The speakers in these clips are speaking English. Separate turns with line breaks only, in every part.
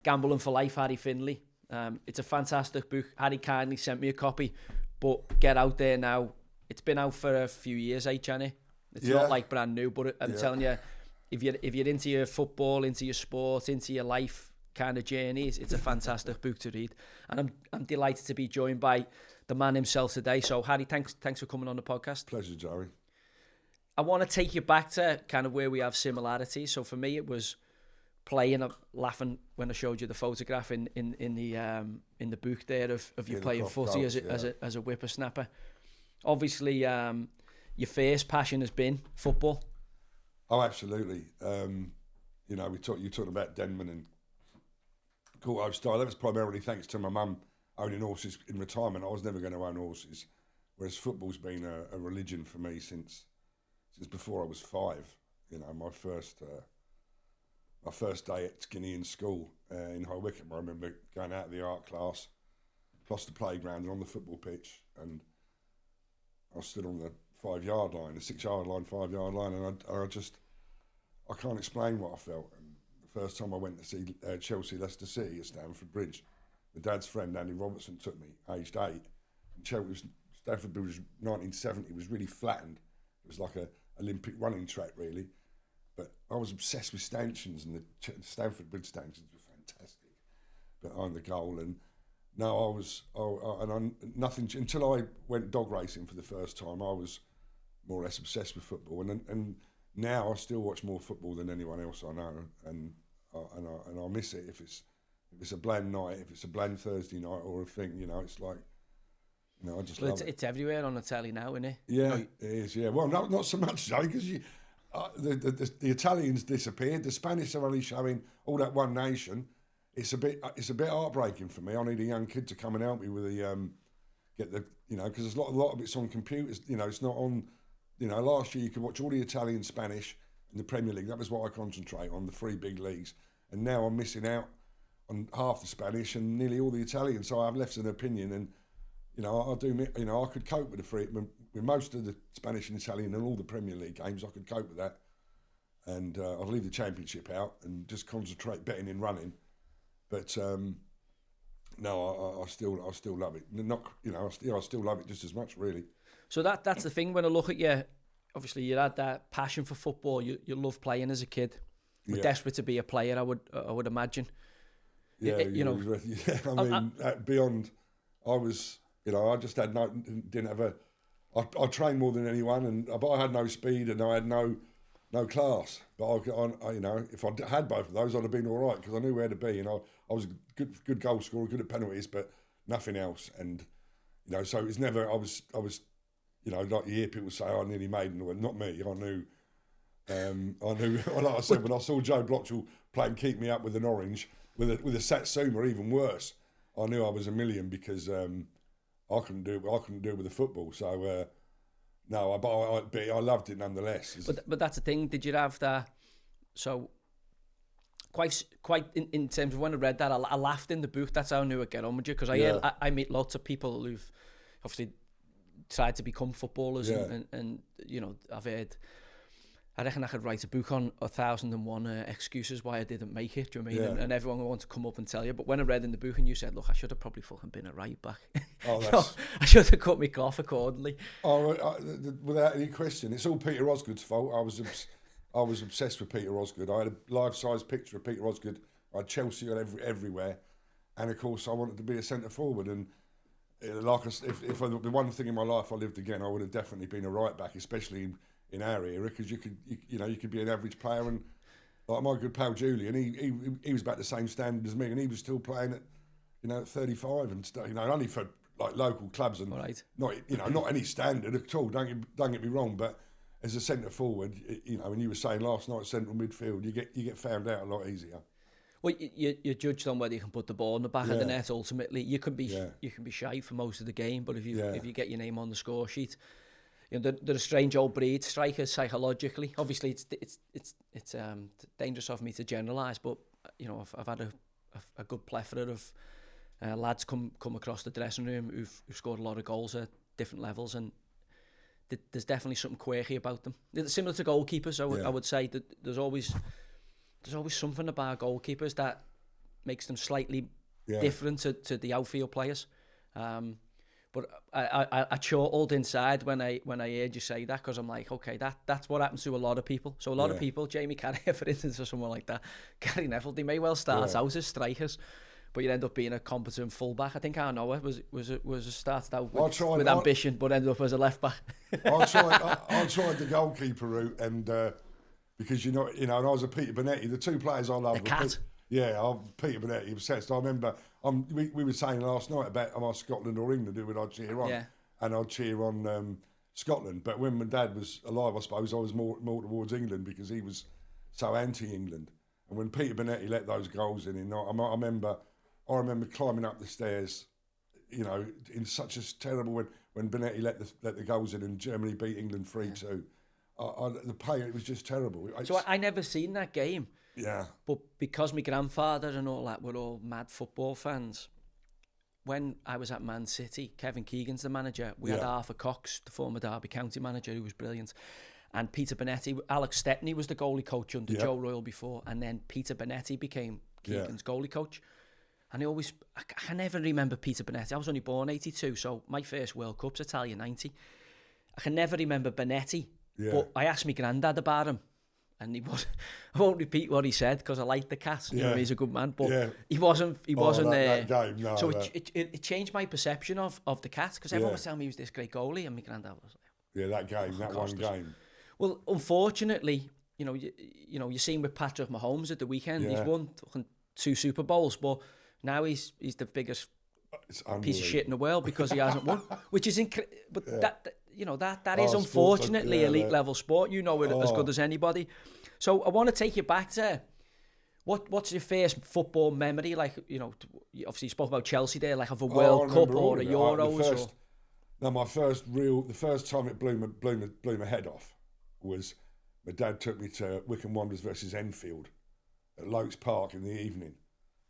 Gambling for Life, Harry Findlay. It's a fantastic book. Harry kindly sent me a copy, but get out there now. It's been out for a few years, Jenny. It's not like brand new, but I'm telling you, if you're into your football, into your sport, into your life kind of journeys, it's a fantastic book to read. And I'm delighted to be joined by the man himself today. So Harry, thanks for coming on the podcast.
Pleasure, Jerry.
I want to take you back to kind of where we have similarities. So for me, it was playing, laughing when I showed you the photograph in the book there of you playing footy as a whippersnapper. Obviously, your first passion has been football.
Oh, absolutely. You talked about Denman and cool old style. That was primarily thanks to my mum owning horses in retirement. I was never going to own horses, whereas football's been a religion for me since before I was 5. You know, my first day at Skinny in school in High Wycombe, I remember going out of the art class, across the playground and on the football pitch, and I stood on the 5-yard line, the 6-yard line, 5-yard line, and I can't explain what I felt. And the first time I went to see Chelsea Leicester City at Stamford Bridge, my dad's friend Andy Robertson took me, aged 8. And Stamford Bridge was 1970, it was really flattened. It was like a Olympic running track, really. But I was obsessed with stanchions, and the Stamford Bridge stanchions were fantastic behind the goal. And no, nothing until I went dog racing for the first time. I was more or less obsessed with football, and now I still watch more football than anyone else I know, and I miss it if it's a bland night, if it's a bland Thursday night, or a thing. You know, it's like, you know, I just love it.
It's everywhere on the telly now, isn't it?
Yeah, it is. Yeah, well, not so much, Joe, because the Italians disappeared. The Spanish are only showing all that One Nation. It's a bit heartbreaking for me. I need a young kid to come and help me with because there's a lot of it's on computers. You know, it's not on. You know, last year you could watch all the Italian, Spanish, and the Premier League. That was what I concentrate on, the 3 big leagues. And now I'm missing out on half the Spanish and nearly all the Italian. So I've left an opinion, and you know, I could cope with with most of the Spanish and Italian and all the Premier League games. I could cope with that, and I'll leave the Championship out and just concentrate betting and running. But no, I still love it. I still love it just as much, really.
So that's the thing when I look at you. Obviously, you had that passion for football. You loved playing as a kid. You're desperate to be a player, I would imagine.
Yeah, I mean, beyond, I was, I just had didn't have I trained more than anyone, but I had no speed and I had no class. But if I had both of those, I'd have been all right because I knew where to be, and I was a good goal scorer, good at penalties, but nothing else. And so it was never. I was. Like you hear people say, "I nearly made it." Well, not me. I knew. Like I said, when I saw Joe Blotchell playing Keep Me Up with an orange, with a Satsuma, even worse, I knew I was a million because I couldn't do it with the football. So no, I loved it nonetheless.
But that's the thing. Did you have that? So quite in terms of when I read that, I laughed in the book. That's how I knew I'd get on with you, because I meet lots of people who've obviously tried to become footballers, and I've heard. I reckon I could write a book on 1,001 excuses why I didn't make it. Do you know what I mean? And everyone will want to come up and tell you. But when I read in the book and you said, "Look, I should have probably fucking been a right back. I should have cut my cloth accordingly."
Without any question, it's all Peter Osgood's fault. I was obsessed with Peter Osgood. I had a life-size picture of Peter Osgood. I had Chelsea everywhere, and of course I wanted to be a centre forward. And if the one thing in my life I lived again, I would have definitely been a right back, especially in our era, because you could be an average player, and like my good pal Julian, he was about the same standard as me, and he was still playing at 35 and only for like local clubs and not any standard at all. Don't get me wrong, but as a centre forward, and you were saying last night, central midfield, you get found out a lot easier.
Well, you're judged on whether you can put the ball in the back of the net. Ultimately, you can be shy for most of the game, but if you get your name on the score sheet. They're a strange old breed, strikers, psychologically. Obviously, it's dangerous of me to generalise, but I've had a good plethora of lads come across the dressing room who've scored a lot of goals at different levels, and there's definitely something quirky about them. They're similar to goalkeepers. I would say that there's always something about goalkeepers that makes them slightly different to the outfield players. But I chortled inside when I heard you say that, because I'm like, okay, that's what happens to a lot of people. So a lot of people, Jamie Carragher, for instance, or someone like that, Gary Neville, they may well start out as strikers, but you end up being a competent fullback. I think Noah was started out with ambition, but ended up as a left back.
I tried the goalkeeper route, and because and I was a Peter Bonetti. The two players I love.
The cat.
Peter Bonetti obsessed. I remember we were saying last night about am I Scotland or England, who would I cheer on? Yeah. And I'd cheer on Scotland. But when my dad was alive, I suppose I was more towards England, because he was so anti-England. And when Peter Bonetti let those goals in, I remember climbing up the stairs, in such a terrible when Bonetti let the goals in and Germany beat England 3-2. The pain, it was just terrible.
So I never seen that game.
Yeah.
But because my grandfather and all that were all mad football fans, when I was at Man City, Kevin Keegan's the manager. We had Arthur Cox, the former Derby County manager, who was brilliant. And Peter Bonetti, Alex Stepney was the goalie coach under Joe Royle before. And then Peter Bonetti became Keegan's goalie coach. And I never remember Peter Bonetti. I was only born 82, so my first World Cup's Italia 90. I can never remember Bonetti. Yeah. But I asked my granddad about him, and I won't repeat what he said, because I like the cat. He's a good man, but he wasn't there. So it changed my perception of the cat, because everyone was telling me he was this great goalie, and my granddad was like,
that one game.
Well, unfortunately, you're seeing with Patrick Mahomes at the weekend. He's won 2 Super Bowls, but now he's the biggest piece of shit in the world because he hasn't won, which is but that is unfortunately elite level sport. You know it as good as anybody. So I want to take you back to what's your first football memory? Like, obviously you spoke about Chelsea there, like of a World Cup or a Euros.
The first time it blew my head off was my dad took me to Wycombe Wanderers versus Enfield at Lokes Park in the evening.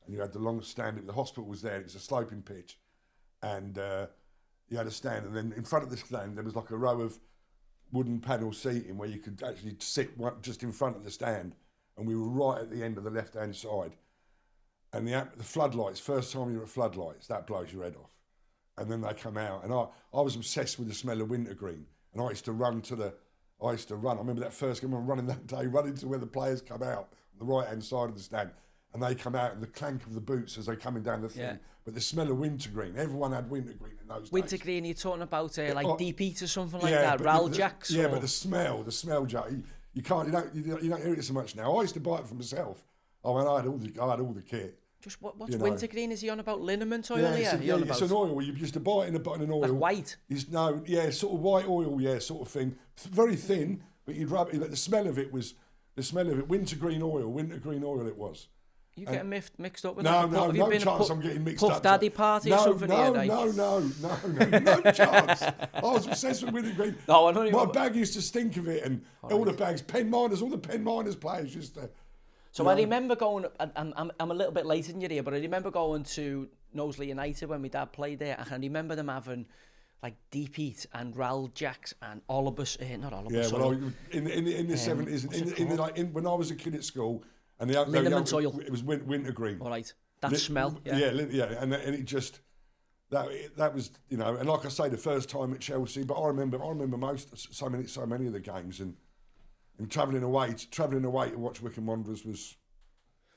And you had the long stand, the hospital was there, it was a sloping pitch, and you had a stand, and then in front of the stand there was like a row of wooden panel seating where you could actually sit just in front of the stand, and we were right at the end of the left-hand side. And the floodlights, first time you're at floodlights, that blows your head off. And then they come out, and I was obsessed with the smell of wintergreen, and I used to run. I remember that first game, I was running that day, running to where the players come out, on the right-hand side of the stand. And they come out, and the clank of the boots as they're coming down the thing. Yeah. But the smell of wintergreen, everyone had wintergreen in those days.
Wintergreen, you're talking about like Deep Eat or something like that, Ral Jacks?
Yeah, but the smell, Jack, you don't hear it so much now. I used to buy it for myself. I had all the kit.
Just what's wintergreen? Is he on about liniment oil?
It's an oil. You used to buy it in an oil.
Like white?
Sort of white oil, sort of thing. Very thin, but you'd rub it. But the smell of it, wintergreen oil it was.
You getting mixed up with
that? No chance I'm getting mixed up.
Puff Daddy party or something?
No chance. I was obsessed with wintergreen. My bag used to stink of it, and all the bags, all the Penn Miners players used to.
So I remember going, I'm a little bit later than you here, but I remember going to Knowsley United when my dad played there, and I remember them having like Deep Eat and Ral Jacks and Olibus, not Olibus.
Yeah, well, in the 70s, when I was a kid at school, and liniment oil. It was wintergreen.
All right, that smell.
And it just that was and like I say, the first time at Chelsea. But I remember so many of the games, and travelling away to watch Wycombe Wanderers was.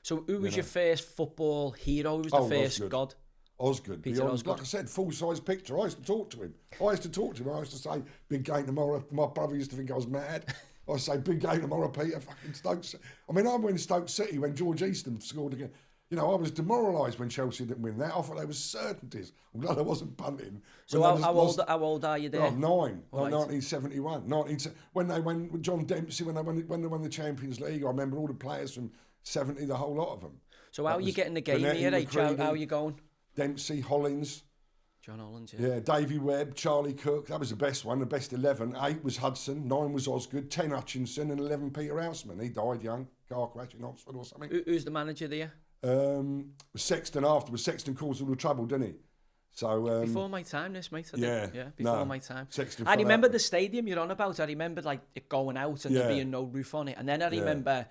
So who was your first football hero? Who was the first
Osgood.
god?
Osgood.
Peter Osgood.
Like I said, full-size picture. I used to talk to him. I used to say, big game tomorrow. My brother used to think I was mad. I say, big game tomorrow, Peter. Fucking Stoke City. I mean, I went to Stoke City when George Easton scored again. I was demoralised when Chelsea didn't win that. I thought they were certainties. I'm glad I wasn't punting.
So how old are you there?
9. Right. 1971. When John Dempsey, when they won the Champions League, I remember all the players from 70, the whole lot of them.
So how are you getting the game here? How are you going?
Dempsey, Hollins.
John Hollins,
yeah, Davy Webb, Charlie Cook. That was the best one, the best 11. 8 was Hudson, 9 was Osgood, 10 Hutchinson, and 11 Peter Houseman. He died young, car crash in Oxford or something.
Who's the manager there?
Sexton afterwards. Sexton caused all the trouble, didn't he? So
before my time, this mate. Before my time.
Sexton.
I remember the stadium you're on about. I remember like it going out and there being no roof on it, and then I remember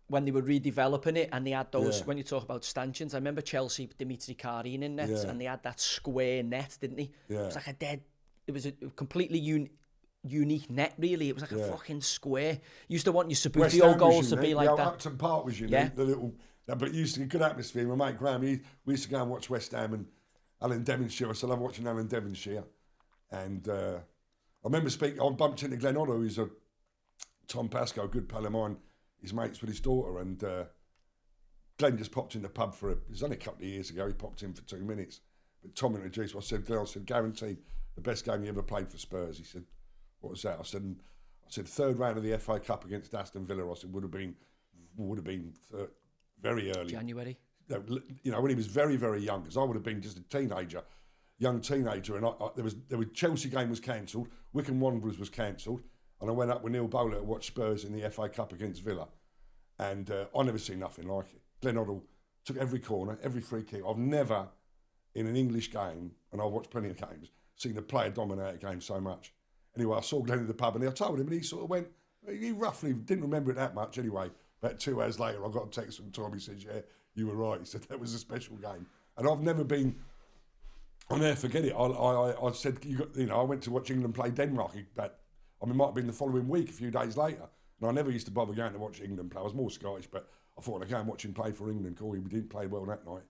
when they were redeveloping it, and they had those, when you talk about stanchions, I remember Chelsea, Dimitri Karin in nets, and they had that square net, didn't they?
Yeah.
It was like it was a completely unique net, really. It was like a fucking square. Used to want your Sabutio goals to be like that.
Upton Park was unique, the little, but it used to be a good atmosphere. My mate Graham, we used to go and watch West Ham and Alan Devonshire. I still love watching Alan Devonshire. And I remember I bumped into Glenn Otto, who's a Tom Pascoe, a good pal of mine. His mates with his daughter, and Glenn just popped in the pub it was only a couple of years ago. He popped in for 2 minutes, but Tom introduced me. I said, guaranteed the best game you ever played for Spurs. He said, what was that? I said, third round of the FA Cup against Aston Villa. I said, would have been very early.
January.
You know, when he was very, very young, because I would have been just a young teenager, and there was Chelsea game was cancelled, Wycombe Wanderers was cancelled. And I went up with Neil Bowler to watch Spurs in the FA Cup against Villa. And I never seen nothing like it. Glenn Hoddle took every corner, every free kick. I've never, in an English game, and I've watched plenty of games, seen a player dominate a game so much. Anyway, I saw Glenn in the pub, and I told him, and he sort of went, he roughly didn't remember it that much anyway. About 2 hours later, I got a text from Tom. He said, yeah, you were right. He said, that was a special game. And I've never been, I'll never forget it. I said, I went to watch England play Denmark it might have been the following week, a few days later. And I never used to bother going to watch England play. I was more Scottish, but I thought I'd go and watch him play for England. Corey, we didn't play well that night.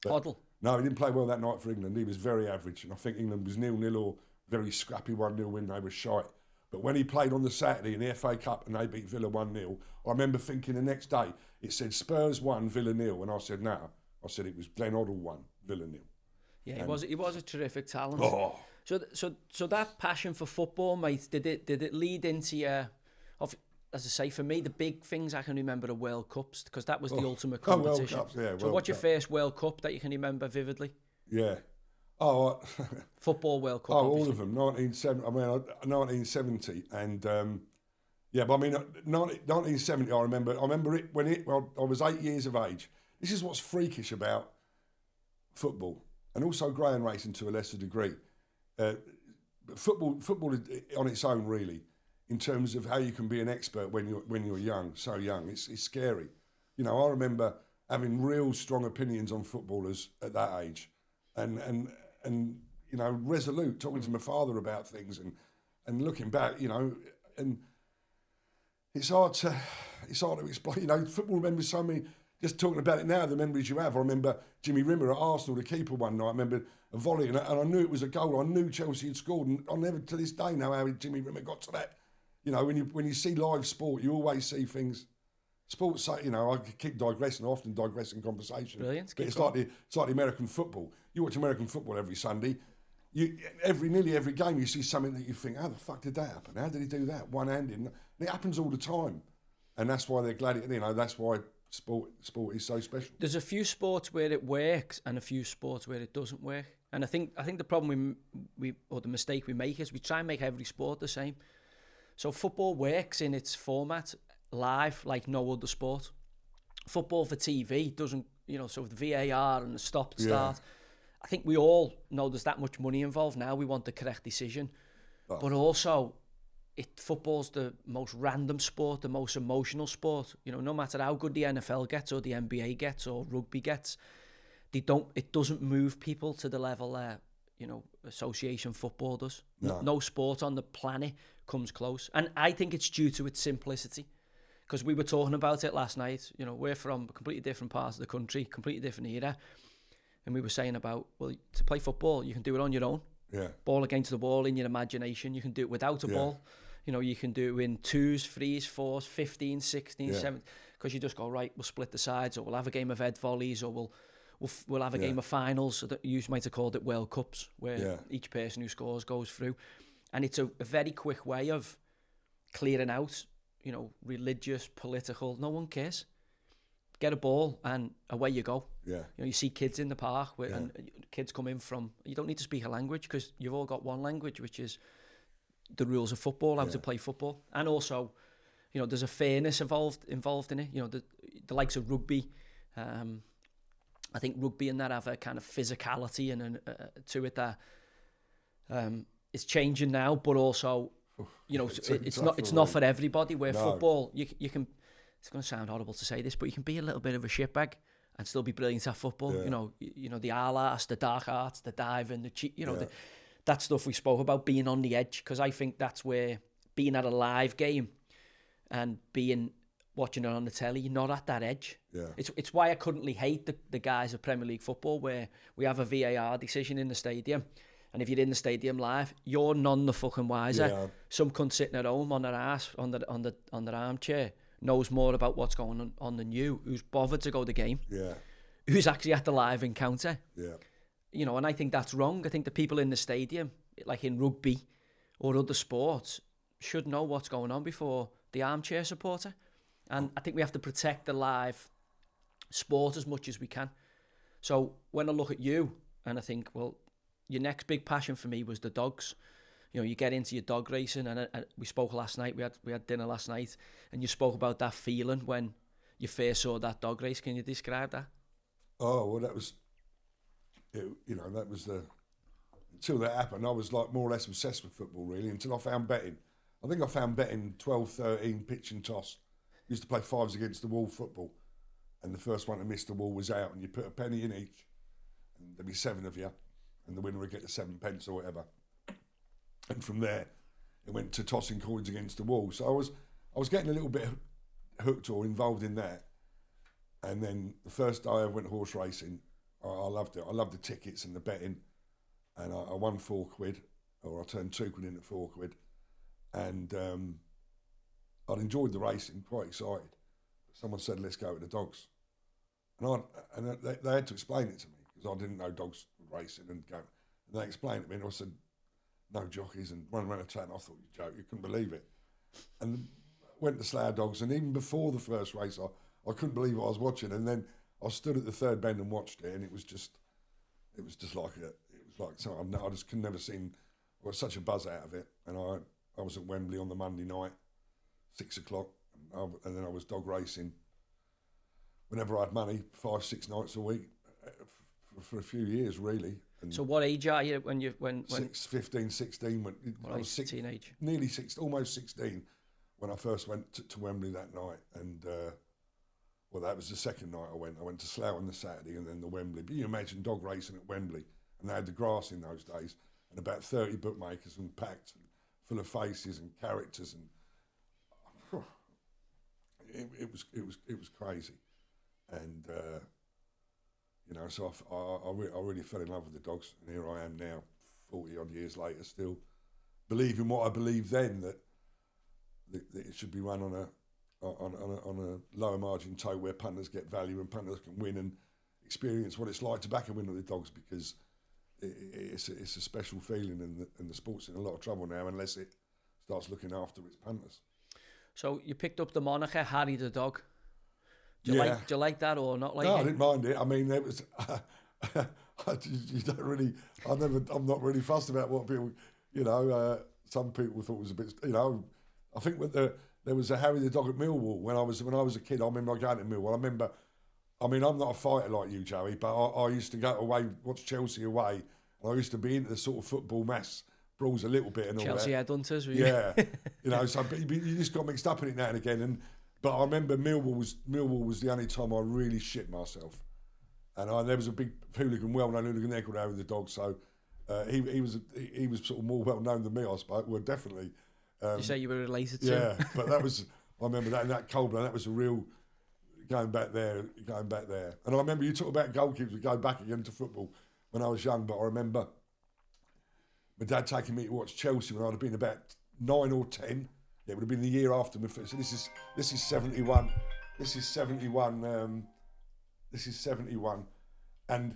Hoddle?
No, he didn't play well that night for England. He was very average. And I think England was 0-0 or very scrappy 1-0 win. They were shite. But when he played on the Saturday in the FA Cup and they beat Villa 1-0, I remember thinking the next day, it said Spurs 1, Villa 0. And I said, no. I said it was Glenn Hoddle 1, Villa 0.
Yeah, he was a terrific talent.
Oh.
So that passion for football, mate, did it lead into your, as I say, for me, the big things I can remember are World Cups, because that was the ultimate competition.
World Cups, yeah.
So what's your first World Cup that you can remember vividly?
Yeah.
Football World Cup,
all of them. 1970. And, but I mean, 1970, I remember it when I was 8 years of age. This is what's freakish about football, and also greyhound racing to a lesser degree. Football is on its own, really, in terms of how you can be an expert when you're young, so young. It's scary. You know, I remember having real strong opinions on footballers at that age, and you know, resolute, talking to my father about things, and looking back, you know, and it's hard to explain. You know, football remembers so many. Just talking about it now, the memories you have. I remember Jimmy Rimmer at Arsenal, the keeper, one night. I remember a volley, and I knew it was a goal. I knew Chelsea had scored, and I never, to this day, know how Jimmy Rimmer got to that. You know, when you see live sport, you always see things. Sports, you know, I keep digressing. I often digress in conversation.
Brilliant.
But it's like the American football. You watch American football every Sunday. Nearly every game, you see something that you think, how the fuck did that happen? How did he do that? One-handed. And it happens all the time, and that's why they're glad. You know, that's why. Sport is so special. There's
a few sports where it works and a few sports where it doesn't work. And I think the problem we or the mistake we make is we try and make every sport the same. So football works in its format live like no other sport. Football for TV doesn't, you know, so the VAR and the stop start. I think we all know there's that much money involved now. We want the correct decision. But also, football's the most random sport, the most emotional sport. You know, no matter how good the NFL gets or the NBA gets or rugby gets, it doesn't move people to the level you know, association football does. No sport on the planet comes close. And I think it's due to its simplicity. Because we were talking about it last night. You know, we're from completely different parts of the country, completely different era. And we were saying about, well, to play football, you can do it on your own.
Yeah.
Ball against the wall in your imagination. You can do it without a ball. You know, you can do it in 2s, 3s, 4s, 15, 16, 17. Because you just go, right, we'll split the sides, or we'll have a game of head volleys, or we'll have a game of finals. You might have called it World Cups, where each person who scores goes through. And it's a very quick way of clearing out, you know, religious, political. No one cares. Get a ball and away you go.
Yeah.
You know, you see kids in the park and kids come in from, you don't need to speak a language because you've all got one language, which is the rules of football, how to play football. And also, you know, there's a fairness involved in it. You know, the likes of rugby, I think rugby and that have a kind of physicality and to it that it's changing now, but also, you know, it's not for everybody. Where football, you can it's going to sound horrible to say this, but you can be a little bit of a shitbag and still be brilliant at football.
Yeah.
You know, the arts, the dark arts, the diving, that stuff we spoke about, being on the edge, because I think that's where being at a live game and watching it on the telly, you're not at that edge.
Yeah.
It's why I currently hate the guys of Premier League football, where we have a VAR decision in the stadium, and if you're in the stadium live, you're none the fucking wiser.
Yeah.
Some cunt sitting at home on their ass on their armchair knows more about what's going on than you, who's bothered to go to the game, who's actually at the live encounter.
Yeah.
You know, and I think that's wrong. I think the people in the stadium, like in rugby or other sports, should know what's going on before the armchair supporter. And I think we have to protect the live sport as much as we can. So when I look at you, and I think, well, your next big passion for me was the dogs. You know, you get into your dog racing, and we spoke last night. We had dinner last night, and you spoke about that feeling when you first saw that dog race. Can you describe that?
Oh, well, that was, that was until that happened, I was like more or less obsessed with football, really, until I found betting. I think I found betting 12, 13, pitch and toss. Used to play fives against the wall football, and the first one to miss the wall was out, and you put a penny in each, and there'd be 7 of you, and the winner would get the 7 pence or whatever. And from there, it went to tossing coins against the wall. So I was getting a little bit hooked or involved in that. And then the first day I went horse racing, I loved it. I loved the tickets and the betting, and I won £4, or I turned £2 into £4, and I'd enjoyed the racing, quite excited. Someone said, let's go with the dogs. And they had to explain it to me, because I didn't know dogs were racing and go. And they explained it to me, and I said, no jockeys, and run around a town. I thought you joke, you couldn't believe it. And went to Slough Dogs, and even before the first race, I couldn't believe what I was watching. And then I stood at the third bend and watched it, and it was just like something I just could never seen. I got such a buzz out of it, and I was at Wembley on the Monday night, 6 o'clock, and then I was dog racing whenever I had money, 5-6 nights a week for a few years, really. And
so what age are you when
15, 16, when I was
teenage?
Nearly 16, almost 16, when I first went to Wembley that night. And well, that was the second night I went. I went to Slough on the Saturday, and then the Wembley. But you imagine dog racing at Wembley, and they had the grass in those days, and about 30 bookmakers, and packed, and full of faces and characters, and it was crazy. And so I really fell in love with the dogs, and here I am now, 40 odd years later, still believing what I believed then, that it should be run on a lower margin tote, where punters get value and punters can win and experience what it's like to back a win with the dogs, because it's a special feeling, and the sport's in a lot of trouble now unless it starts looking after its punters.
So you picked up the moniker Harry the Dog. Do you like that or not like it?
No, I didn't mind it. I mean, it was. You don't really. I'm not really fussed about what people. Some people thought it was a bit. I think there was a Harry the Dog at Millwall when I was a kid. I remember going to Millwall. I'm not a fighter like you, Joey, but I used to go away, watch Chelsea away, and I used to be into the sort of football mass brawls a little bit and all
Chelsea
that.
headhunters, were
you? So you just got mixed up in it now and again. But I remember Millwall was the only time I really shit myself, and there was a big hooligan, well-known hooligan there called Harry the Dog. So he was sort of more well-known than me, I suppose. Well, definitely.
You say you were related to?
Yeah, but I remember that in that cold blood. That was a real going back there. And I remember you talk about goalkeepers. We go back again to football when I was young, but I remember my dad taking me to watch Chelsea when I'd have been about 9 or 10. It would have been the year after my first. So this is 71. This is 71. This is 71, and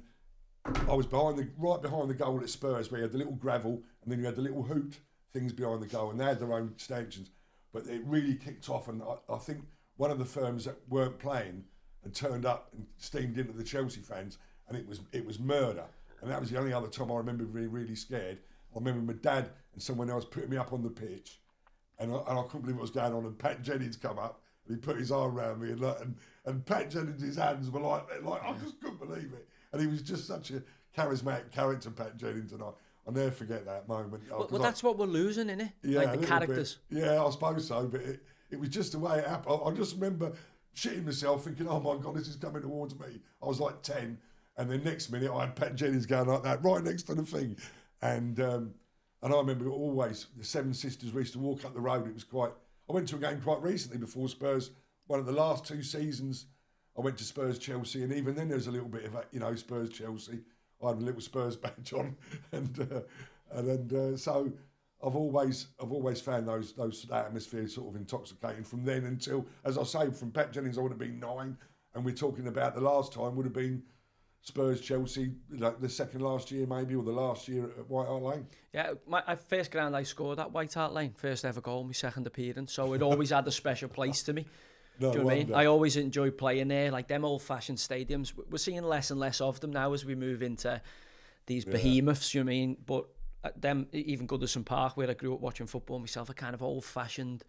I was right behind the goal at Spurs, where you had the little gravel, and then you had the little hoot things behind the goal, and they had their own stanchions. But it really kicked off, and I think one of the firms that weren't playing had turned up and steamed into the Chelsea fans, and it was murder. And that was the only other time I remember being really scared. I remember my dad and someone else putting me up on the pitch, and I couldn't believe what was going on. And Pat Jennings come up, and he put his arm around me, and Pat Jennings' hands were like I just couldn't believe it. And he was just such a charismatic character, Pat Jennings, and I'll never forget that moment.
Well, that's what we're losing, innit?
Yeah,
like the characters.
Bit. Yeah, I suppose so, but it was just the way it happened. I just remember shitting myself, thinking, oh my God, this is coming towards me. I was like 10, and then next minute I had Pat Jennings going like that, right next to the thing. And I remember always, the Seven Sisters, we used to walk up the road. It was quite, I went to a game quite recently before Spurs, one of the last 2 seasons, I went to Spurs-Chelsea, and even then there was a little bit of, Spurs-Chelsea. I had a little Spurs badge on, and so I've always found that atmosphere sort of intoxicating from then until, as I say, from Pat Jennings I would have been 9, and we're talking about the last time would have been Spurs-Chelsea, like the second last year maybe, or the last year at White Hart Lane.
Yeah, my first ground I scored at White Hart Lane, first ever goal, my second appearance, so it always had a special place to me.
No,
do you know what I mean? I always enjoy playing there, like them old-fashioned stadiums. We're seeing less and less of them now as we move into these behemoths, you know what I mean? But them, even Goodison Park, where I grew up watching football myself, a kind of old-fashioned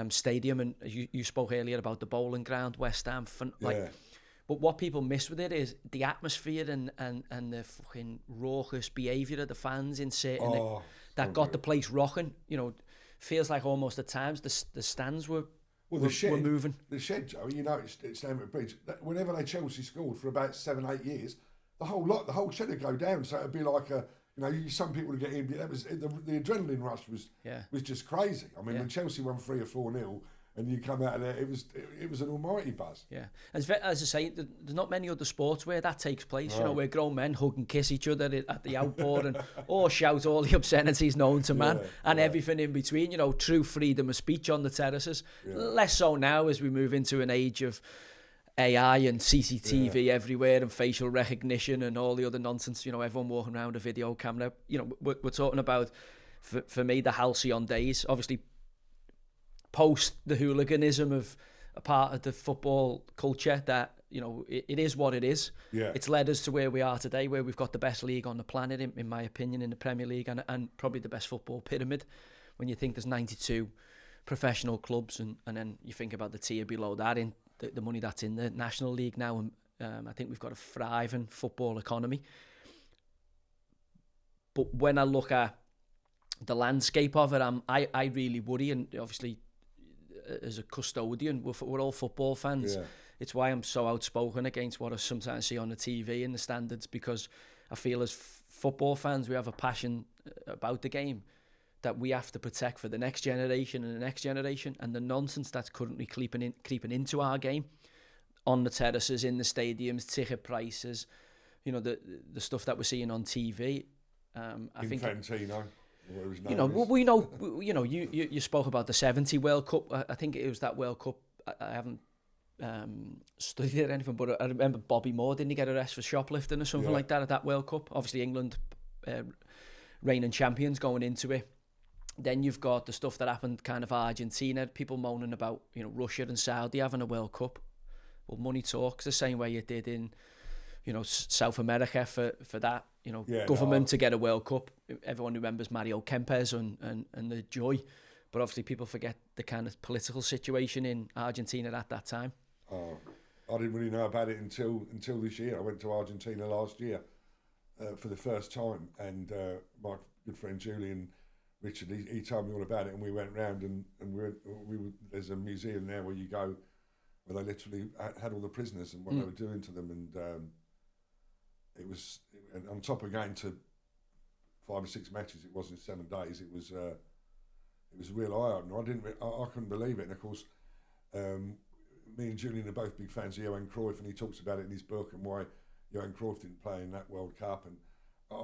stadium. And you spoke earlier about the bowling ground, West Ham. But what people miss with it is the atmosphere and the fucking raucous behaviour of the fans in certain that got the place rocking. You know, feels like almost at times the stands were.
Well,
we're moving.
The shed, Joe, you know, it's Stamford Bridge. Whenever Chelsea scored for about 7-8 years, the whole shed would go down. So it'd be like some people would get in. That was the adrenaline rush was just crazy. I mean, when Chelsea won 3 or 4-0, and you come out of there, it was an almighty buzz. Yeah,
as I say, there's not many other sports where that takes place. You know, where grown men hug and kiss each other at the outboard or shout all the obscenities known to man and everything in between. You know, true freedom of speech on the terraces. Yeah. Less so now as we move into an age of AI and CCTV everywhere and facial recognition and all the other nonsense. You know, everyone walking around a video camera. You know, we're talking about, for me, the halcyon days. Obviously, post the hooliganism of a part of the football culture that, you know, it is what it is. Yeah. It's led us to where we are today, where we've got the best league on the planet, in my opinion, in the Premier League, and probably the best football pyramid. When you think there's 92 professional clubs, and then you think about the tier below that, in the money that's in the National League now, and I think we've got a thriving football economy. But when I look at the landscape of it, I really worry, and obviously, as a custodian, we're all football fans. Yeah. It's why I'm so outspoken against what I sometimes see on the TV and the standards, because I feel as football fans we have a passion about the game that we have to protect for the next generation and the next generation, and the nonsense that's currently creeping into our game on the terraces, in the stadiums, ticket prices, you know, the stuff that we're seeing on TV. I think
Infantino.
You know, we know. You know, you spoke about the '70 World Cup. I think it was that World Cup. I haven't studied it or anything, but I remember Bobby Moore, didn't he get arrested for shoplifting or something like that at that World Cup? Obviously, England reigning champions going into it. Then you've got the stuff that happened, kind of Argentina. People moaning about, you know, Russia and Saudi having a World Cup. Well, money talks the same way it did in, you know, South America for that, you know, government to get a World Cup. Everyone remembers Mario Kempes and the joy, but obviously people forget the kind of political situation in Argentina at that time.
Oh, I didn't really know about it until this year. I went to Argentina last year for the first time, and my good friend Julian Richard, he told me all about it, and we went round and there's a museum there where you go, where they literally had all the prisoners and what they were doing to them, and it was, and on top of going to 5 or 6 matches, it was in 7 days. It was a real eye opener. I couldn't believe it. And of course, me and Julian are both big fans of Johan Cruyff, and he talks about it in his book and why Johan Cruyff didn't play in that World Cup. And I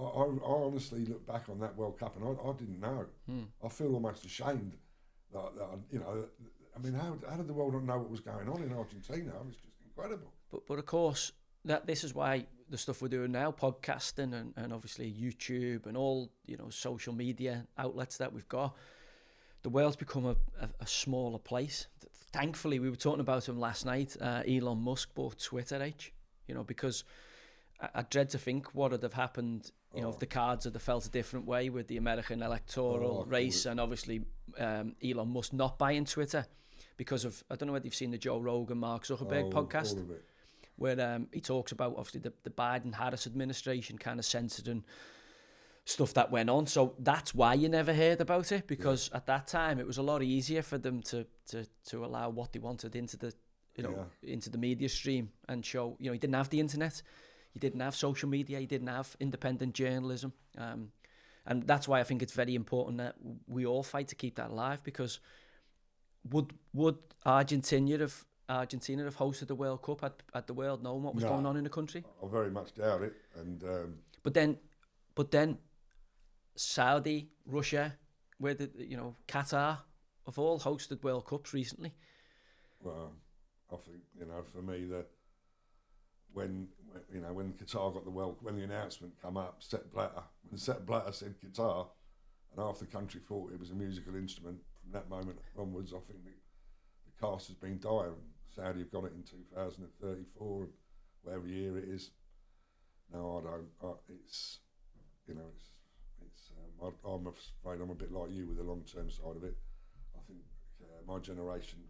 honestly look back on that World Cup, and I didn't know. I feel almost ashamed that you know. I mean, how did the world not know what was going on in Argentina? It was just incredible.
But of course, this is why the stuff we're doing now, podcasting and obviously YouTube and all, you know, social media outlets that we've got, the world's become a smaller place. Thankfully, we were talking about him last night. Elon Musk bought Twitter, you know, because I dread to think what would have happened, you know, if the cards had felt a different way with the American electoral race, and obviously Elon Musk not buying Twitter because of, I don't know whether you've seen the Joe Rogan, Mark Zuckerberg podcast, all of it, where he talks about obviously the Biden-Harris administration kind of censoring stuff that went on. So that's why you never heard about it, because at that time it was a lot easier for them to allow what they wanted into into the media stream and show, you didn't have the internet, you didn't have social media, you didn't have independent journalism. And that's why I think it's very important that we all fight to keep that alive, because would Argentina have hosted the World Cup at the World knowing what was going on in the country?
I very much doubt it. And
but then Saudi, Russia, Qatar have all hosted World Cups recently.
Well, I think, for me, that when Qatar got when the announcement come up, Sepp Blatter said Qatar, and half the country thought it was a musical instrument. From that moment onwards, I think the cast has been dire. Saudi have got it in 2034, whatever year it is. No, I don't. I'm afraid I'm a bit like you with the long-term side of it. I think my generation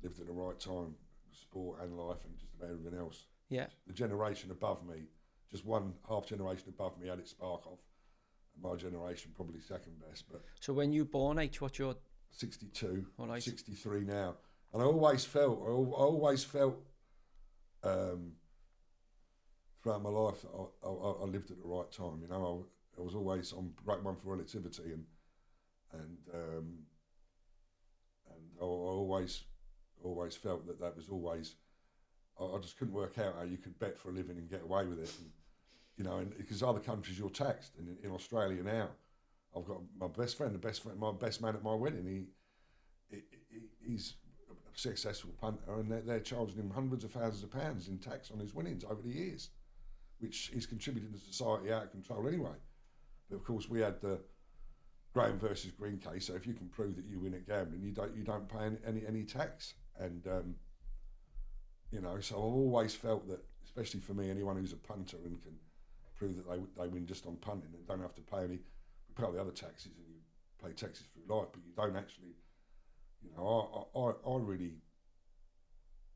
lived at the right time, sport and life and just about everything else.
Yeah. The
generation above me, just one half generation above me, had its spark off. And my generation probably second best. But
so when you born, what's your
62,
right.
63 now, and I always felt throughout my life that I lived at the right time. I was always on great one for relativity, and I always felt that was always. I just couldn't work out how you could bet for a living and get away with it, and because other countries you're taxed, and in Australia now, I've got my best man at my wedding. He's a successful punter, and they're charging him hundreds of thousands of pounds in tax on his winnings over the years, which is contributing to society out of control anyway. But of course, we had the Graham versus Green case. So if you can prove that you win at gambling, you don't pay any tax. And so I've always felt that, especially for me, anyone who's a punter and can prove that they win just on punting and don't have to pay any, you pay all the other taxes and you pay taxes through life, but you don't actually.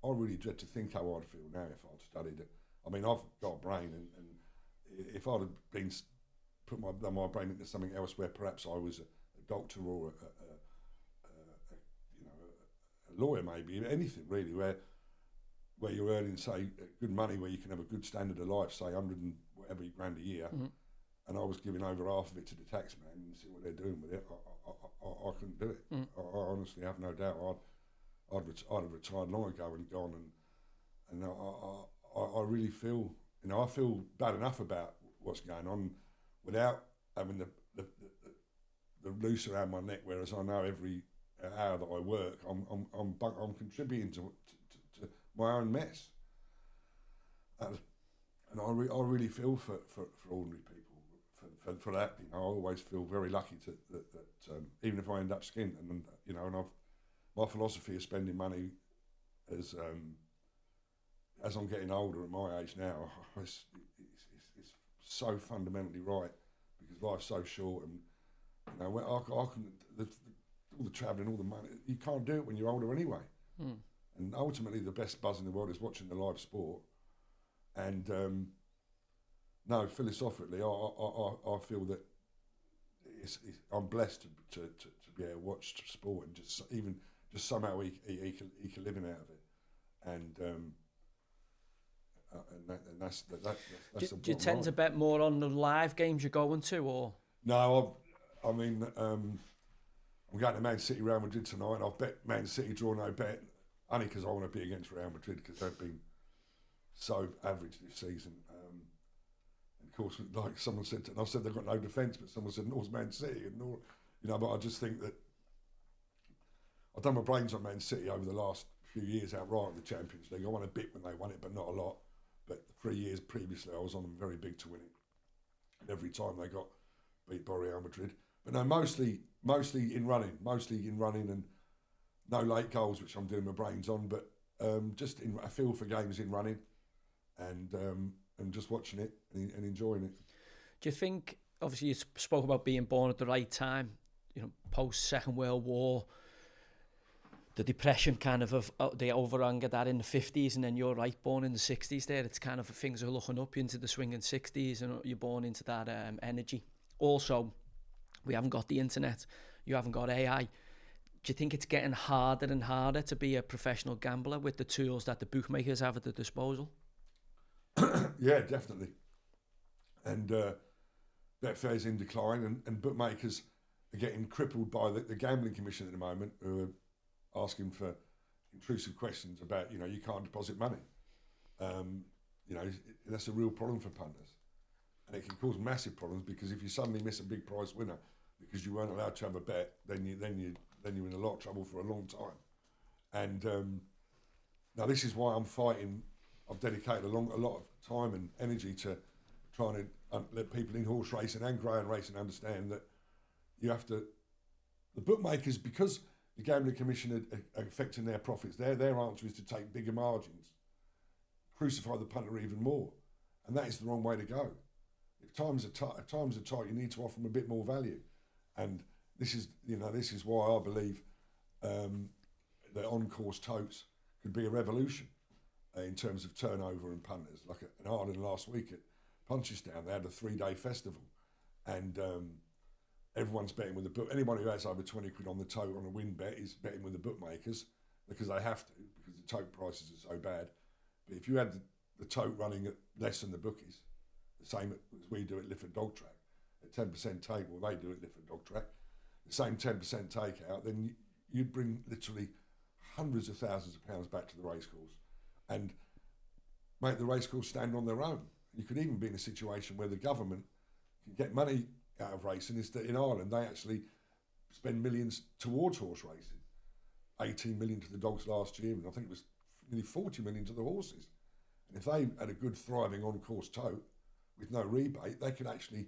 I really dread to think how I'd feel now if I'd studied it. I mean, I've got a brain, and if I'd have been put my brain into something else, where perhaps I was a doctor or a lawyer, maybe anything really, where you're earning, say, good money, where you can have a good standard of life, say 100 and whatever grand a year, and I was giving over half of it to the tax man and see what they're doing with it, I couldn't do it. I honestly have no doubt I'd have retired long ago and gone, and I really feel, I feel bad enough about what's going on without having the noose around my neck, whereas I know every hour that I work, I'm contributing to my own mess, and I really feel for ordinary people for that. I always feel very lucky that even if I end up skint, and my philosophy of spending money as I'm getting older at my age now, it's so fundamentally right, because life's so short, and I can all the travelling, all the money, you can't do it when you're older anyway. And ultimately, the best buzz in the world is watching the live sport. And no, philosophically, I feel that I'm blessed to be able to watch sport and just somehow eke a living out of it. And that's
do you tend to bet more on the live games you're going to, or?
No, I'm going to Man City Real Madrid tonight. I've bet Man City draw no bet, only because I want to be against Real Madrid, because they've been so average this season. And of course, like someone said, and I said they've got no defence, but someone said, "Nor's Man City," and but I just think that I've done my brains on Man City over the last few years outright in the Champions League. I won a bit when they won it, but not a lot. But 3 years previously, I was on them very big to win it, and every time they got beat by Real Madrid. But no, mostly in running, and no late goals, which I'm doing my brains on. But just a feel for games in running, and just watching it and enjoying it.
Do you think? Obviously, you spoke about being born at the right time. Post Second World War, the depression kind of the overhang of that in the 50s, and then you're right, born in the 60s. There, it's kind of things are looking up into the swinging 60s, and you're born into that energy. Also, we haven't got the internet. You haven't got AI. you think it's getting harder and harder to be a professional gambler with the tools that the bookmakers have at their disposal?
Yeah, definitely. And Betfair's in decline, and bookmakers are getting crippled by the Gambling Commission at the moment, who are asking for intrusive questions about, you can't deposit money. That's a real problem for punters. And it can cause massive problems, because if you suddenly miss a big prize winner because you weren't allowed to have a bet, then you're in a lot of trouble for a long time. And now this is why I'm fighting. I've dedicated a lot of time and energy to trying to let people in horse racing and greyhound racing understand that you have to. The bookmakers, because the Gambling Commission are affecting their profits, their answer is to take bigger margins, crucify the punter even more, and that is the wrong way to go. If times are tight, you need to offer them a bit more value, and this is why I believe that on-course totes could be a revolution in terms of turnover and punters. Like in Ireland last week at Punchestown, they had a 3-day festival, and everyone's betting with the book. Anyone who has over 20 quid on the tote on a win bet is betting with the bookmakers, because they have to, because the tote prices are so bad. But if you had the tote running at less than the bookies, the same as we do at Lifford Dog Track, at 10% take, well, they do at Lifford Dog Track, the same 10% takeout, then you'd bring literally hundreds of thousands of pounds back to the racecourse and make the racecourse stand on their own. You could even be in a situation where the government can get money out of racing. Is that in Ireland they actually spend millions towards horse racing. 18 million to the dogs last year, and I think it was nearly 40 million to the horses. And if they had a good thriving on-course tote with no rebate, they could actually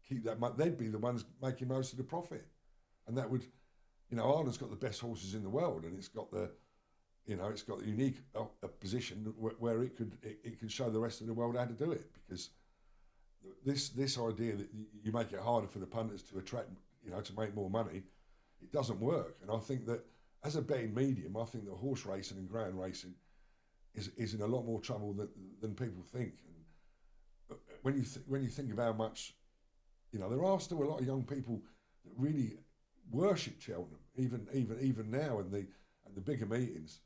keep that money. They'd be the ones making most of the profit. And that would, Ireland's got the best horses in the world, and it's got the unique position where it can show the rest of the world how to do it, because this idea that you make it harder for the punters to attract, to make more money, it doesn't work. And I think that as a betting medium, I think that horse racing and greyhound racing is in a lot more trouble than people think. And when you think of how much, there are still a lot of young people that really worship Cheltenham, even now in the bigger meetings.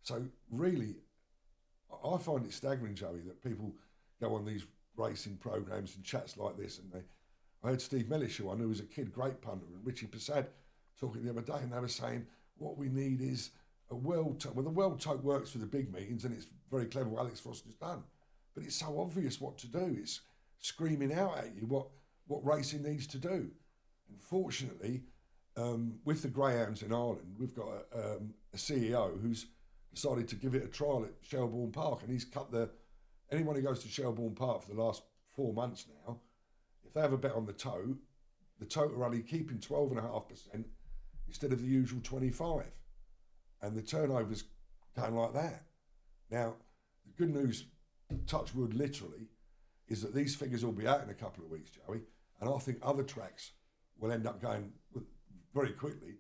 So really, I find it staggering, Joey, that people go on these racing programs and chats like this, and I heard Steve Mellish, who I knew was a kid, great punter, and Richie Passad talking the other day, and they were saying what we need is a world tote. Well, the world tote works for the big meetings, and it's very clever what Alex Foster's done, but it's so obvious what to do. It's screaming out at you what racing needs to do. Unfortunately, with the greyhounds in Ireland, we've got a CEO who's decided to give it a trial at Shelbourne Park, and he's cut anyone who goes to Shelbourne Park for the last 4 months now, if they have a bet on the tote are only keeping 12.5% instead of the usual 25%, and the turnover's going like that. Now, the good news, touch wood literally, is that these figures will be out in a couple of weeks, Joey, and I think other tracks will end up going very quickly,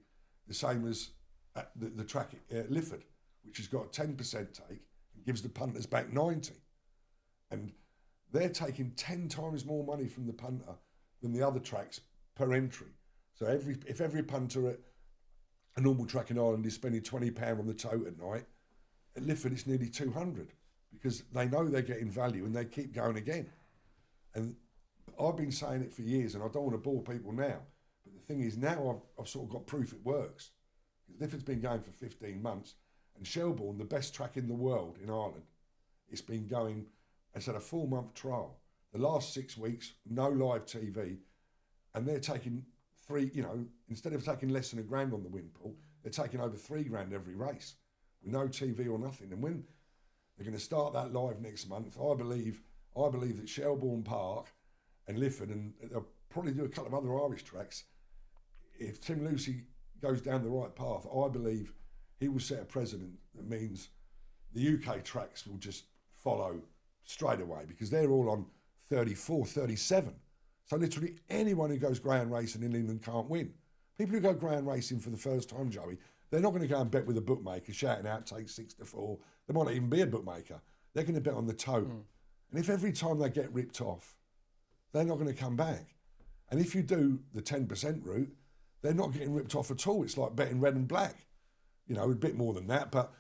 the same as at the track at Lifford, which has got a 10% take and gives the punters back 90. And they're taking 10 times more money from the punter than the other tracks per entry. So if every punter at a normal track in Ireland is spending £20 on the tote at night, at Lifford it's nearly 200, because they know they're getting value and they keep going again. And I've been saying it for years, and I don't want to bore people now, but the thing is, now I've sort of got proof it works. Because Lifford's been going for 15 months, and Shelbourne, the best track in the world in Ireland, it's been going, it's had a 4-month trial. The last 6 weeks, no live TV, and they're taking instead of taking less than £1,000 on the win pool, they're taking over £3,000 every race, with no TV or nothing. And when they're going to start that live next month, I believe that Shelbourne Park and Lifford, and they'll probably do a couple of other Irish tracks, if Tim Lucy goes down the right path, I believe he will set a precedent that means the UK tracks will just follow straight away, because they're all on 34, 37. So literally anyone who goes greyhound racing in England can't win. People who go greyhound racing for the first time, Joey, they're not going to go and bet with a bookmaker shouting out, take 6-4. There might not even be a bookmaker. They're going to bet on the tote. And if every time they get ripped off, they're not going to come back. And if you do the 10% route, they're not getting ripped off at all. It's like betting red and black, you know, a bit more than that, but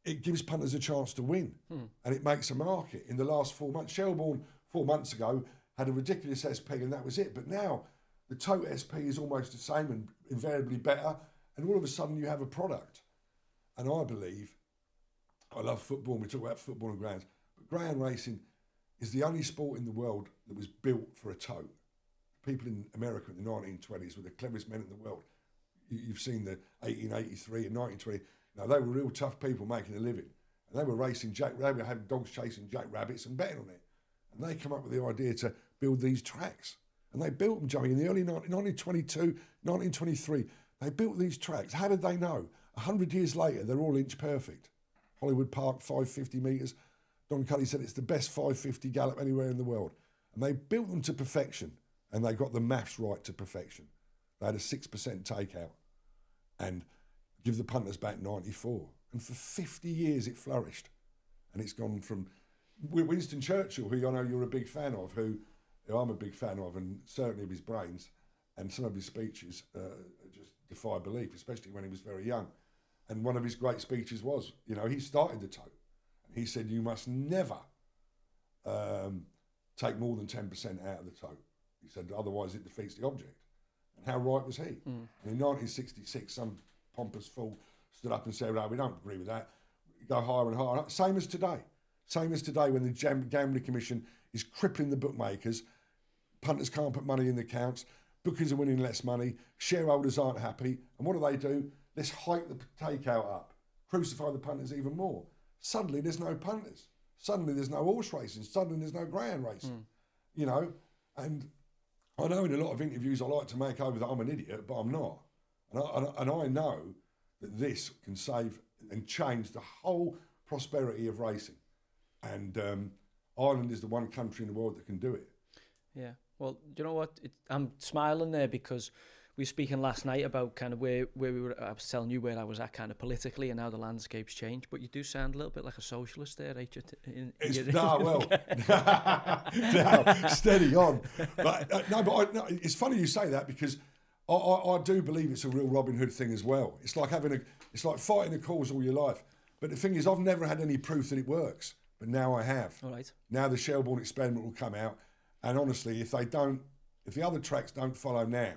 it gives punters a chance to win, and it makes a market. In the last 4 months, Shelbourne 4 months ago had a ridiculous SP, and that was it. But now the tote SP is almost the same and invariably better, and all of a sudden you have a product. And I believe, I love football, and we talk about football and grounds, but ground racing is the only sport in the world that was built for a tote. People in America in the 1920s were the cleverest men in the world. You've seen the 1883 and 1920. Now, they were real tough people making a living. And they were racing they were having dogs chasing jackrabbits and betting on it. And they come up with the idea to build these tracks. And they built them, Joey, in the early 1922, 1923. They built these tracks. How did they know? 100 years later, they're all inch perfect. Hollywood Park, 550 metres. Don Cully said it's the best 550 gallop anywhere in the world. And they built them to perfection. And they got the maths right to perfection. They had a 6% takeout. And give the punters back 94. And for 50 years it flourished. And it's gone from Winston Churchill, who I know you're a big fan of, who I'm a big fan of, and certainly of his brains, and some of his speeches just defy belief, especially when he was very young. And one of his great speeches was, you know, he started the tote. And he said, you must never take more than 10% out of the tote. He said, otherwise it defeats the object. And how right was he? And in 1966, some pompous fool stood up and said, "No, we don't agree with that. Go higher and higher." Same as today. Same as today when the Gambling Commission is crippling the bookmakers. Punters can't put money in the accounts. Bookers are winning less money. Shareholders aren't happy. And what do? Let's hike the takeout up. Crucify the punters even more. Suddenly there's no punters. Suddenly there's no horse racing. Suddenly there's no ground racing. You know, and I know in a lot of interviews I like to make over that I'm an idiot, but I'm not. And I know that this can save and change the whole prosperity of racing. And Ireland is the one country in the world that can do it.
Yeah. Well, you know what? I'm smiling there because we were speaking last night about kind of where we were. I was telling you where I was at kind of politically and how the landscape's changed. But you do sound a little bit like a socialist there, right?
No, steady on. But it's funny you say that because I do believe it's a real Robin Hood thing as well. It's like it's like fighting a cause all your life. But the thing is, I've never had any proof that it works. But now I have.
All right.
Now the Shelbourne experiment will come out. And honestly, if the other tracks don't follow now,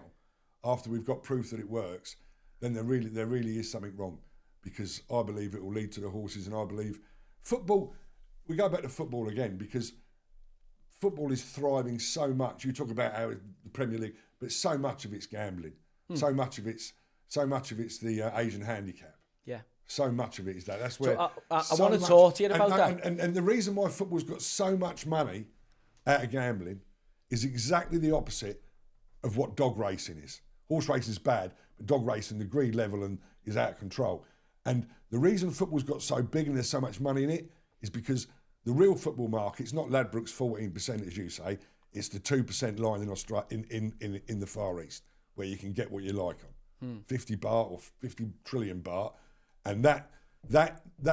after we've got proof that it works, then there really is something wrong. Because I believe it will lead to the horses, and I believe football. We go back to football again because football is thriving so much. You talk about how the Premier League, but so much of it's gambling. So much of it's the Asian handicap.
Yeah.
So much of it is that. That's where
I want to talk to you about that.
And the reason why football's got so much money out of gambling is exactly the opposite of what dog racing is. Horse racing is bad, but dog racing, the greed level is out of control. And the reason football's got so big and there's so much money in it is because the real football market's not Ladbrokes 14%, as you say. It's the 2% line in Australia, in the Far East, where you can get what you like on 50 baht or 50 trillion baht, and that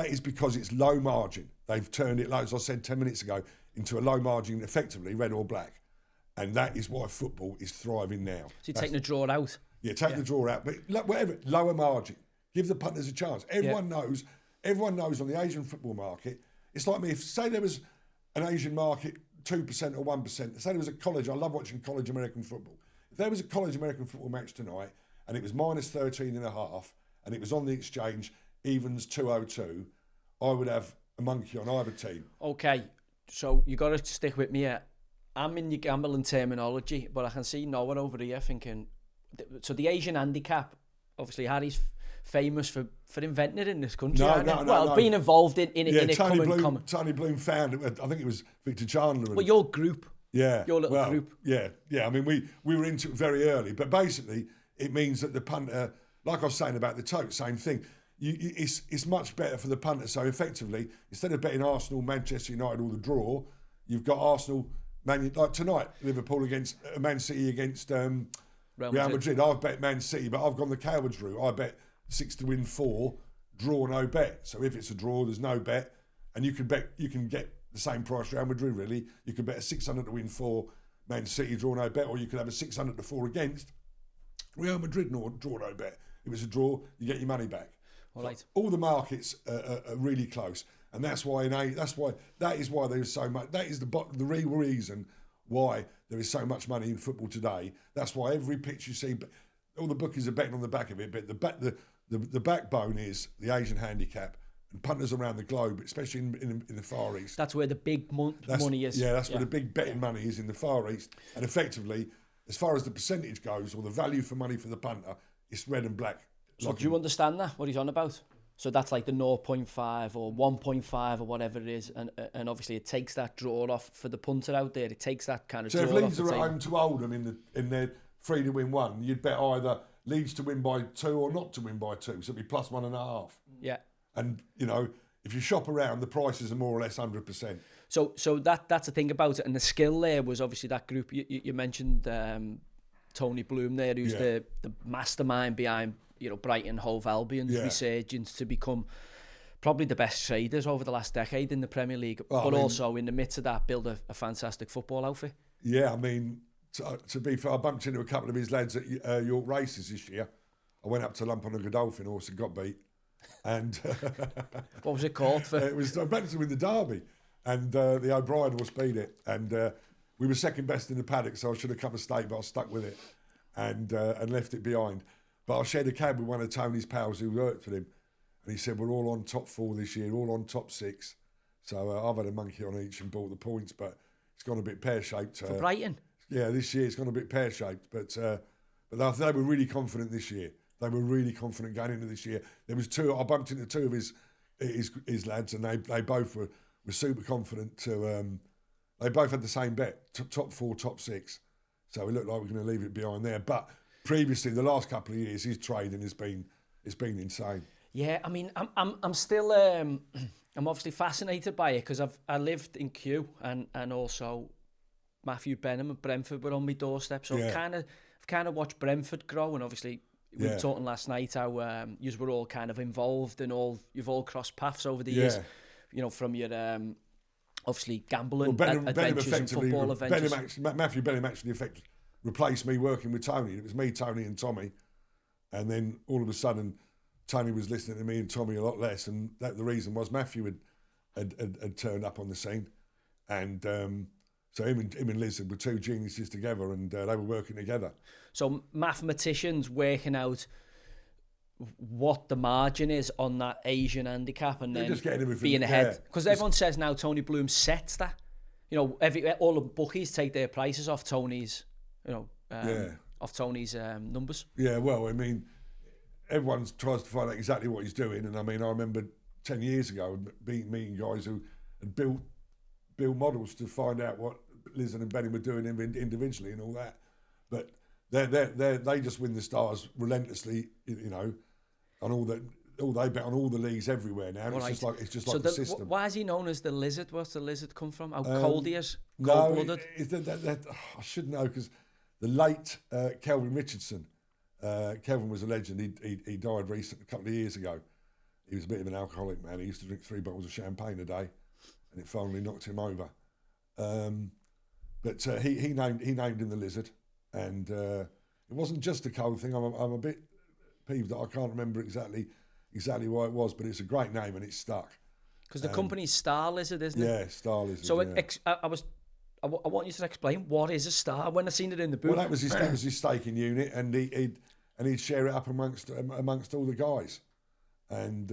is because it's low margin. They've turned it, like as I said 10 minutes ago, into a low margin, effectively red or black, and that is why football is thriving now.
So you're taking the draw out.
Yeah, taking the draw out, but whatever, lower margin. Give the punters a chance. Everyone knows on the Asian football market. It's like me. If say there was an Asian market 2% or 1%. Say there was a college. I love watching college American football. If there was a college American football match tonight and it was minus 13.5 and it was on the exchange evens 202, I would have a monkey on either team.
Okay, so you got to stick with me here. I'm in your gambling terminology, but I can see no one over here thinking. So the Asian handicap, obviously Harry's famous for inventing it in this country. No. Being involved in it.
Tony Bloom found it. I think it was Victor Chandler.
Well, your group.
Yeah.
Your little group.
Yeah. I mean, we were into it very early, but basically it means that the punter, like I was saying about the tote, same thing. It's much better for the punter. So effectively, instead of betting Arsenal, Manchester United or the draw, you've got Arsenal, like tonight, Liverpool against Man City against Real Madrid. I've bet Man City, but I've gone the coward's route. I bet 6 to win 4, draw no bet. So if it's a draw, there's no bet, and you can get the same price Real Madrid. Really, you can bet a 600 to win 4, Man City draw no bet, or you could have a 600 to 4 against, Real Madrid draw no bet. If it's a draw, you get your money back.
All right.
All the markets are really close, and that's why that is why there is so much. That is the real reason why there is so much money in football today. That's why every pitch you see, all the bookies are betting on the back of it. But the backbone is the Asian handicap, and punters around the globe, especially in the Far East.
That's where the big money is.
Yeah, that's where the big betting money is, in the Far East. And effectively, as far as the percentage goes, or the value for money for the punter, it's red and black.
So do you understand that, what he's on about? So that's like the 0.5 or 1.5 or whatever it is, and obviously it takes that draw off for the punter out there. It takes that kind of draw off. So if
Leeds are at home to Oldham in their 3 to win 1, you'd bet either Leeds to win by 2 or not to win by 2. So it'd be plus 1.5.
Yeah.
And if you shop around, the prices are more or less 100%.
So that's the thing about it, and the skill there was obviously that group you mentioned. Tony Bloom there, who's the mastermind behind Brighton Hove Albion's resurgence to become probably the best traders over the last decade in the Premier League, also in the midst of that build a fantastic football outfit.
Yeah, I mean, to be fair, I bumped into a couple of his lads at York Races this year. I went up to lump on a Godolphin horse and got beat. And
what was it called?
It was I bumped him in the Derby, and the O'Brien horse beat it, and we were second best in the paddock, so I should have come a stake, but I stuck with it and left it behind. But I shared a cab with one of Tony's pals who worked for him, and he said, we're all on top 4 this year, all on top 6. So I've had a monkey on each and bought the points, but it's gone a bit pear-shaped.
For Brighton?
Yeah, this year it's gone a bit pear-shaped, but they were really confident this year. They were really confident going into this year. There was 2, I bumped into 2 of his lads, and they both were super confident to... they both had the same bet, top 4, top 6. So it looked like we're going to leave it behind there. But previously, the last couple of years, his trading has been insane.
Yeah, I mean, I'm still I'm obviously fascinated by it because I lived in Kew and also Matthew Benham and Brentford were on my doorstep. So I've kind of watched Brentford grow, and obviously we were talking last night how you were all kind of involved and you've all crossed paths over the years. From your obviously gambling adventures and football adventures.
Matthew Benham actually replaced me working with Tony. It was me, Tony and Tommy. And then all of a sudden, Tony was listening to me and Tommy a lot less. And the reason was Matthew had turned up on the scene. And so him and Liz were 2 geniuses together, and they were working together.
So mathematicians working out what the margin is on that Asian handicap, and then just being ahead. Because everyone says now Tony Bloom sets that. All the bookies take their prices off Tony's, off Tony's numbers.
Yeah, well, I mean, everyone tries to find out exactly what he's doing, and I mean, I remember 10 years ago meeting guys who had built models to find out what Liz and Benny were doing individually and all that. But they just win the stars relentlessly, on all they bet on all the leagues everywhere now. It's just like the system.
Why is he known as the Lizard? What's the Lizard come from? How cold he is? Cold-blooded?
I should know, because the late Kelvin Richardson, Kelvin was a legend. He died a couple of years ago. He was a bit of an alcoholic man. He used to drink 3 bottles of champagne a day, and it finally knocked him over. But he named him the Lizard, and it wasn't just a cold thing. I'm a bit peeved that I can't remember exactly why it was, but it's a great name and it's stuck.
Because the company's Star Lizard, isn't
it? Yeah, Star Lizard.
So I want you to explain, what is a star? When I seen it in the book,
well, that was his staking unit, and he'd share it up amongst all the guys. And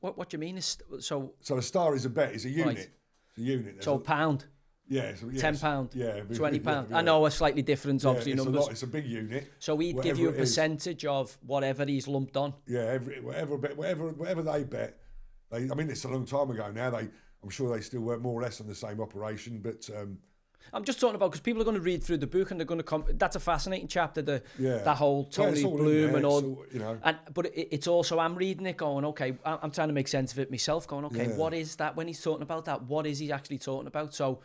what do you mean? So
a star is a bet. It's a unit.
Right.
It's a unit.
So £1.
Yeah,
£10.
Yeah,
£20.
Yeah.
I know a slightly different, obviously, numbers.
It's a big unit.
So he'd give you a percentage of whatever he's lumped on.
Yeah, whatever they bet. It's a long time ago now. I'm sure they still work more or less on the same operation, but.
I'm just talking about, because people are going to read through the book and they're going to come. That's a fascinating chapter. That whole Tony Bloom and all. But it's also, I'm reading it going, okay, I'm trying to make sense of it myself. Going, okay, what is that when he's talking about that? What is he actually talking about? So,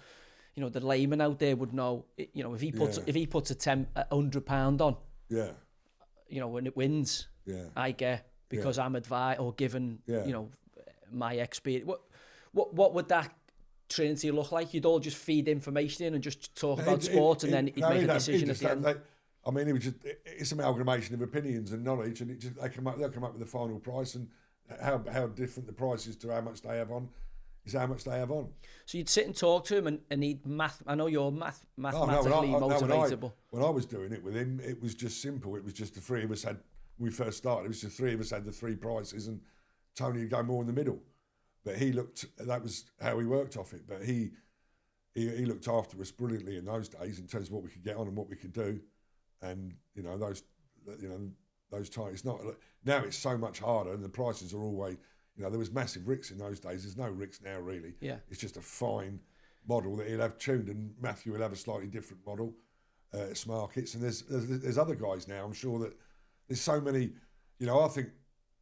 the layman out there would know. If he puts a £100 on.
Yeah.
When it wins, I get, because I'm advised or given. My experience. What would that Trinity look like? You'd all just feed information in and just talk about sport, and then he'd make a decision at the end.
I mean, it was just it's amalgamation of opinions and knowledge, and they'll come up with the final price, and how different the price is to how much they have on is how much they have on.
So you'd sit and talk to him and he'd math. I know you're mathematically motivatable.
When I was doing it with him, it was just simple. It was just the three of us had. When we first started, it was the three of us had the three prices, and Tony would go more in the middle. But that was how he worked off it. But he looked after us brilliantly in those days in terms of what we could get on and what we could do. And those times. It's not now. It's so much harder, and the prices are always. There was massive ricks in those days. There's no ricks now, really.
Yeah.
It's just a fine model that he'll have tuned, and Matthew will have a slightly different model. Smart kits, and there's other guys now. I'm sure that there's so many. I think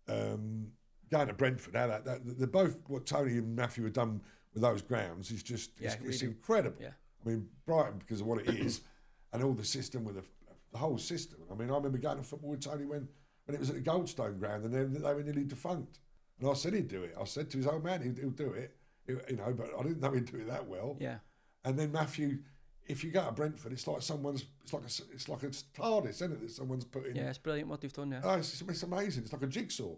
going to Brentford, they're both what Tony and Matthew have done with those grounds is just it's incredible.
Yeah.
I mean, Brighton because of what it is, and all the system with the whole system. I mean, I remember going to football with Tony when it was at the Goldstone ground, and then they were nearly defunct. And I said he'd do it. I said to his old man, he'll do it. But I didn't know he'd do it that well.
Yeah.
And then Matthew, if you go to Brentford, it's like a TARDIS, isn't it? That someone's put in.
Yeah, it's brilliant what they've done. Yeah.
Oh, it's amazing. It's like a jigsaw,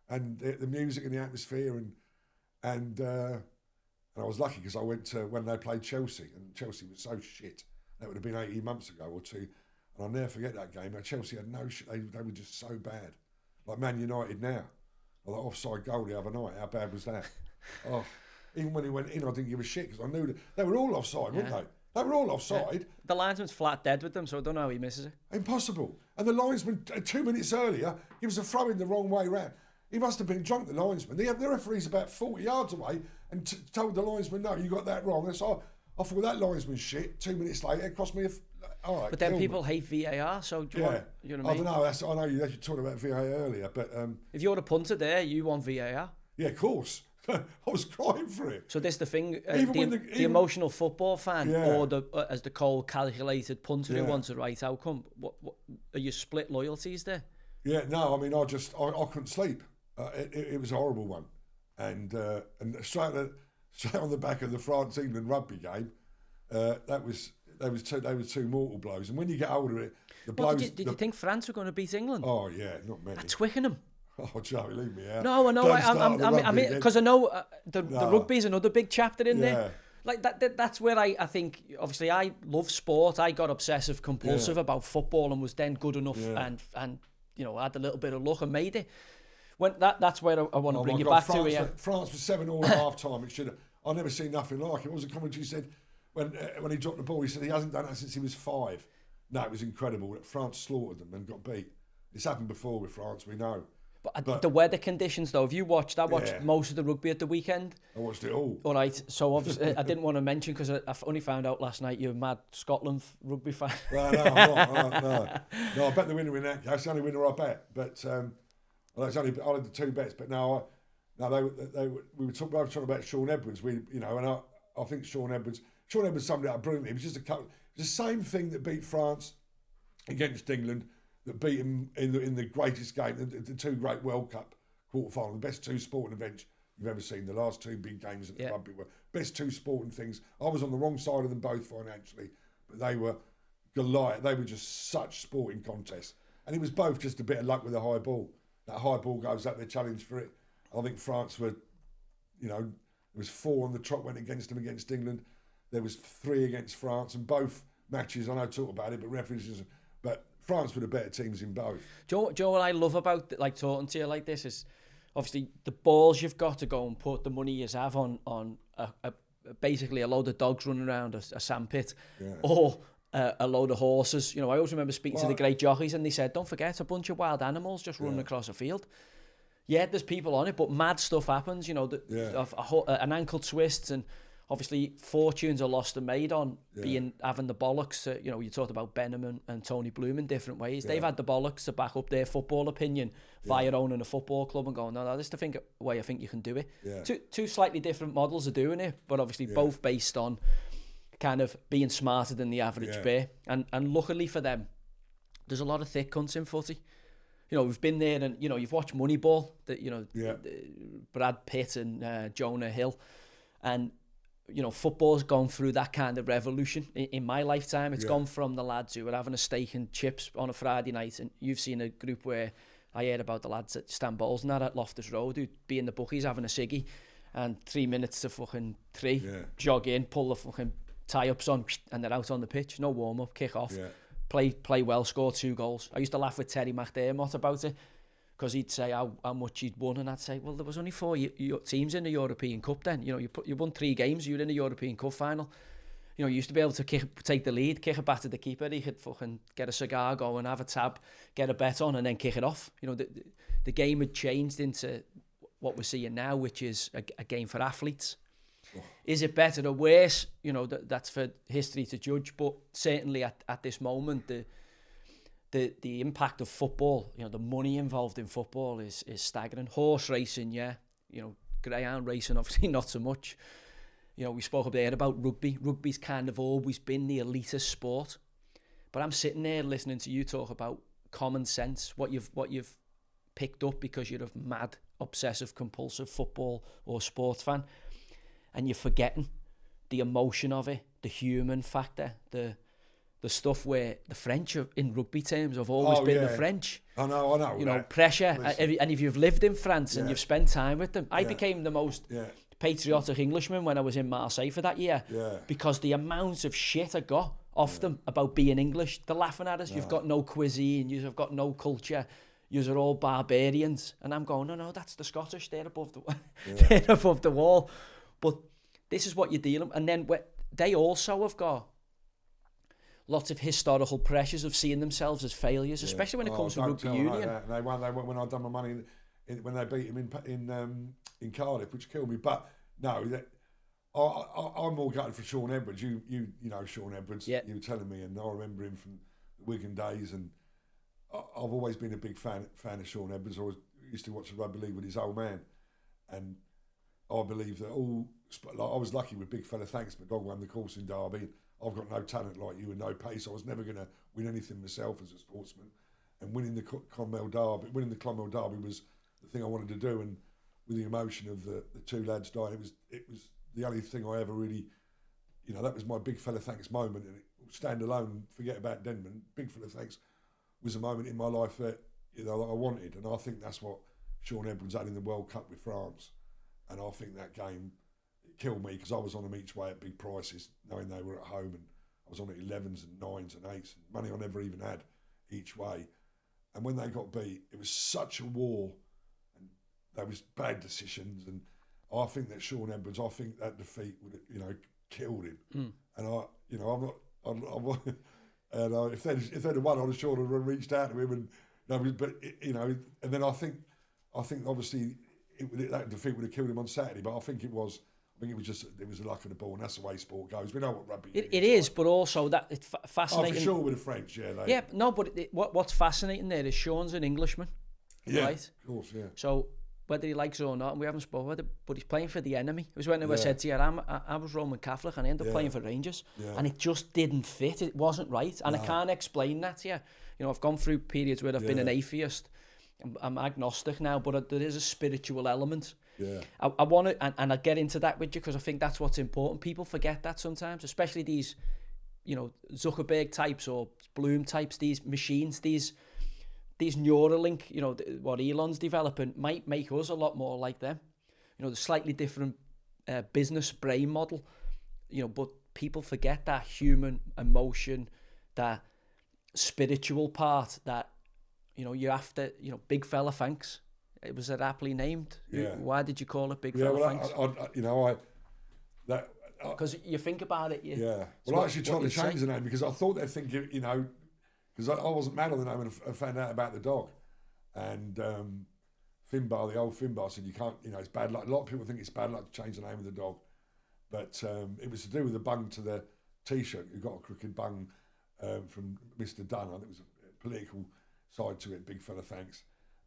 and the music and the atmosphere, and I was lucky because I went to when they played Chelsea, and Chelsea was so shit. That would have been 18 months ago or two, and I'll never forget that game. Chelsea had no shit. They were just so bad, like Man United now. Or that offside goal the other night, how bad was that? Oh, even when he went in, I didn't give a shit because I knew that they were all offside, weren't they? They were all offside. Yeah.
The linesman's flat dead with them, so I don't know how he misses it.
Impossible. And the linesman, 2 minutes earlier, he was a throw in the wrong way round. He must have been drunk, the linesman. The referee's about 40 yards away and told the linesman, no, you got that wrong. And so I thought, that linesman's shit. 2 minutes later, it cost me all right,
but then people hate VAR, so do you want, you know what I mean?
I don't know. I know you talked about VAR earlier, but
if you're a punter there, you want VAR.
Yeah, of course. I was crying for it.
So this the thing, the emotional football fan, or as the cold, calculated punter who wants the right outcome. What are your split loyalties there? Yeah,
no, I mean, I couldn't sleep. It was a horrible one, and straight on the back of the France-England rugby game, they was two mortal blows. And when you get older, the blows.
Did you think France were going to beat England?
Oh yeah, not many.
At Twickenham.
Oh, Joe, leave me out.
No, I know. I mean, because I know the rugby's another big chapter in there. Like that's where I think. Obviously, I love sport. I got obsessive compulsive about football and was then good enough and had a little bit of luck and made it. When that's where I want to bring you back to. Yeah,
France was 7-all at half time. It should have. I've never seen nothing like it. What was the commentary said when he dropped the ball? He said he hasn't done that since he was 5. No, it was incredible. France slaughtered them and got beat. It's happened before with France, we know.
But the weather conditions, though, have you watched? I watched most of the rugby at the weekend.
I watched it all.
All right, so obviously I didn't want to mention because I only found out last night you're a mad Scotland rugby fan.
No, I'm not. No, I bet the winner in that. That's the only winner I bet. But I had the 2 bets. But we were talking about Sean Edwards. And I think Sean Edwards summed it up brilliantly. It was just it was the same thing that beat France against England, that beat him in the greatest game, the 2 great World Cup quarterfinal, the best 2 sporting events you've ever seen, the last 2 big games at the rugby world, best 2 sporting things. I was on the wrong side of them both financially, but they were Goliath. They were just such sporting contests, and it was both just a bit of luck with the high ball. That high ball goes up, their challenge for it. I think France were, there was 4 on the trot went against them against England. There was 3 against France, and both matches. I know I talk about it, but referees, but France were the better teams in both.
Do you know what I love about talking to you like this is obviously the balls you've got to go and put the money you have on basically a load of dogs running around a sandpit or a load of horses. I always remember speaking to the great jockeys and they said, don't forget, a bunch of wild animals just running across a field. Yeah, there's people on it, but mad stuff happens, an ankle twist, and obviously fortunes are lost and made on having the bollocks. You talked about Denman and Tony Bloom in different ways. They've had the bollocks to back up their football opinion via owning a football club and going, no, this is the way I think you can do it. Yeah. Two slightly different models of doing it, but obviously both based on kind of being smarter than the average bear. And luckily for them, there's a lot of thick cunts in footy. We've been there, and you've watched Moneyball, Brad Pitt and Jonah Hill, and football's gone through that kind of revolution in my lifetime. It's gone from the lads who were having a steak and chips on a Friday night, and you've seen a group where I heard about the lads at Stamballs and that at Loftus Road who'd be in the bookies having a ciggy, and 3 minutes to fucking 3, jog in, pull the fucking tie-ups on, and they're out on the pitch. No warm-up, kick off, play well, score 2 goals. I used to laugh with Terry McDermott about it, because he'd say how much he'd won, and I'd say, well, there was only 4 teams in the European Cup then. You won 3 games, you were in the European Cup final. You used to be able to take the lead, kick it back to the keeper. He could fucking get a cigar going, have a tab, get a bet on, and then kick it off. The game had changed into what we're seeing now, which is a game for athletes. Is it better or worse? That's for history to judge. But certainly at this moment, the impact of football, the money involved in football is staggering. Horse racing, greyhound racing, obviously not so much. We spoke up there about rugby. Rugby's kind of always been the elitist sport. But I'm sitting there listening to you talk about common sense, what you've picked up because you're a mad, obsessive, compulsive football or sports fan, and you're forgetting the emotion of it, the human factor, the stuff where the French in rugby terms have always been the French.
I know.
Pressure. And if you've lived in France and you've spent time with them, I became the most patriotic Englishman when I was in Marseille for that year, because the amount of shit I got off them about being English. They're laughing at us. You've got no cuisine. You've got no culture. You're all barbarians. And I'm going, no, that's the Scottish. They're above they're above the wall. But this is what you're dealing with. And then they also have got lots of historical pressures of seeing themselves as failures, especially when it comes to rugby union.
They won when I'd done my money when they beat him in Cardiff, which killed me. But no, I'm more gutted for Sean Edwards. You know Sean Edwards. You were telling me, and I remember him from the Wigan days. And I've always been a big fan of Sean Edwards. I used to watch the rugby league with his old man, and I believe that I was lucky with Big Fella Thanks. My dog won the course in Derby. I've got no talent like you and no pace. I was never going to win anything myself as a sportsman. And winning the Clonmel Derby was the thing I wanted to do. And with the emotion of the 2 lads dying, it was the only thing I ever really, that was my Big Fella Thanks moment. And stand alone, forget about Denman. Big Fella Thanks was a moment in my life that that I wanted. And I think that's what Sean Edwards had in the World Cup with France. And I think that game killed me, because I was on them each way at big prices, knowing they were at home, and I was on at 11s and 9s and 8s, and money I never even had each way. And when they got beat, it was such a war, and there was bad decisions. And I think that Sean Edwards, I think that defeat would have, killed him. And I'm not, and if they'd have won, I'd have sure have reached out to him. And then I think obviously that defeat would have killed him on Saturday. But I think it was the luck of the ball, and that's the way sport goes. We know what rugby is.
It is, but also that it's fascinating.
For sure with the French,
what's fascinating there is Sean's an Englishman, right?
Of course, yeah.
So whether he likes it or not, and we haven't spoken about it, but he's playing for the enemy. It was when I said to you, I was Roman Catholic, and I ended up playing for Rangers, and it just didn't fit. It wasn't right, and I can't explain that to you. I've gone through periods where I've been an atheist. I'm agnostic now, but there is a spiritual element.
Yeah.
I want to, and I'll get into that with you, because I think that's what's important. People forget that sometimes, especially these, Zuckerberg types or Bloom types, these machines, these Neuralink, what Elon's developing might make us a lot more like them. The slightly different business brain model, but people forget that human emotion, that spiritual part, that, you have to, Big Fella Thanks. It was aptly named.
Yeah.
Why did you call it Big Fella Thanks? Because you think about it.
Well, I actually tried to change the name, because I thought they'd think, because I wasn't mad on the name, and I found out about the dog. And Finbar, the old Finbar, said you can't, it's bad luck. A lot of people think it's bad luck to change the name of the dog. But it was to do with the bung to the T-shirt. You got a crooked bung from Mr. Dunn. I think it was a political side to it, Big Fella Thanks.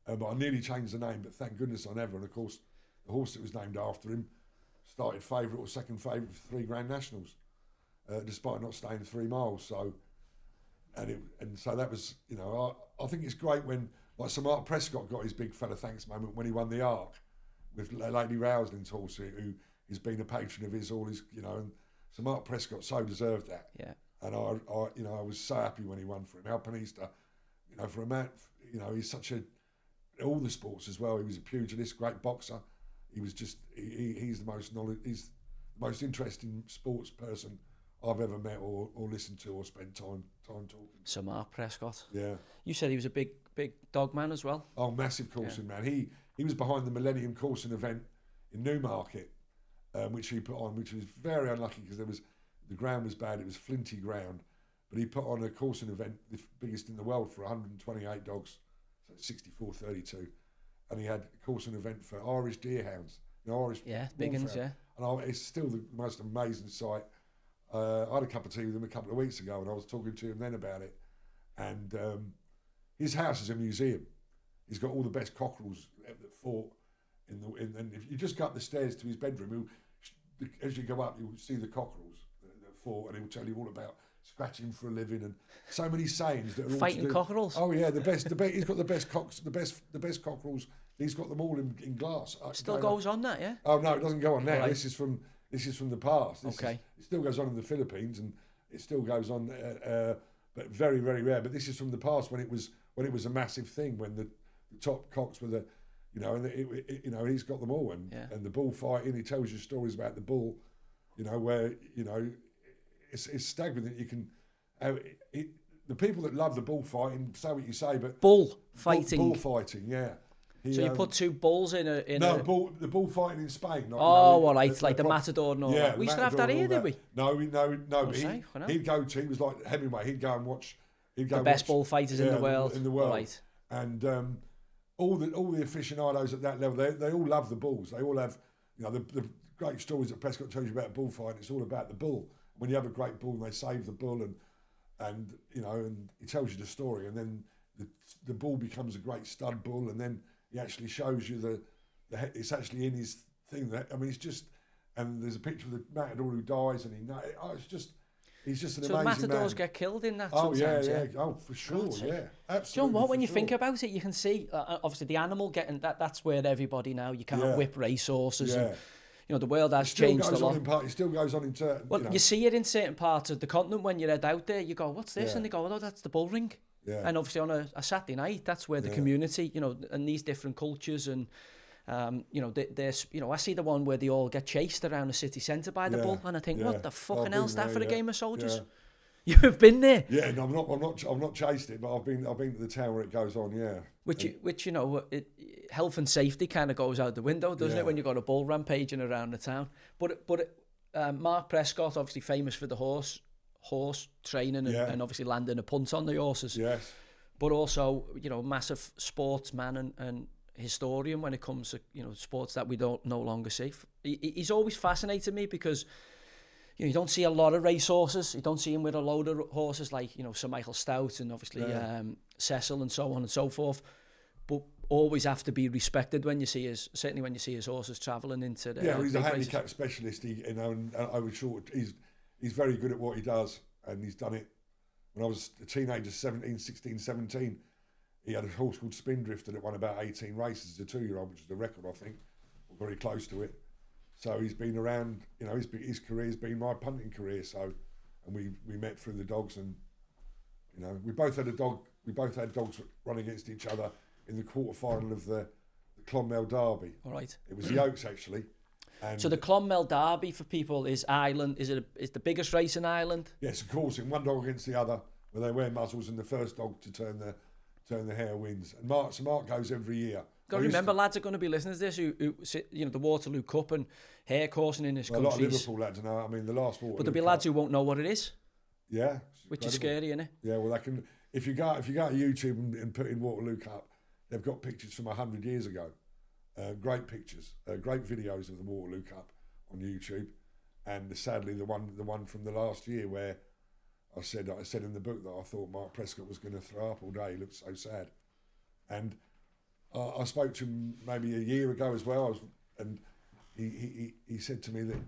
But I nearly changed the name, but thank goodness I never. And of course, the horse that was named after him started favourite or second favourite for 3 Grand Nationals, despite not staying 3 miles. So, and so that was, I think it's great when, like, Sir Mark Prescott got his Big Fella Thanks moment when he won the Arc with Lady Rowsling's horse, who he's been a patron of his all his, and so Mark Prescott so deserved that.
Yeah.
And I was so happy when he won for him. Alpinista, for a man, he's such all the sports as well. He was a pugilist, great boxer. He was just, he's the most he's the most interesting sports person I've ever met or listened to or spent time talking.
So Mark Prescott.
Yeah.
You said he was a big dog man as well.
Oh, massive coursing man. He was behind the Millennium Coursing event in Newmarket, which he put on, which was very unlucky because the ground was bad. It was flinty ground, but he put on a coursing event, the biggest in the world, for 128 dogs, so 64-32, and he had a coursing event for Irish deerhounds, Irish
big ones, yeah.
And it's still the most amazing sight. I had a cup of tea with him a couple of weeks ago, and I was talking to him then about it. And his house is a museum. He's got all the best cockerels that fought and if you just go up the stairs to his bedroom, as you go up, you'll see the cockerels that fought, and he'll tell you all about scratching for a living and so many sayings that are
fighting cockerels.
Oh yeah, the best. He's got the best the best cockerels. He's got them all in glass.
Still goes on that, yeah?
Oh no, it doesn't go on now.
Right.
This is from the past.
Okay.
It still goes on in the Philippines, and it still goes on, but very, very rare. But this is from the past when it was a massive thing, when the top cocks were the, and he's got them all, and the bullfighting. He tells you stories about the bull, where it's staggering that you can. The people that love the bullfighting say what you say, but
bullfighting,
yeah.
So you put two bulls in a...
the bullfighting in Spain.
All right, like the Matador and all that. We used to have that here, did we?
No, but he'd go to, he was like Hemingway, he'd go and watch...
The best bullfighters in the world. Right.
And all the aficionados at that level, they all love the bulls. They all have, the great stories that Prescott tells you about bullfighting, it's all about the bull. When you have a great bull and they save the bull and he tells you the story, and then the bull becomes a great stud bull, and then he actually shows you it's actually in his thing. It's just, and there's a picture of the matador who dies, and he's just an amazing man.
So matadors get killed in that
sometimes,
yeah.
Oh, for sure, yeah. Absolutely.
Do you know what, when you think about it, you can see, obviously the animal getting, that's where everybody now, you can't whip racehorses and, the world has changed a lot.
It still goes on in certain...
Well, you see it in certain parts of the continent when you head out there, you go, what's this? And they go, oh, that's the bull ring.
Yeah.
And obviously on a Saturday night, that's where the community, and these different cultures and, there's, I see the one where they all get chased around the city centre by the bull, and I think, what the fucking hell's that for a game of soldiers? Yeah. You have been there.
Yeah, no, I've not chased it, but I've been to the town where it goes on. Yeah.
Which health and safety kind of goes out the window, doesn't it, when you've got a bull rampaging around the town? But Mark Prescott, obviously famous for the horse training and obviously landing a punt on the horses.
Yes.
But also, massive sportsman and historian when it comes to sports that we don't no longer see. He's always fascinated me because you don't see a lot of racehorses. You don't see him with a load of horses like Sir Michael Stout and obviously Cecil and so on and so forth. But always have to be respected when you see his horses travelling into the
he's a handicap specialist. And I was sure he's very good at what he does, and he's done it. When I was a teenager, 16, 17, he had a horse called Spindrifter that won about 18 races as a 2-year-old, which is the record, I think, or very close to it. So he's been around, his career's been my punting career. So, and we met through the dogs, and we both had dogs run against each other in the quarter-final of the Clonmel Derby.
All right.
It was the Oaks, actually. And
so the Clonmel Derby for people is Ireland. Is the biggest race in Ireland?
Yes, of course. In one dog against the other, where they wear muzzles, and the first dog to turn the hair wins. And Mark goes every year.
Got to remember, lads are going to be listening to this who the Waterloo Cup and hare coursing in this country.
A lot of Liverpool lads know. I mean, the last Waterloo.
But there'll be lads who won't know what it is.
Yeah,
which is scary, isn't it?
Yeah, well, they can. If you go to YouTube and put in Waterloo Cup, they've got pictures from 100 years ago. Great pictures, great videos of the Waterloo Cup on YouTube, and sadly the one from the last year where I said in the book that I thought Mark Prescott was going to throw up all day. He looked so sad, and I spoke to him maybe a year ago as well. And he said to me that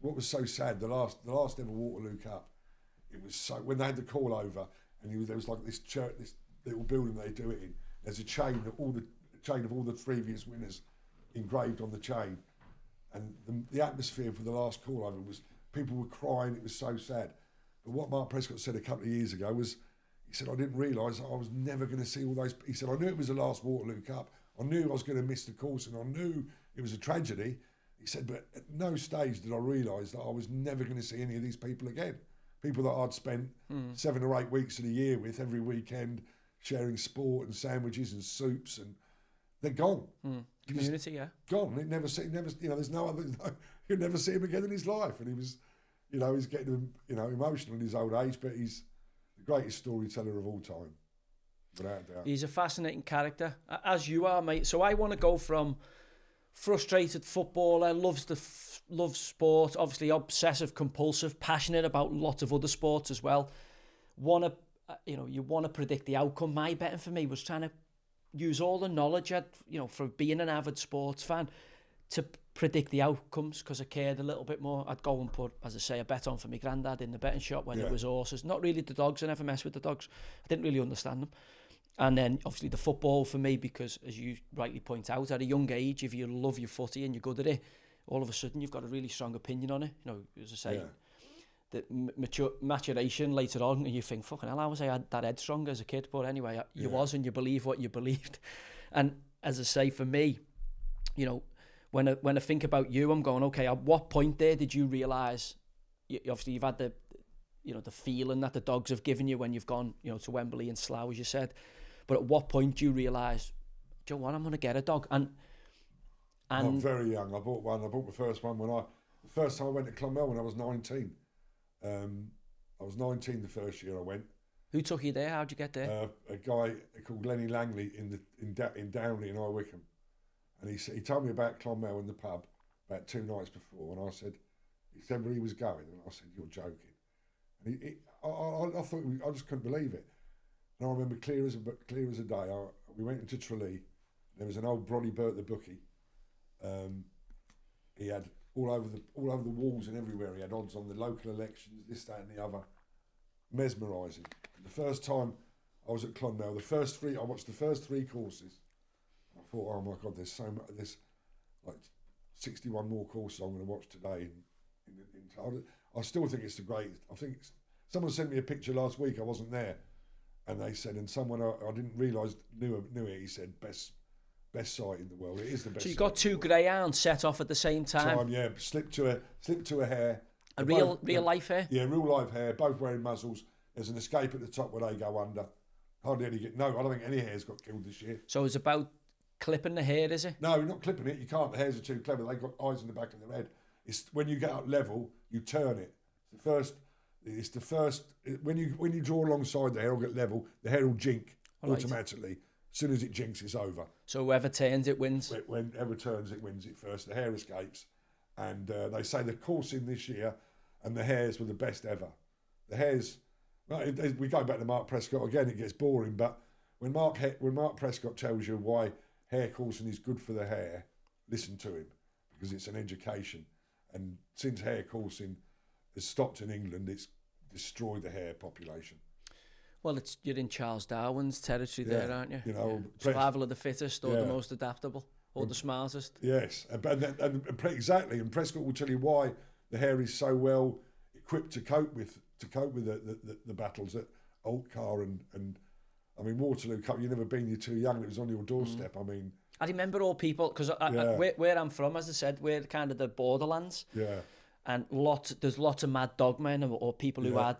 what was so sad, the last ever Waterloo Cup, it was so, when they had the call over, and there was like this church, this little building they do it in. There's a chain of all the previous winners engraved on the chain, And the atmosphere for the last call over was, people were crying, it was so sad. But what Mark Prescott said a couple of years ago was, he said, I didn't realise I was never going to see all those. He said, I knew it was the last Waterloo Cup. I knew I was going to miss the course, and I knew it was a tragedy. He said, but at no stage did I realise that I was never going to see any of these people again. People that I'd spent 7 or 8 weeks of the year with every weekend, sharing sport and sandwiches and soups, and they're gone.
Community, yeah.
Gone. There's no other. You'll never see him again in his life. And he was, he's getting, emotional in his old age, but he's the greatest storyteller of all time, without doubt.
He's a fascinating character, as you are, mate. So I want to go from frustrated footballer, loves sport, obviously obsessive, compulsive, passionate about lots of other sports as well. You want to predict the outcome. My betting for me was trying to use all the knowledge I'd, from being an avid sports fan to predict the outcomes, because I cared a little bit more. I'd go and put, as I say, a bet on for my granddad in the betting shop when it was horses. Not really the dogs. I never messed with the dogs. I didn't really understand them. And then obviously the football for me, because as you rightly point out, at a young age, if you love your footy and you're good at it, all of a sudden you've got a really strong opinion on it. As I say, the maturation later on, and you think, fucking hell, how was I that head strong as a kid? But anyway, you was, and you believe what you believed. And as I say, for me, when I think about you, I'm going, okay, at what point there did you realise, obviously you've had the feeling that the dogs have given you when you've gone, to Wembley and Slough, as you said. But at what point do you realise, do you know what, I'm going to get a dog? And
I'm very young. I bought one. I bought my first one the first time I went to Clonmel when I was 19. I was 19 the first year I went.
Who took you there? How'd you get there?
A guy called Lenny Langley in Downley in High Wycombe, and he told me about Clonmel in the pub about 2 nights before, and he said where he was going, and I said, you're joking. And I thought, I just couldn't believe it. And I remember clear as a day. We went into Tralee. There was an old Brodie Burt the bookie. He had all over the walls and everywhere. He had odds on the local elections, this, that, and the other. Mesmerising. The first time I was at Clonmel, I watched the first 3 courses. I thought, oh my God, there's so much. There's like 61 more courses I'm going to watch today. I still think it's the greatest. I think someone sent me a picture last week. I wasn't there, and they said, and someone I didn't realise knew it. He said best site in the world. It is the best.
So you got 2 greyhounds set off at the same time.
Yeah, slipped to a hare.
A real life hare.
Yeah, real life hare. Both wearing muzzles. There's an escape at the top where they go under. Hardly any I don't think any hares got killed this year.
So it's about clipping the hare, is it?
No, not clipping it. You can't. The hares are too clever. They've got eyes in the back of their head. It's when you get up level, you turn it. It's the first. When you draw alongside the hare, will get level. The hare will jink automatically. As soon as it jinks, it's over.
So whoever turns it wins.
Whoever turns it wins it first. The hare escapes, and they say the coursing this year and the hares were the best ever. The hares. Well, we go back to Mark Prescott again. It gets boring, but when Mark Prescott tells you why hare coursing is good for the hare, listen to him, because it's an education. And since hare coursing has stopped in England, it's destroyed the hare population. Well,
you're in Charles Darwin's territory there, aren't you? Survival of the fittest, or the most adaptable, or the smartest.
Yes, and exactly. And Prescott will tell you why the hare is so well equipped to cope with the battles at Altcar and I mean Waterloo Cup. You've never been. You're too young. It was on your doorstep. I mean,
I remember all people, because where I'm from, as I said, we're kind of the borderlands.
Yeah.
And there's lots of mad dogmen or people who had,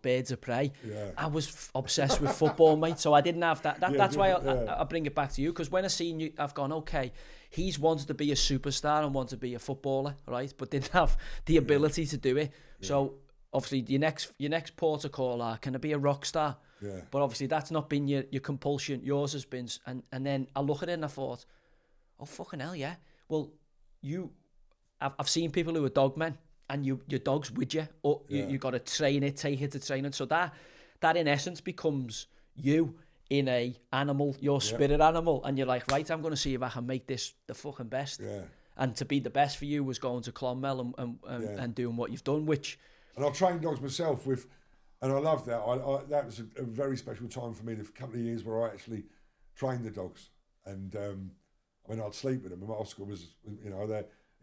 birds of prey.
Yeah.
I was obsessed with football, mate, so I didn't have that. That's why I bring it back to you, because when I seen you, I've gone, okay, he's wanted to be a superstar and wanted to be a footballer, right? But didn't have the ability to do it. Yeah. So obviously your next port of call are, can I be a rock star?
Yeah.
But obviously that's not been your compulsion. Yours has been, and then I look at it and I thought, oh fucking hell, yeah. Well, I've seen people who are dogmen, and your dog's with you, or you got to train it, take it to training. So that in essence becomes you in a animal, your spirit animal, and you're like, right, I'm going to see if I can make this the fucking best.
Yeah.
And to be the best for you was going to Clonmel and doing what you've done, which. And
I've trained dogs myself and I love that. That was a very special time for me. The couple of years where I actually trained the dogs, and I'd sleep with them. And Oscar was,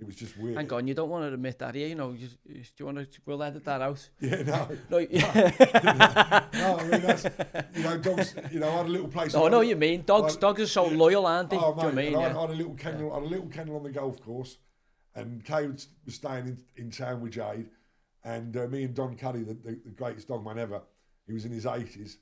It was just weird.
Hang on, you don't want to admit that here, you know. Do you want to? We'll edit that out.
Yeah, no.
No,
No, I mean, that's, you know, dogs, you know, I had a little place.
I know what you mean. Dogs are so loyal, aren't they?
Oh,
Do you
mate,
mean?
I had a little kennel. I had a little kennel on the golf course, and Kay was staying in town with Jade, and me and Don Cuddy, the greatest dogman ever, he was in his 80s,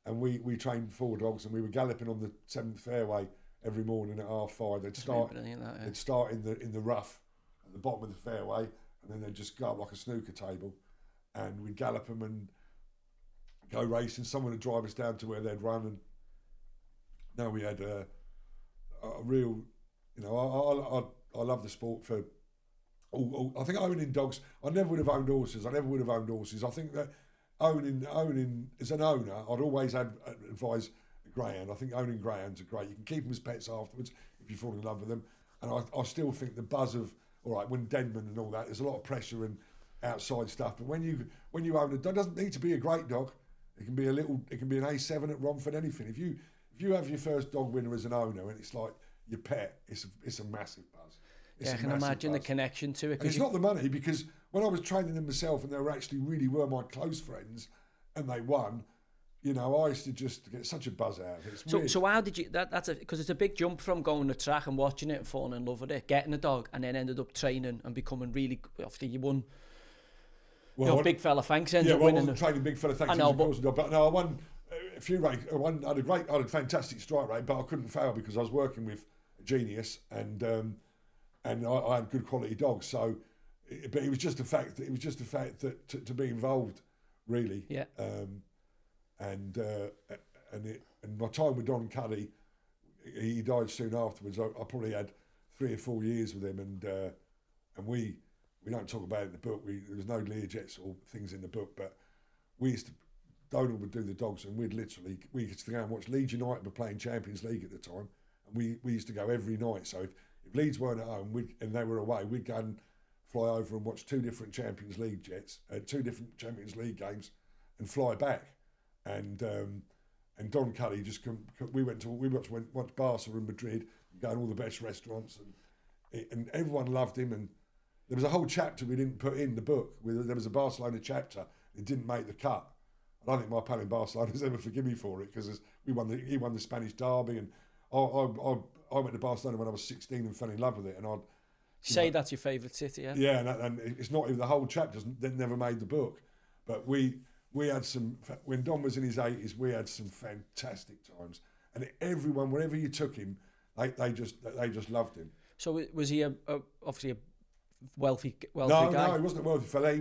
and we trained 4 dogs, and we were galloping on the 7th fairway every morning at 5:30. They'd start in the rough at the bottom of the fairway, and then they'd just go up like a snooker table, and we'd gallop them and go racing. Someone would drive us down to where they'd run, and now we had a real, you know, I love the sport for. I think owning dogs. I never would have owned horses. I think that owning as an owner, I'd always advise a greyhound. I think owning greyhounds are great. You can keep them as pets afterwards if you fall in love with them. And I still think the buzz of, all right, when Denman and all that, there's a lot of pressure and outside stuff. But when you own a dog, it doesn't need to be a great dog. It can be an A7 at Romford, anything. If you have your first dog winner as an owner and it's like your pet, it's a massive buzz.
I can imagine the connection to it.
And it's not the money, because when I was training them myself and they were my close friends and they won, you know, I used to just get such a buzz out of it.
So how did you, because it's a big jump from going to track and watching it and falling in love with it, getting a dog, and then ended up training and becoming really, obviously you won, big fella thanks ended up winning.
I wasn't training big fella thanks. I know, but no, I won a few races. I had a fantastic strike rate, but I couldn't fail because I was working with a genius and I had good quality dogs. So, but it was just the fact that to be involved, really.
Yeah.
And my time with Don Cuddy, he died soon afterwards. I probably had 3 or 4 years with him, and we don't talk about it in the book. There was no Learjets or things in the book, but we used to. Donald would do the dogs, and we used to go and watch Leeds United were playing Champions League at the time, and we used to go every night. So if Leeds weren't at home and they were away, we'd go and fly over and watch 2 different Champions League Champions League games, and fly back. And Don Cuddy we watched Barca and Madrid, and go to all the best restaurants, and everyone loved him. And there was a whole chapter we didn't put in the book. There was a Barcelona chapter. It didn't make the cut. I don't think my pal in Barcelona has ever forgiven me for it, because he won the Spanish derby, and I went to Barcelona when I was 16 and fell in love with it. And
that's your favourite city, yeah?
Yeah, and it's not even the whole chapter. Never made the book, but we had some. When Don was in his 80s, we had some fantastic times, and everyone, wherever you took him, they just loved him.
So was he obviously a wealthy guy?
No, he wasn't a wealthy fella.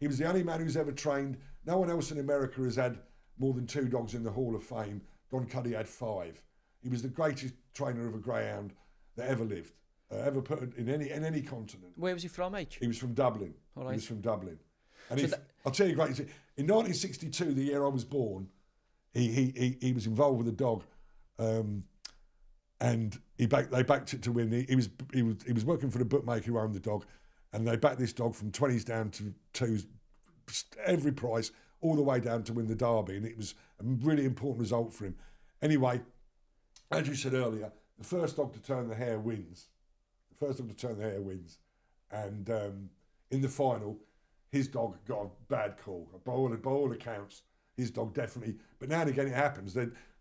He was the only man who's ever trained. No one else in America has had more than 2 dogs in the Hall of Fame. Don Cuddy had 5. He was the greatest trainer of a greyhound that ever lived, ever put in any continent.
Where was he from, H?
He was from Dublin.
All right.
He was from Dublin. And I'll tell you a great thing. In 1962, the year I was born, he was involved with a dog, and they backed it to win. He was working for the bookmaker who owned the dog, and they backed this dog from 20s down to 2s, every price, all the way down to win the derby, and it was a really important result for him. Anyway, as you said earlier, the first dog to turn the hair wins. And in the final, his dog got a bad call. By all accounts, his dog definitely. But now and again it happens.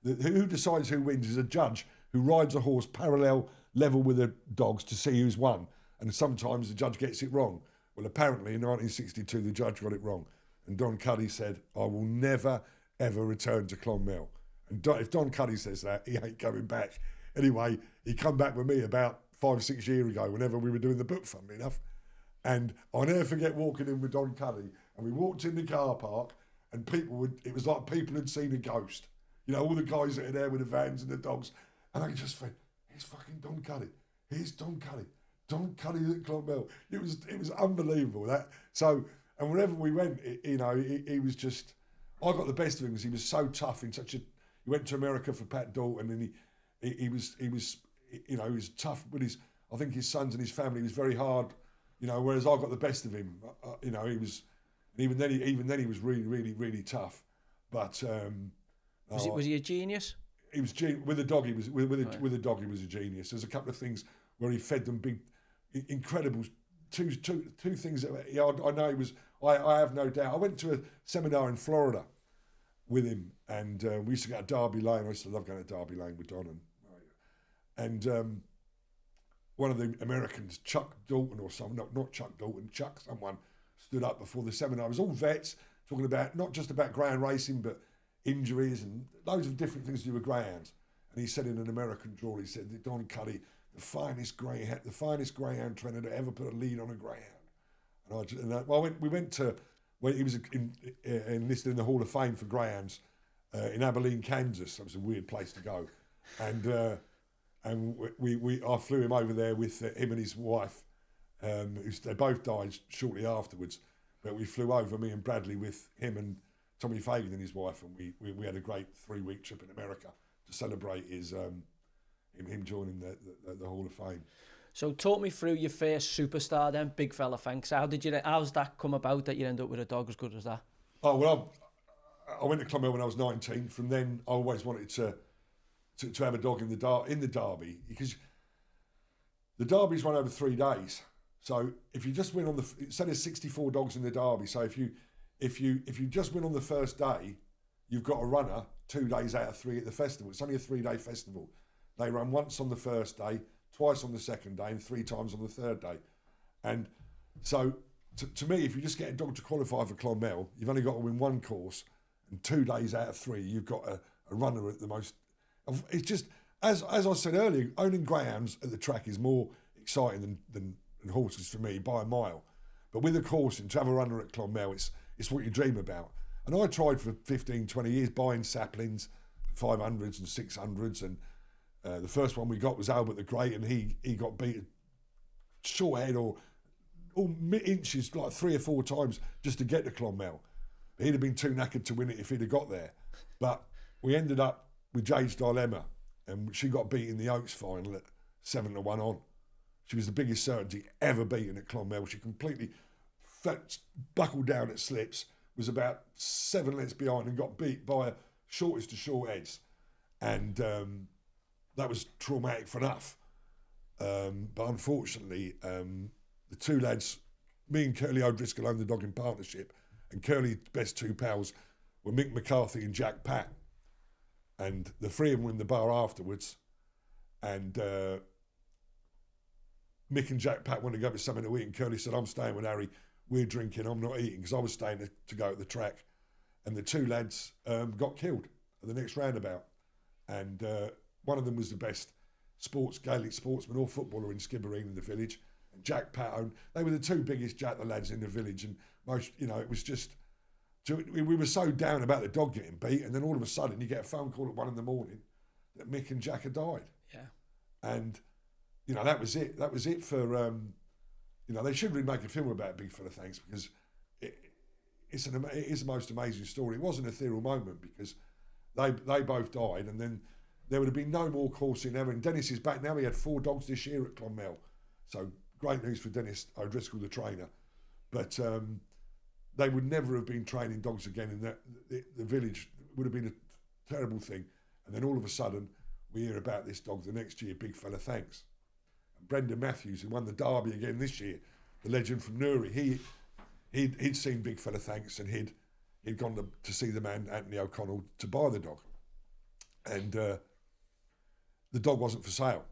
Who decides who wins is a judge who rides a horse parallel level with the dogs to see who's won. And sometimes the judge gets it wrong. Well, apparently in 1962 the judge got it wrong. And Don Cuddy said, "I will never, ever return to Clonmel." And if Don Cuddy says that, he ain't going back. Anyway, he come back with me about 5-6 years ago, whenever we were doing the book, funnily enough. And I'll never forget walking in with Don Cuddy, and we walked in the car park, and it was like people had seen a ghost. You know, all the guys that are there with the vans and the dogs, and I just went, "Here's fucking Don Cuddy. Here's Don Cuddy. Don Cuddy at Clonmel." It was unbelievable. And wherever we went, he was just. I got the best of him because he was so tough he went to America for Pat Dalton, and he was tough with his sons and his family. He was very hard, whereas I got the best of him. He was, even then he was really, really, really tough. But
was he a genius?
He was with the dog. With a dog, he was a genius. There's a couple of things where he fed them incredible. Two things that I know he was. I have no doubt. I went to a seminar in Florida with him, and we used to go to Derby Lane. I used to love going to Derby Lane with Don and one of the Americans, Chuck Dalton or someone, not Chuck Dalton, Chuck someone stood up before the seminar. It was all vets talking about not just about greyhound racing, but injuries and loads of different things to do with greyhounds. And he said in an American drawl, he said, Don Cuddy, the finest greyhound trainer to ever put a lead on a greyhound. Well, he was enlisted in the Hall of Fame for greyhounds in Abilene, Kansas. That was a weird place to go, and I flew him over there with him and his wife. They both died shortly afterwards, but we flew over, me and Bradley, with him and Tommy Fagan and his wife, and we had a great 3-week trip in America to celebrate his him joining the Hall of Fame.
So talk me through your first superstar then, Big Fella Thanks. How's that come about that you end up with a dog as good as that?
Oh, well, I went to Clonmel when I was 19. From then, I always wanted to have a dog in the Derby, because the Derby's run over 3 days. So if you just win on say there's 64 dogs in the Derby. So if you just win on the first day, you've got a runner 2 days out of 3 at the festival. It's only a 3-day festival. They run once on the first day, twice on the second day, and 3 times on the third day. And so to me, if you just get a dog to qualify for Clonmel, you've only got to win 1 course, and 2 days out of 3, you've got a runner at the most. It's just, as I said earlier, owning greyhounds at the track is more exciting than horses for me by a mile. But with a course and to have a runner at Clonmel, it's what you dream about. And I tried for 15, 20 years buying saplings, 500s and 600s, and the first one we got was Albert the Great, and he got beaten short head or inches like 3 or 4 times just to get to Clonmel. But he'd have been too knackered to win it if he'd have got there. But we ended up with Jade's Dilemma, and she got beat in the Oaks final at 7-1 on. She was the biggest certainty ever beaten at Clonmel. She completely buckled down at slips, was about 7 lengths behind, and got beat by a shortest to short heads. And that was traumatic for enough. But unfortunately, the 2 lads, me and Curly O'Driscoll owned the dog in partnership, and Curly's best 2 pals were Mick McCarthy and Jack Pat. And the 3 of them were in the bar afterwards, and Mick and Jack Pat wanted to go for something to eat, and Curly said, I'm staying with Harry, we're drinking, I'm not eating, because I was staying to go at the track. And the 2 lads got killed at the next roundabout. And one of them was the best Gaelic sportsman or footballer in Skibbereen in the village. And Jack Pat they were the 2 biggest Jack the lads in the village. And most, it was just, we were so down about the dog getting beat, and then all of a sudden you get a phone call at 1 a.m. that Mick and Jack had died. Yeah. And, that was it. That was it for, they should really make a film about Big Fella Thanks, because it is the most amazing story. It was an ethereal moment, because they both died, and then there would have been no more coursing ever. And Dennis is back now. He had 4 dogs this year at Clonmel. So great news for Dennis O'Driscoll, the trainer. But they would never have been training dogs again in the village. It would have been a terrible thing. And then all of a sudden, we hear about this dog the next year, Big Fella Thanks. And Brendan Matthews, who won the Derby again this year, the legend from Newry, he'd seen Big Fella Thanks, and he'd gone to see the man, Anthony O'Connell, to buy the dog. And the dog wasn't for sale,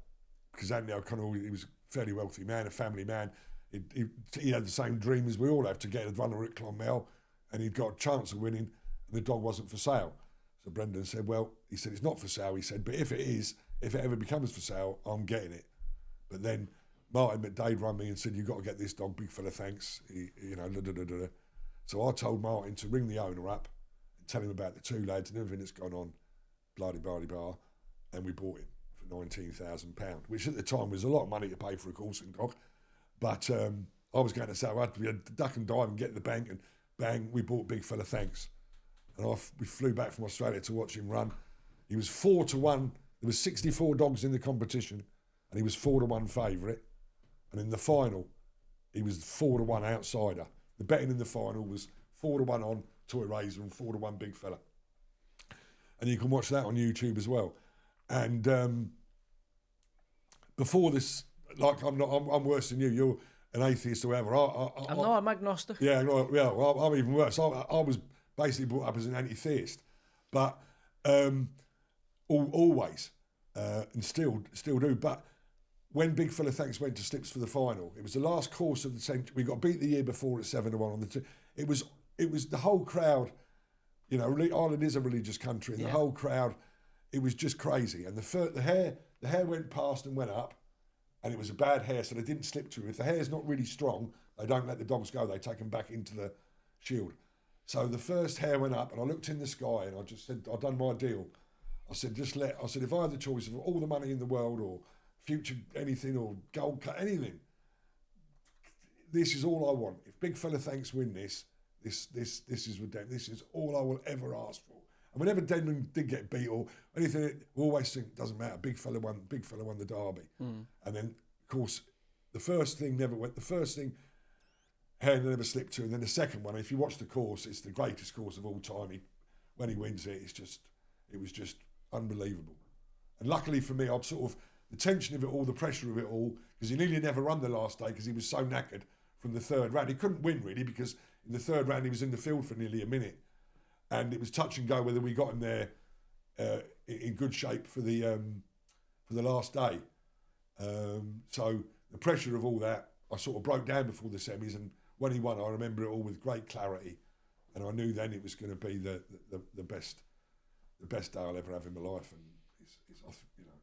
because Anthony O'Connell, he was a fairly wealthy man, a family man. He had the same dream as we all have, to get a runner at Clonmel, and he'd got a chance of winning, and the dog wasn't for sale. So Brendan said, well, he said, it's not for sale. He said, but if it ever becomes for sale, I'm getting it. But then Martin McDade rang me and said, you've got to get this dog, Big Fella Thanks. So I told Martin to ring the owner up and tell him about the 2 lads and everything that's gone on, blah-de-blah-de-blah, and we bought him for £19,000, which at the time was a lot of money to pay for a coursing dog. But I was going to say, I had to duck and dive and get the bank, and bang, we bought Big Fella Thanks. And we flew back from Australia to watch him run. He was 4-1. There was 64 dogs in the competition, and he was 4-1 favourite. And in the final, he was 4-1 outsider. The betting in the final was 4-1 on Toy Razor and 4-1 Big Fella. And you can watch that on YouTube as well. And before this, like I'm not. I'm worse than you. You're an atheist or whatever.
I'm agnostic.
Yeah, well, I'm even worse. I was basically brought up as an anti-theist, but always and still do. But when Big Fella Thanks went to Slips for the final, it was the last course of the century. We got beat the year before at 7-1 on the. It was the whole crowd. You know, Ireland is a religious country, and the whole crowd. It was just crazy, and the hair went past and went up, and it was a bad hair, so they didn't slip to it. If the hair's not really strong, they don't let the dogs go. They take them back into the shield. So the first hair went up, and I looked in the sky, and I just said, I've done my deal. I said, if I had the choice of all the money in the world, or future anything, or gold cut anything, this is all I want. If Big Fella Thanks win this is all I will ever ask for. And whenever Denman did get beat or anything, we always think, doesn't matter, Big fella won the derby. And then, of course, the first thing hair never slipped to, and then the second one, if you watch the course, it's the greatest course of all time. When he wins it, it was just unbelievable. And luckily for me, I'm sort of, the tension of it all, the pressure of it all, because he nearly never run the last day because he was so knackered from the third round. He couldn't win really, because in the third round he was in the field for nearly a minute. And it was touch and go whether we got him there in good shape for the last day. So the pressure of all that, I sort of broke down before the semis, and when he won, I remember it all with great clarity, and I knew then it was going to be the best day I'll ever have in my life. And it's you know.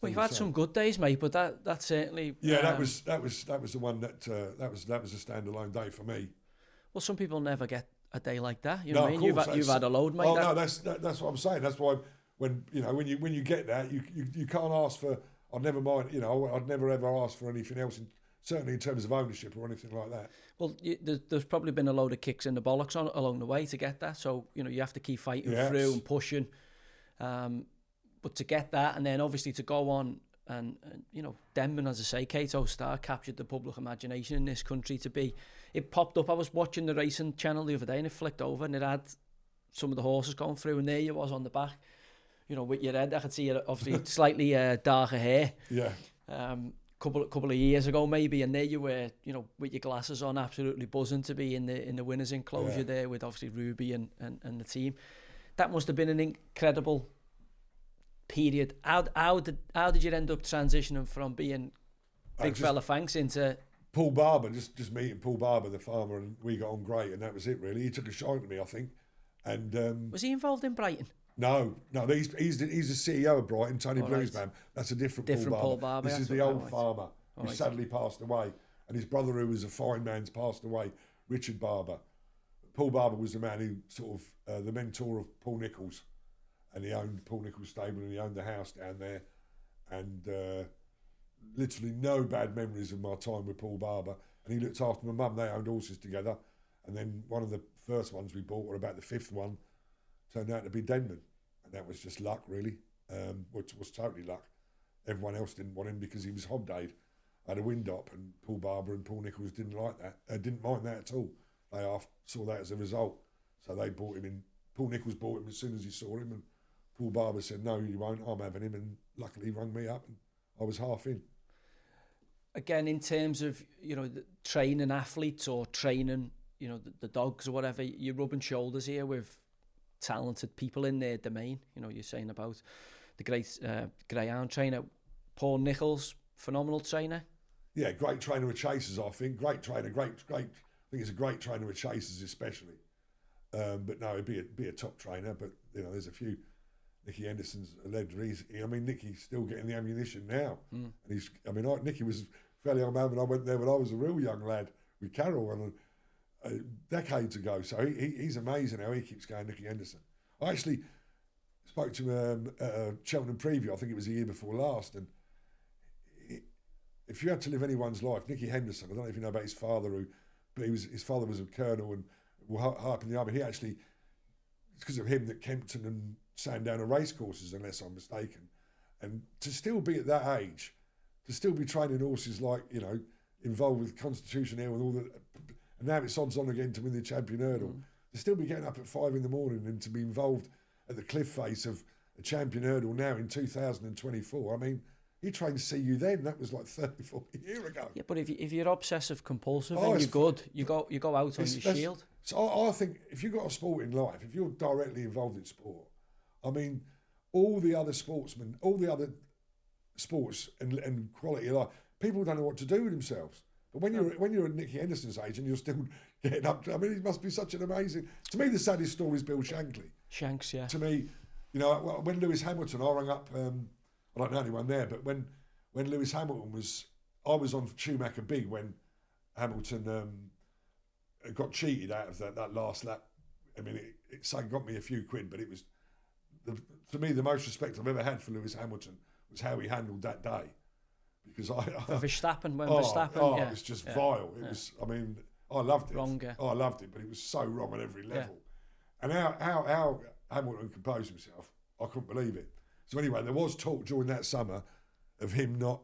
Well, you've had some good days, mate, but that certainly.
Yeah, that was the one that was a standalone day for me.
Well, some people never get a day like that. You know what I mean? You've had a load, mate.
Oh no, that's what I'm saying. That's why when you get that, you can't ask for. I'd never mind. You know, I'd never ever ask for anything else. Certainly in terms of ownership or anything like that.
Well, there's probably been a load of kicks in the bollocks along the way to get that. So you know you have to keep fighting through and pushing. But to get that, and then obviously to go on and you know, Denman, as I say, Kato Star captured the public imagination in this country to be. It popped up. I was watching the racing channel the other day, and it flicked over, and it had some of the horses going through, and there you was on the back, you know, with your head. I could see your obviously slightly darker hair.
Yeah.
Couple of years ago maybe, and there you were, you know, with your glasses on, absolutely buzzing to be in the winners' enclosure there with obviously Ruby and the team. That must have been an incredible period. How did you end up transitioning from being Big Fella Thanks into
Paul Barber? Just meeting Paul Barber, the farmer, and we got on great, and that was it really. He took a shine to me, I think. And
was he involved in Brighton?
No, he's the CEO of Brighton, Tony Bluesman. That's a different Paul Barber. This is the old farmer who sadly passed away, and his brother, who was a fine man's, passed away, Richard Barber. Paul Barber was the man who sort of the mentor of Paul Nicholls, and he owned Paul Nicholls' stable, and he owned the house down there, and literally no bad memories of my time with Paul Barber. And he looked after my mum. They owned horses together, and then one of the first ones we bought, or about the fifth one, turned out to be Denman, and that was just luck, really. Which was totally luck. Everyone else didn't want him because he was hobdayed, had a wind up, and Paul Barber and Paul Nicholls didn't like that. Didn't mind that at all. They saw that as a result, so they bought him in. Paul Nicholls bought him as soon as he saw him, and Paul Barber said, "No, you won't. I'm having him." And luckily, he rung me up, and I was half in.
Again, in terms of, you know, training athletes or training, you know, the dogs or whatever, you're rubbing shoulders here with talented people in their domain. You know, you're saying about the great greyhound trainer Paul Nicholls, phenomenal trainer.
Yeah, great trainer with chasers, I think. Great trainer, great. I think he's a great trainer with chasers, especially. But no, he'd be a top trainer. But you know, there's a few. Nicky Henderson's a legend. Nicky's still getting the ammunition now, and Nicky was fairly young man when I went there when I was a real young lad with Carol, and decades ago. So he's amazing how he keeps going, Nicky Henderson. I actually spoke to him at a Cheltenham preview. I think it was the year before last, and if you had to live anyone's life, Nicky Henderson. I don't know if you know about his father, but his father was a colonel and high up in the army. He actually, it's because of him that Kempton and Sandown are race courses, unless I'm mistaken. And to still be at that age, to still be training horses like, you know, involved with Constitution Hill and all that, and now it's odds on again to win the champion hurdle. To still be getting up at 5 a.m. and to be involved at the cliff face of a champion hurdle now in 2024. I mean, He trained to see you then. That was like 30, 40 years ago.
Yeah, but if you're obsessive compulsive and you're good, you go out on your shield.
So I think if you've got a sport in life, if you're directly involved in sport, I mean, all the other sportsmen, all the other sports and quality of life, people don't know what to do with themselves. But when you're at Nicky Henderson's age and you're still getting up, I mean, it must be such an amazing. To me, the saddest story is Bill Shankly.
Shanks, yeah.
To me, you know, when Lewis Hamilton, I rang up. I don't know anyone there, but when Lewis Hamilton I was on Schumacher Big when Hamilton got cheated out of that last lap. I mean, it got me a few quid, but it was, to me, the most respect I've ever had for Lewis Hamilton was how he handled that day. Because
Verstappen,
it was just vile. It was, I mean, I loved it.
Wrong, yeah.
I loved it, but it was so wrong on every level. Yeah. And how Hamilton composed himself, I couldn't believe it. So anyway, there was talk during that summer of him not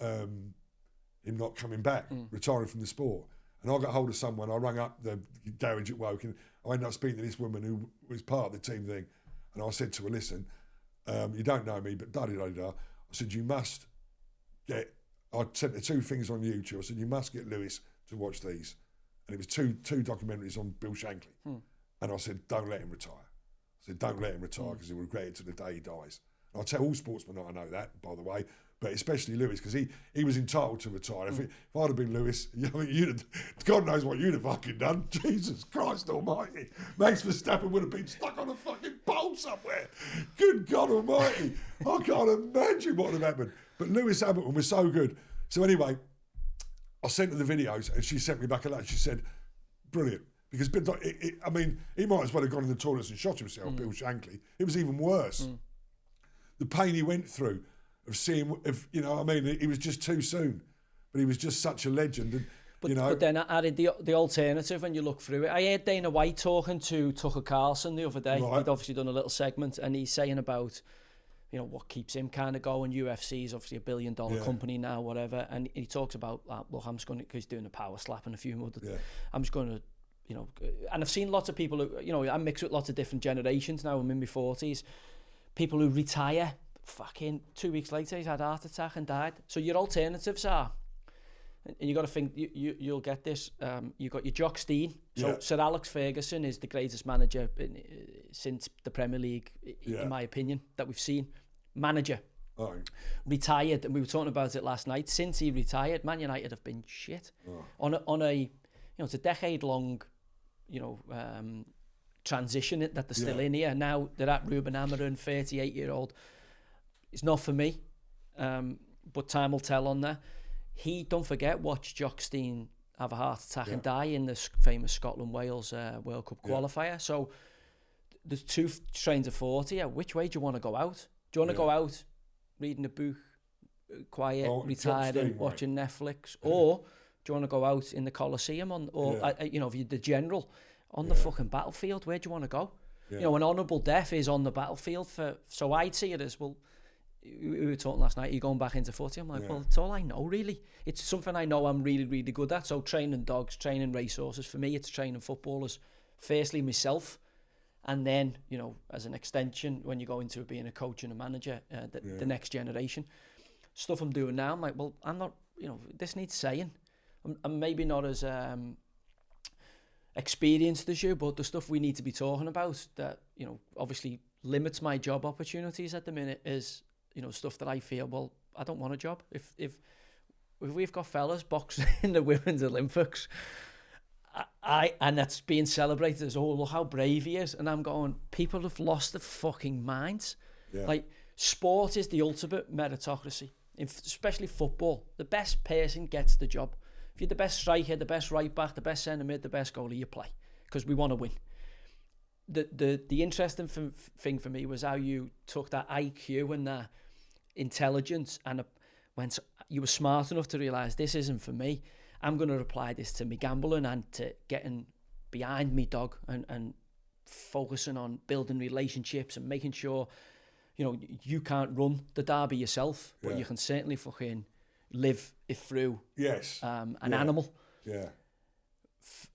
coming back, retiring from the sport. And I got hold of someone. I rang up the garage at Woking. I ended up speaking to this woman who was part of the team thing, and I said to her, "Listen, you don't know me, but da-da-da-da." I said, "You must get." I sent her 2 things on YouTube. I said, "You must get Lewis to watch these," and it was two documentaries on Bill Shankly. And I said, "Don't let him retire." I said, "Don't let him retire because he'll regret it to the day he dies." And I tell all sportsmen that I know that, by the way, but especially Lewis, because he was entitled to retire. If I'd have been Lewis, God knows what you'd have fucking done. Jesus Christ Almighty, Max Verstappen would have been stuck on a fucking pole somewhere. Good God Almighty, I can't imagine what would have happened. But Lewis Hamilton was so good. So anyway, I sent her the videos, and she sent me back a letter. She said, "Brilliant." Because I mean, he might as well have gone in the toilets and shot himself, Bill Shankly. It was even worse. The pain he went through of seeing, you know what I mean, it was just too soon. But he was just such a legend. And,
but then I added the alternative when you look through it. I heard Dana White talking to Tucker Carlson the other day. Right. He'd obviously done a little segment, and he's saying about, you know, what keeps him kind of going. UFC is obviously $1 billion company now, whatever. And he talks about, look, I'm just going to, because he's doing a power slap and a few more. I'm just going to, you know, and I've seen lots of people who, you know, I mix with lots of different generations now. I'm in my 40s. People who retire, fucking 2 weeks later, he's had a heart attack and died. So your alternatives are, and you got to think, you'll get this, you got your Jock Stein. So Sir Alex Ferguson is the greatest manager since the Premier League, in my opinion, that we've seen. Manager. Retired, and we were talking about it last night. Since he retired, Man United have been shit. On a, you know, it's a decade-long, you know, transition that they're still in here. Now they're at Ruben Amorim, 38-year-old. It's not for me, but time will tell on that. Don't forget, watch Jock Stein have a heart attack and die in the famous Scotland-Wales World Cup qualifier. So there's 2 trains of thought here. Which way do you want to go out? Do you want to go out reading a book, quiet, retiring, watching Netflix? Or do you want to go out in the Colosseum you know, if you're the general, on the fucking battlefield? Where do you want to go? You know, an honourable death is on the battlefield. So I'd see it as, well, we were talking last night, you're going back into footy. I'm like, well, it's all I know, really. It's something I know I'm really, really good at. So training dogs, training racehorses. For me, it's training footballers. Firstly, myself. And then, you know, as an extension, when you go into being a coach and a manager, the next generation. Stuff I'm doing now, I'm like, well, I'm not, you know, this needs saying. I'm maybe not as experienced as you, but the stuff we need to be talking about that, you know, obviously limits my job opportunities at the minute is, you know, stuff that I feel, well, I don't want a job. If we've got fellas boxing in the Women's Olympics, and that's being celebrated as, oh, look how brave he is. And I'm going, people have lost their fucking minds. Like, sport is the ultimate meritocracy, especially football. The best person gets the job. If you're the best striker, the best right back, the best centre mid, the best goalie, you play, because we want to win. The interesting thing for me was how you took that IQ and that intelligence, and when you were smart enough to realise, this isn't for me. I'm going to apply this to me gambling and to getting behind me dog and focusing on building relationships and making sure, you know, you can't run the derby yourself, but you can certainly fucking live it through an animal.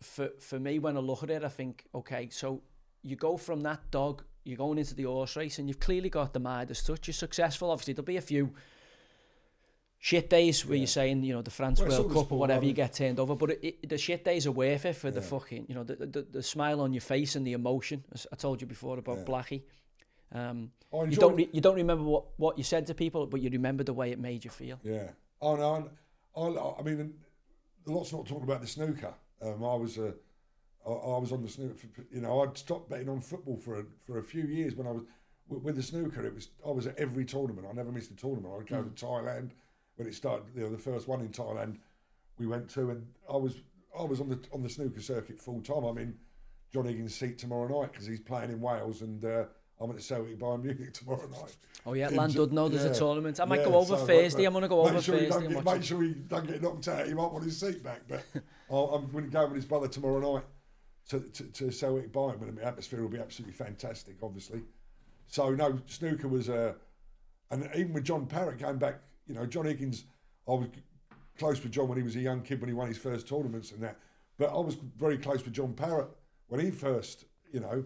For me, when I look at it, I think, okay, so you go from that dog, you're going into the horse race, and you've clearly got the Midas touch. You're successful. Obviously, there'll be a few shit days where you're saying, you know, the France World Cup or whatever, you get turned over, but the shit days are worth it for the fucking, you know, the smile on your face and the emotion. As I told you before about Blackie. You don't remember what you said to people, but you remember the way it made you feel.
Yeah. Oh no, I mean, a lot's not talking about the snooker. I was on the snooker. You know, I'd stopped betting on football for a few years when I was with the snooker. I was at every tournament. I never missed a tournament. I'd go to Thailand when it started. You know, the first one in Thailand we went to, and I was on the snooker circuit full time. I'm in John Higgins' seat tomorrow night because he's playing in Wales, and I'm at the Celtic Bayern Munich tomorrow night.
Oh yeah, Llandudno, there's a tournament. I might go over Thursday. I'm going to go over Thursday.
Make sure he don't get knocked out. He might want his seat back. But I'm going to go with his brother tomorrow night to Celtic Bayern, and the atmosphere will be absolutely fantastic, obviously. So no, snooker was and even with John Parrott going back, you know, John Higgins, I was close with John when he was a young kid when he won his first tournaments and that. But I was very close with John Parrott when he first, you know,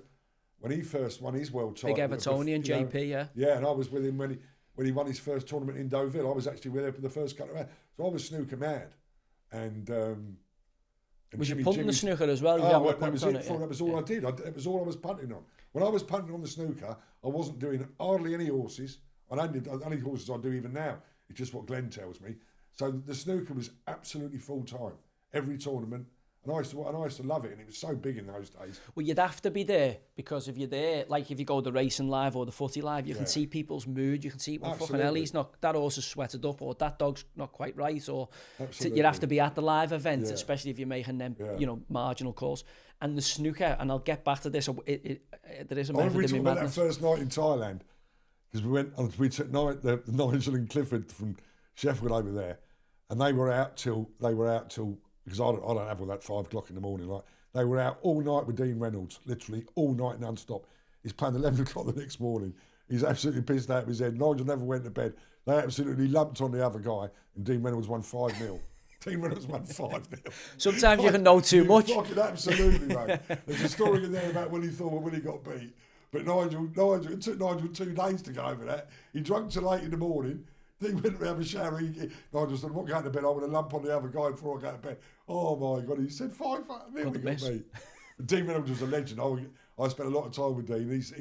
when he first won his world title.
Big Evertonian, JP, yeah.
Yeah, and I was with him when he won his first tournament in Deauville. I was actually with him for the first couple of rounds. So I was snooker mad. And
was you punting the snooker as well?
That was it. That was all I did. It was all I was punting on. When I was punting on the snooker, I wasn't doing hardly any horses. I only horses I do even now. It's just what Glenn tells me. So the snooker was absolutely full time, every tournament. And I used to love it, and it was so big in those days.
Well, you'd have to be there, because if you're there, like if you go to the racing live or the footy live, you can see people's mood. You can see, well, fucking hell, that horse is sweated up, or that dog's not quite right, or you'd have to be at the live event, especially if you're making them, you know, marginal calls. And the snooker, and I'll get back to this. There is a method in my madness.
We talked about that first night in Thailand, because we took Nigel and Clifford from Sheffield over there, and they were out till. Because I don't have all that 5 o'clock in the morning. Like, they were out all night with Dean Reynolds, literally all night non-stop. He's playing 11 o'clock the next morning. He's absolutely pissed out of his head. Nigel never went to bed. They absolutely lumped on the other guy, and Dean Reynolds won 5-0. Dean Reynolds won 5-0.
Sometimes you can know too much.
Fucking absolutely, mate. There's a story in there about when he got beat. But Nigel, it took Nigel 2 days to go over that. He drank till 8 in the morning. He went to have a shower. Nigel said, I'm not going to bed. I'm going to lump on the other guy before I go to bed. Oh, my God. He said, 5. Then we got beat. Dean Reynolds was a legend. I spent a lot of time with Dean. He's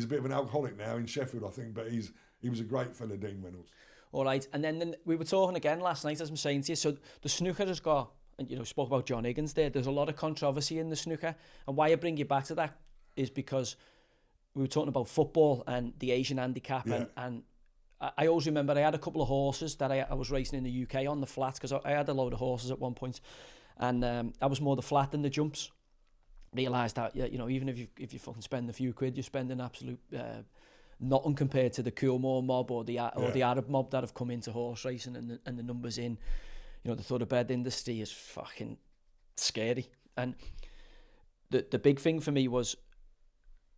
a bit of an alcoholic now in Sheffield, I think, but he was a great fella, Dean Reynolds.
All right. And then we were talking again last night, as I'm saying to you. So the snooker has got, and you know, spoke about John Higgins there. There's a lot of controversy in the snooker. And why I bring you back to that is because we were talking about football and the Asian handicap and I always remember I had a couple of horses that I was racing in the UK on the flat, because I had a load of horses at one point, and I was more the flat than the jumps. Realised that, you know, even if you fucking spend a few quid, you're spending absolute nothing compared to the Coolmore mob or the Arab mob that have come into horse racing, and the numbers in, you know, the thoroughbred industry is fucking scary. And the big thing for me was,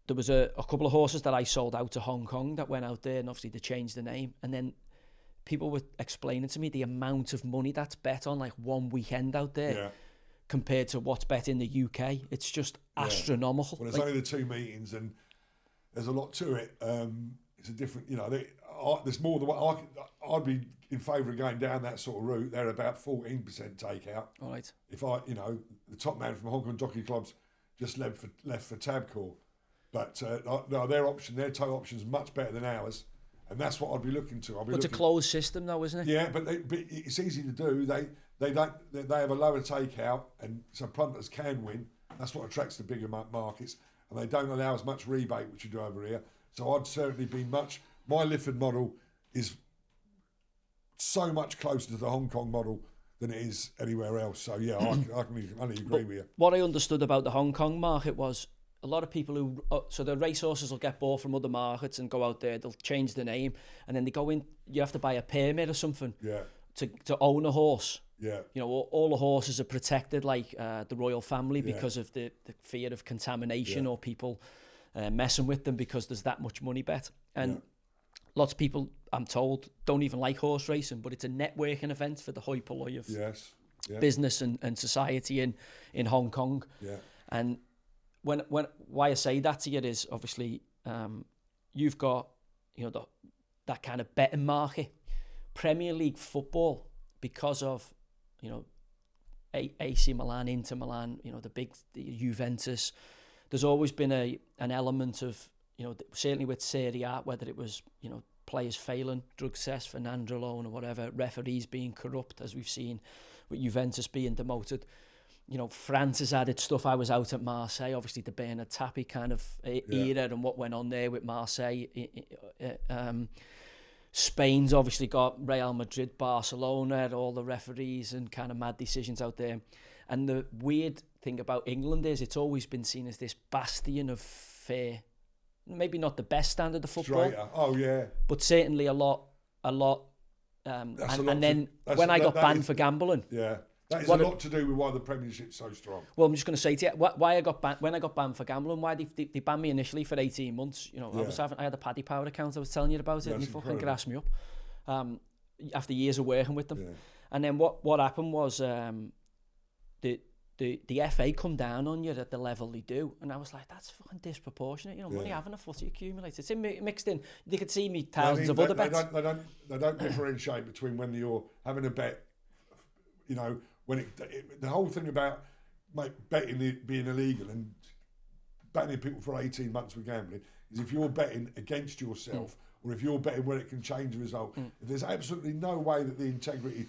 there was a couple of horses that I sold out to Hong Kong that went out there, and obviously they changed the name. And then people were explaining to me the amount of money that's bet on like one weekend out there compared to what's bet in the UK. It's just astronomical.
Well, there's only the 2 meetings, and there's a lot to it. It's a different, you know, there's more than what I'd be in favour of going down that sort of route. They're about 14% takeout.
All right.
If you know, the top man from Hong Kong Jockey Club's just left for Tabcorp. But no, their total option is much better than ours, and that's what I'd be looking to.
It's a closed system, though, isn't it?
Yeah, but it's easy to do. They have a lower takeout, and so punters can win. That's what attracts the bigger markets, and they don't allow as much rebate, which you do over here. So I'd certainly be my Lifford model is so much closer to the Hong Kong model than it is anywhere else. So yeah, I can only agree with you.
What I understood about the Hong Kong market was, a lot of people who, so the racehorses will get bought from other markets and go out there, they'll change the name, and then they go in, you have to buy a permit or something to own a horse. Yeah. You know, all the horses are protected, like the royal family, because of the fear of contamination or people messing with them, because there's that much money bet. And lots of people, I'm told, don't even like horse racing, but it's a networking event for the hoi polloi of business and society in Hong Kong. Yeah. And why I say that to you is, obviously, you've got, you know, that kind of betting market, Premier League football, because of, you know, AC Milan, Inter Milan, you know, the Juventus, there's always been an element of, you know, certainly with Serie A, whether it was, you know, players failing, drug tests, Fernando alone or whatever, referees being corrupt, as we've seen with Juventus being demoted. You know, France has added stuff. I was out at Marseille, obviously the Bernard Tapie kind of era and what went on there with Marseille. Spain's obviously got Real Madrid, Barcelona, all the referees and kind of mad decisions out there. And the weird thing about England is it's always been seen as this bastion of fair, maybe not the best standard of football.
Straighter. Oh yeah.
But certainly a lot. And then when I got banned for gambling.
Yeah. That is a lot to do with why the Premiership's so strong.
Well, I'm just going to say to you, why I got banned, when I got banned for gambling, why they banned me initially for 18 months. You know, I had a Paddy Power account. I was telling you about it, and they fucking grassed me up. After years of working with them, and then what happened was the FA come down on you at the level they do, and I was like, that's fucking disproportionate. You know, money having a footy accumulates. It's mixed in. They could see me thousands of other bets.
They don't differentiate between when you're having a bet. You know. When the whole thing about betting being illegal and banning people for 18 months with gambling is if you're betting against yourself or if you're betting where it can change the result. If there's absolutely no way that the integrity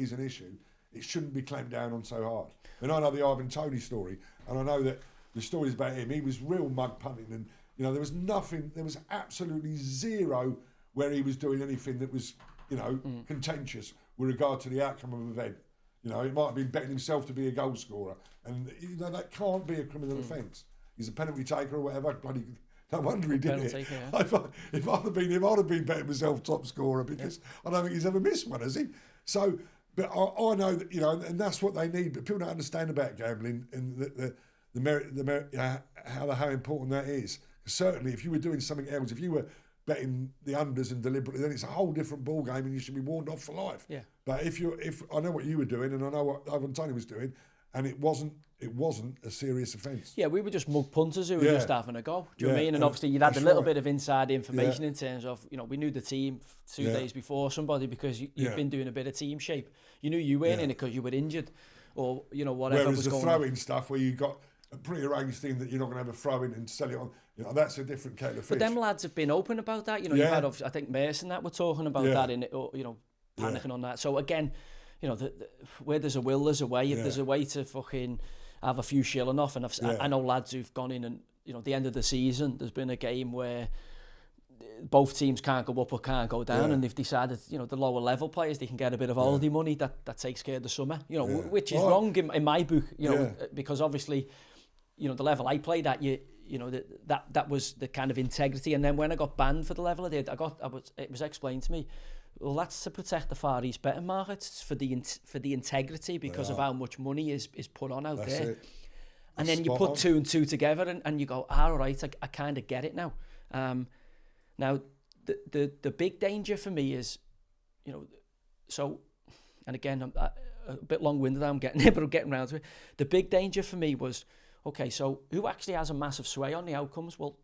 is an issue, it shouldn't be clamped down on so hard. And I know the Ivan Toney story, and I know that the stories about him, he was real mug punting, and you know there was absolutely zero where he was doing anything that was, you know, contentious with regard to the outcome of an event. You know, he might have been betting himself to be a goal scorer, and you know that can't be a criminal offence. He's a penalty taker or whatever. Bloody, no wonder he did it. Taker, yeah. If I'd have been him, I'd have been betting myself top scorer because I don't think he's ever missed one, has he? So, but I know that, you know, and that's what they need. But people don't understand about gambling and the merit, how important that is. Certainly, if you were doing something else, if you were betting the unders and deliberately, then it's a whole different ball game, and you should be warned off for life. Yeah. But if I know what you were doing, and I know what Ivan Toney was doing, and it wasn't a serious offence.
Yeah, we were just mug punters who were just having a go. Do you know what I mean? And obviously you'd had a little bit of inside information in terms of, you know, we knew the team 2 days before somebody because you've been doing a bit of team shape. You knew you weren't in it because you were injured, or you know whatever was going on.
Whereas the throw-in stuff where you got a pre-arranged thing that you're not going to have a throw-in and sell it on, you know, that's a different kettle of fish.
But them lads have been open about that. You know, you had, I think, Merce and that were talking about that in it, or, you know, panicking on that. So again, you know, where there's a will, there's a way. If there's a way to fucking have a few shilling off, and I know lads who've gone in and, you know, at the end of the season, there's been a game where both teams can't go up or can't go down, and they've decided, you know, the lower level players, they can get a bit of holiday money that takes care of the summer, you know, which is wrong in my book, you know, because obviously, you know, the level I played at, you know, that was the kind of integrity. And then when I got banned for the level I did, it was explained to me, well, that's to protect the Far East betting markets for the integrity because of how much money is put on out there. And then you put 2 and 2 together and you go, all right, I kind of get it now. Now, the big danger for me is, you know, so, and again, I'm a bit long-winded, I'm getting it, but I'm getting around to it. The big danger for me was, okay, so who actually has a massive sway on the outcomes? Well,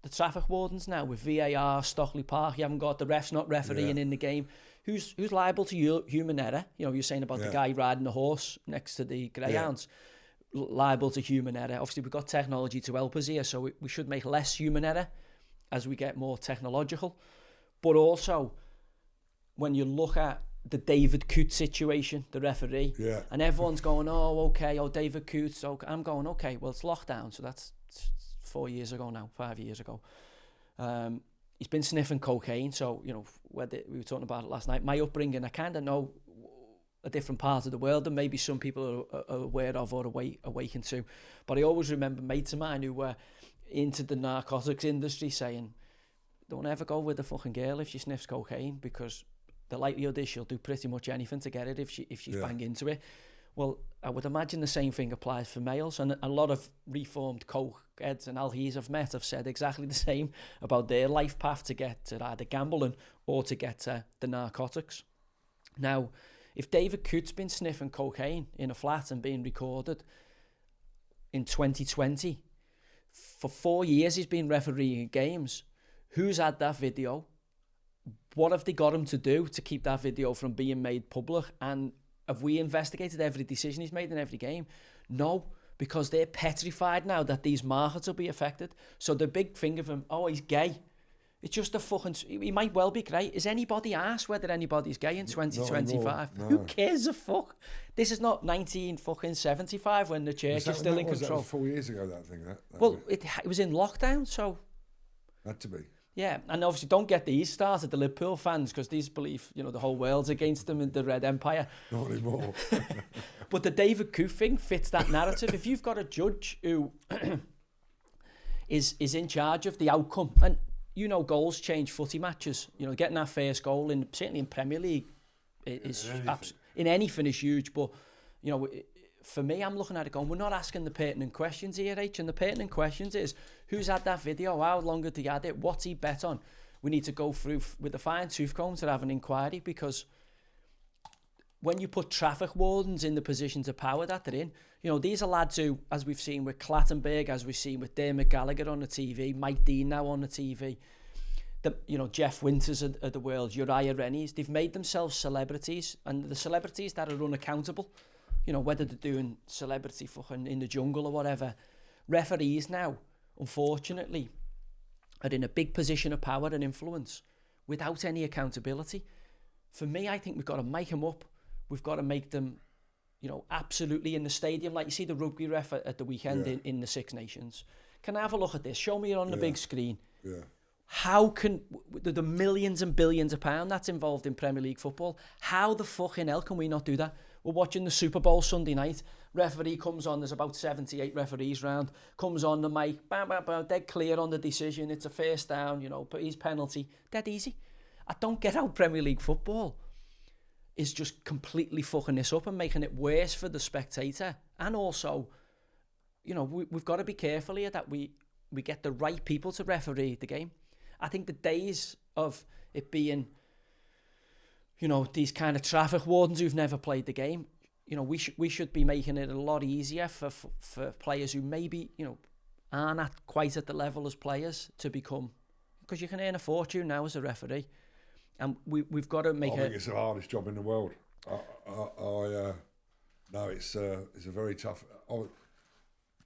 the traffic wardens now with VAR, Stockley Park, you haven't got the refs not refereeing in the game. Who's liable to human error? You know, you're saying about the guy riding the horse next to the greyhounds. Liable to human error. Obviously, we've got technology to help us here, so we should make less human error as we get more technological. But also, when you look at the David Coote situation, the referee, and everyone's going, David Coote, okay. I'm going, okay, well, it's lockdown, so that's 5 years ago. He's been sniffing cocaine, so, you know, we were talking about it last night. My upbringing, I kind of know a different part of the world than maybe some people are aware of or awakened to. But I always remember mates of mine who were into the narcotics industry saying, don't ever go with a fucking girl if she sniffs cocaine, because the likelihood is she'll do pretty much anything to get it if she's bang into it. Well, I would imagine the same thing applies for males, and a lot of reformed coke heads and alhees I've met have said exactly the same about their life path to get to either gambling or to get to the narcotics. Now, if David Coote's been sniffing cocaine in a flat and being recorded in 2020, for 4 years he's been refereeing games, who's had that video what have they got him to do to keep that video from being made public? And have we investigated every decision he's made in every game? No, because they're petrified now that these markets will be affected. So the big thing of him, oh, he's gay. It's just a fucking... He might well be great. Is anybody asked whether anybody's gay in 2025?
No.
Who cares a fuck? This is not 1975 when the church is still in control.
That was 4 years ago, that thing.
It was in lockdown, so...
Had to be.
Yeah, and obviously don't get these started, the Liverpool fans, because these believe, the whole world's against them in the Red Empire.
Not anymore.
But the David Coote thing fits that narrative. If you've got a judge who is in charge of the outcome, and goals change footy matches. Getting that first goal certainly in Premier League is in anything is huge. But for me, I'm looking at it going, we're not asking the pertinent questions here, H. And the pertinent questions is, who's had that video? How long did he had it? What's he bet on? We need to go through with the fine tooth comb to have an inquiry, because when you put traffic wardens in the positions of power that they're in, these are lads who, as we've seen with Clattenburg, as we've seen with Dermot Gallagher on the TV, Mike Dean now on the TV, Jeff Winters of the world, Uriah Rennies, they've made themselves celebrities, and the celebrities that are unaccountable, whether they're doing celebrity fucking in the jungle or whatever. Referees now, unfortunately, are in a big position of power and influence without any accountability. For me, I think we've got to make them up. We've got to make them, absolutely in the stadium. Like you see the rugby ref at the weekend in the Six Nations. Can I have a look at this? Show me it on the big screen.
Yeah.
How can, the millions and billions of pounds that's involved in Premier League football, how the fucking hell can we not do that? We're watching the Super Bowl Sunday night. Referee comes on, there's about 78 referees round, comes on the mic, bam, bam, bam, dead clear on the decision, it's a first down, but his penalty, dead easy. I don't get how Premier League football is just completely fucking this up and making it worse for the spectator. And also, we've got to be careful here that we get the right people to referee the game. I think the days of it being, these kind of traffic wardens who've never played the game, we should be making it a lot easier for players who maybe, aren't quite at the level as players to become, because you can earn a fortune now as a referee, and we've got to make it. I
think it's the hardest job in the world. It's a very tough.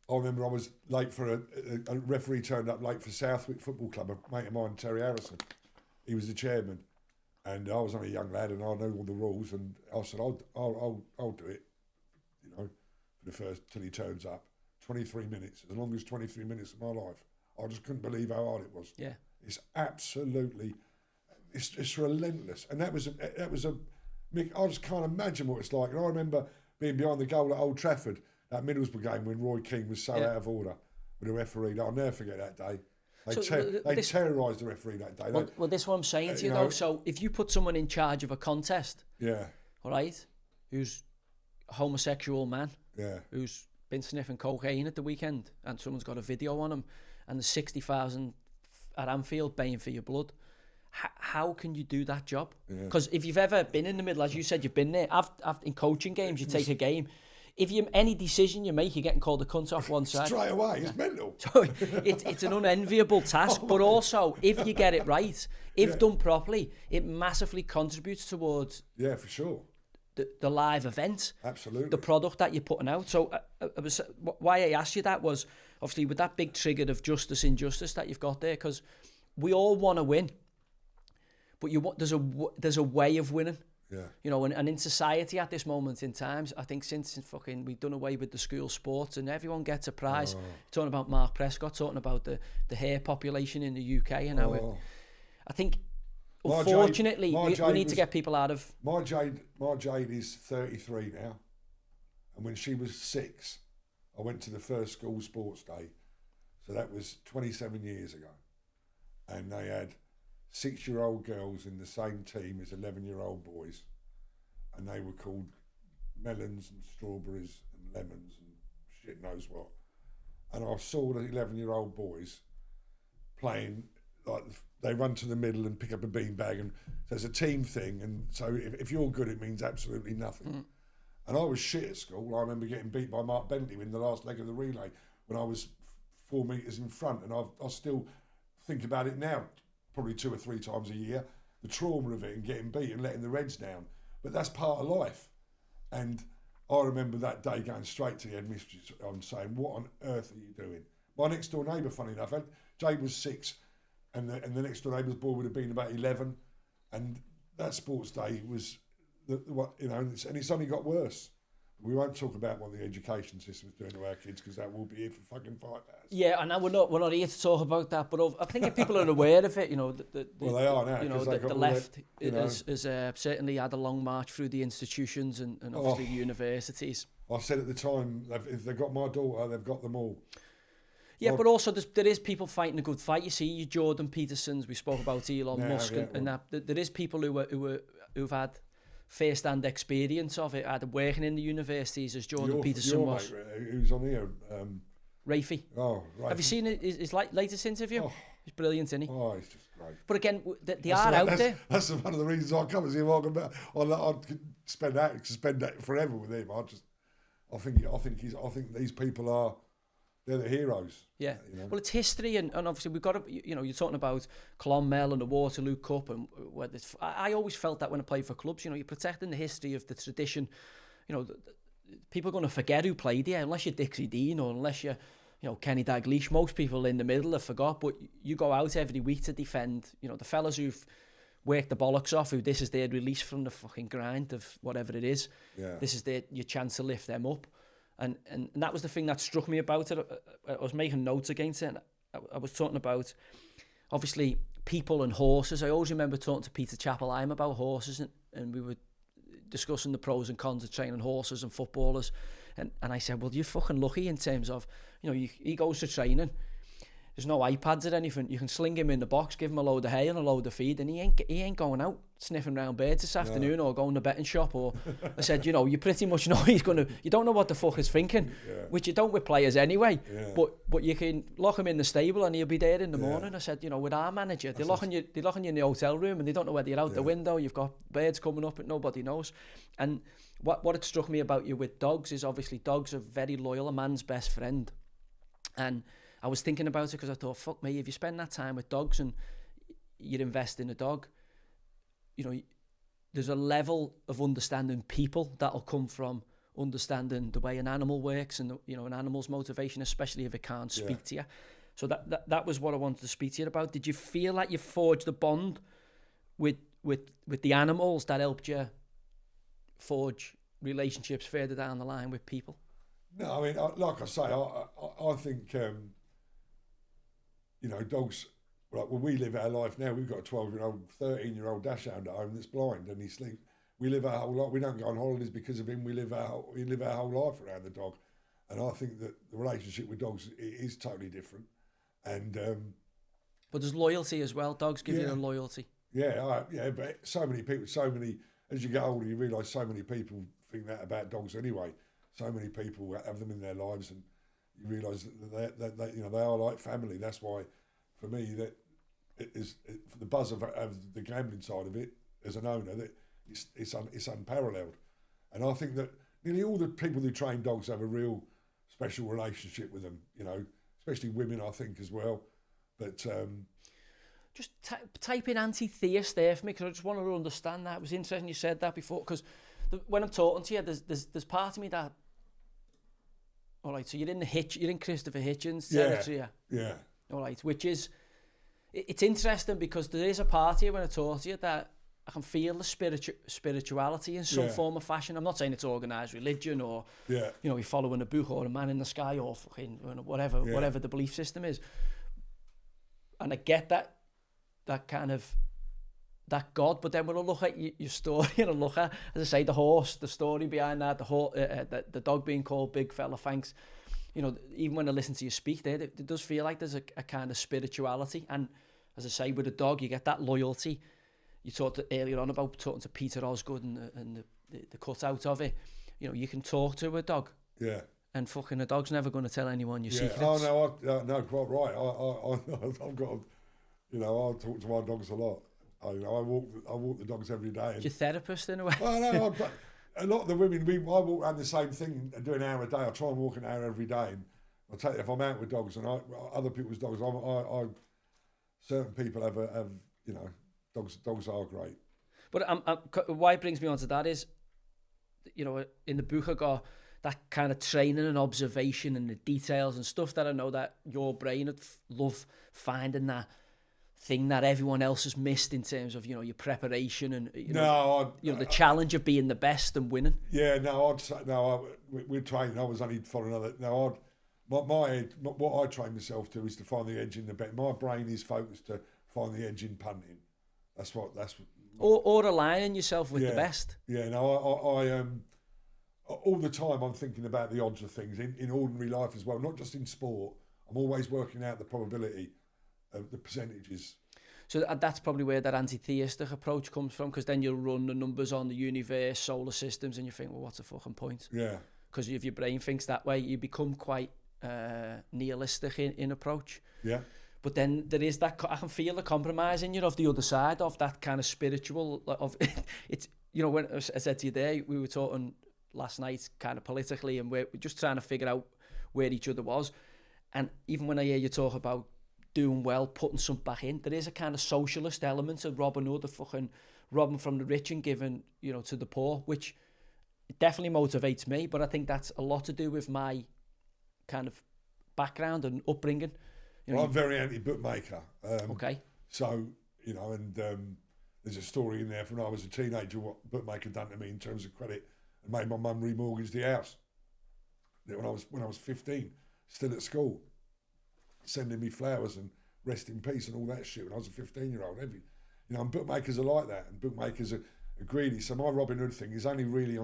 I remember I was late for a referee turned up late for Southwick Football Club. A mate of mine, Terry Harrison, he was the chairman. And I was only a young lad, and I knew all the rules. And I said, "I'll do it," for the first till he turns up. 23 minutes, as long as 23 minutes of my life. I just couldn't believe how hard it was.
Yeah,
it's absolutely, it's relentless. And that was a. I just can't imagine what it's like. And I remember being behind the goal at Old Trafford, that Middlesbrough game when Roy Keane was so out of order with the referee. I'll never forget that day. They terrorised the referee that day.
Well, this is what I'm saying to you, though. So if you put someone in charge of a contest, all right, who's a homosexual man, who's been sniffing cocaine at the weekend, and someone's got a video on him, and there's 60,000 at Anfield baying for your blood, how can you do that job? Because if you've ever been in the middle, as you said, you've been there. In coaching games, you take a game. If any decision you make, you're getting called a cunt off one side.
Straight away, it's mental.
So it's an unenviable task, but also, if you get it right, if done properly, it massively contributes towards...
Yeah, for sure.
The live event.
Absolutely.
The product that you're putting out. So why I asked you that was, obviously, with that big trigger of injustice that you've got there, because we all want to win, but there's a way of winning.
Yeah.
And in society at this moment in time, I think since we've done away with the school sports and everyone gets a prize. Talking about Mark Prescott, talking about the hair population in the UK and how I think, unfortunately, we need to get people out of...
My Jade is 33 now, and when she was 6, I went to the first school sports day, so that was 27 years ago, and they had 6-year-old girls in the same team as 11-year-old boys, and they were called melons and strawberries and lemons and shit knows what. And I saw the 11-year-old boys playing, like they run to the middle and pick up a beanbag, and so it's a team thing, and so if you're good it means absolutely nothing. And I was shit at school. I remember getting beat by Mark Bentley in the last leg of the relay when I was 4 meters in front, and I still think about it now, probably 2 or 3 times a year. the trauma of it and getting beat and letting the Reds down. But that's part of life. And I remember that day going straight to the headmistress and saying, what on earth are you doing? My next door neighbour, funny enough, Jade was 6 and the next door neighbour's boy would have been about 11. And that sports day was, and it's only got worse. We won't talk about what the education system is doing to our kids because that will be here for fucking 5 hours.
Yeah, I know we're not here to talk about that, but I think if people are aware of it,
well, they are now.
You know, the left has certainly had a long march through the institutions and obviously the universities.
I said at the time, if they've got my daughter, they've got them all.
Yeah, but also there is people fighting a good fight. You see, you Jordan Petersons, we spoke about Elon Musk, and that. There is people who've had first-hand experience of it, either working in the universities as Jordan Peterson was.
Mate, who's on here?
Rafi.
Oh, right.
Have you seen his latest interview?
Oh.
He's brilliant, isn't he?
Oh, he's just great.
But again, they are out there.
That's one of the reasons I come and see him. I'd spend that forever with him. I think these people they're the heroes.
Yeah.
You know?
Well, it's history, and obviously we've got to, you're talking about Clonmel and the Waterloo Cup, and whether I always felt that when I played for clubs, you're protecting the history of the tradition. People are going to forget who played here unless you're Dixie Dean or unless you're, Kenny Dalglish. Most people in the middle have forgot, but you go out every week to defend, the fellas who've worked the bollocks off, who this is their release from the fucking grind of whatever it is.
Yeah.
This is your chance to lift them up. And that was the thing that struck me about it. I was making notes against it. And I was talking about, obviously, people and horses. I always remember talking to Peter Chappell-Heim about horses, and we were discussing the pros and cons of training horses and footballers. And I said, well, you're fucking lucky in terms of, he goes to training. There's no iPads or anything. You can sling him in the box, give him a load of hay and a load of feed, and he ain't going out sniffing around birds this afternoon or going to betting shop. Or I said, you pretty much know he's going to. You don't know what the fuck he's thinking, which you don't with players anyway. Yeah. But you can lock him in the stable and he'll be there in the morning. I said, with our manager, they're locking you in the hotel room and they don't know whether you're out the window. You've got birds coming up, and nobody knows. And what it struck me about you with dogs is obviously dogs are very loyal, a man's best friend, and I was thinking about it because I thought, fuck me, if you spend that time with dogs and you invest in a dog, there's a level of understanding people that'll come from understanding the way an animal works and an animal's motivation, especially if it can't speak to you. So that was what I wanted to speak to you about. Did you feel like you forged a bond with the animals that helped you forge relationships further down the line with people?
No, I mean, like I say, I think. Dogs, like when we live our life now, we've got a 12-year-old, 13-year-old dachshund at home that's blind and he sleeps. We live our whole life. We don't go on holidays because of him. We live our whole life around the dog. And I think that the relationship with dogs is totally different. And
but there's loyalty as well. Dogs give you a loyalty.
Yeah, but so many people, as you get older, you realise so many people think that about dogs anyway. So many people have them in their lives, and you realise that they are like family. That's why, for me, that for the buzz of the gambling side of it, as an owner, that it's unparalleled. And I think that nearly all the people who train dogs have a real special relationship with them. Especially women, I think, as well. But
just type in anti-theist there for me, because I just want to understand that. It was interesting you said that before, because when I'm talking to you, there's part of me that. All right, so you're in Christopher Hitchens' territory.
Yeah.
All right, which is, it's interesting because there is a part here when I talk to you that I can feel the spirituality in some form or fashion. I'm not saying it's organised religion or, you're following a book or a man in the sky or fucking whatever the belief system is. And I get that kind of, that God, but then when I look at your story and I look at, as I say, the horse, the story behind that, the dog being called Big Fella Thanks, even when I listen to you speak there, it does feel like there's a kind of spirituality. And as I say, with a dog, you get that loyalty. You talked earlier on about talking to Peter Osgood and the cutout of it. You can talk to a dog. Yeah. And fucking a dog's never going to tell anyone your secrets.
Oh, no, quite right. I've got, I talk to my dogs a lot. I walk the dogs every day.
You're a therapist in a way.
Well, no, a lot of the women, I walk around the same thing and do an hour a day. I try and walk an hour every day. And I tell you, if I'm out with dogs and other people's dogs, certain people have Dogs are great.
But why it brings me on to that is, in the book I got that kind of training and observation and the details and stuff that I know that your brain would love finding that thing that everyone else has missed in terms of, your preparation and, the challenge of being the best and winning.
Yeah, no, I'd say, with training, I was only following other. No, what I train myself to is to find the edge in the bet. My brain is focused to find the edge in punting. Or
aligning yourself with the best.
Yeah, no, I all the time I'm thinking about the odds of things in ordinary life as well, not just in sport. I'm always working out the probability of the percentages.
So that's probably where that anti-theistic approach comes from, because then you'll run the numbers on the universe, solar systems, and you think, well, what's the fucking point?
Yeah.
Because if your brain thinks that way, you become quite nihilistic in approach.
Yeah.
But then there is that, I can feel the compromise in you of the other side of that kind of spiritual, of it's, when I said to you there, we were talking last night kind of politically, and we're just trying to figure out where each other was. And even when I hear you talk about doing well, putting something back in, there is a kind of socialist element of Robin Hood, of fucking robbing from the rich and giving, to the poor, which definitely motivates me. But I think that's a lot to do with my kind of background and upbringing.
I'm very anti-bookmaker.
Okay.
So, and there's a story in there from when I was a teenager, what bookmaker done to me in terms of credit, and made my mum remortgage the house. When I was 15, still at school, sending me flowers and rest in peace and all that shit when I was a 15-year-old. And bookmakers are like that, and bookmakers are greedy. So my Robin Hood thing is only really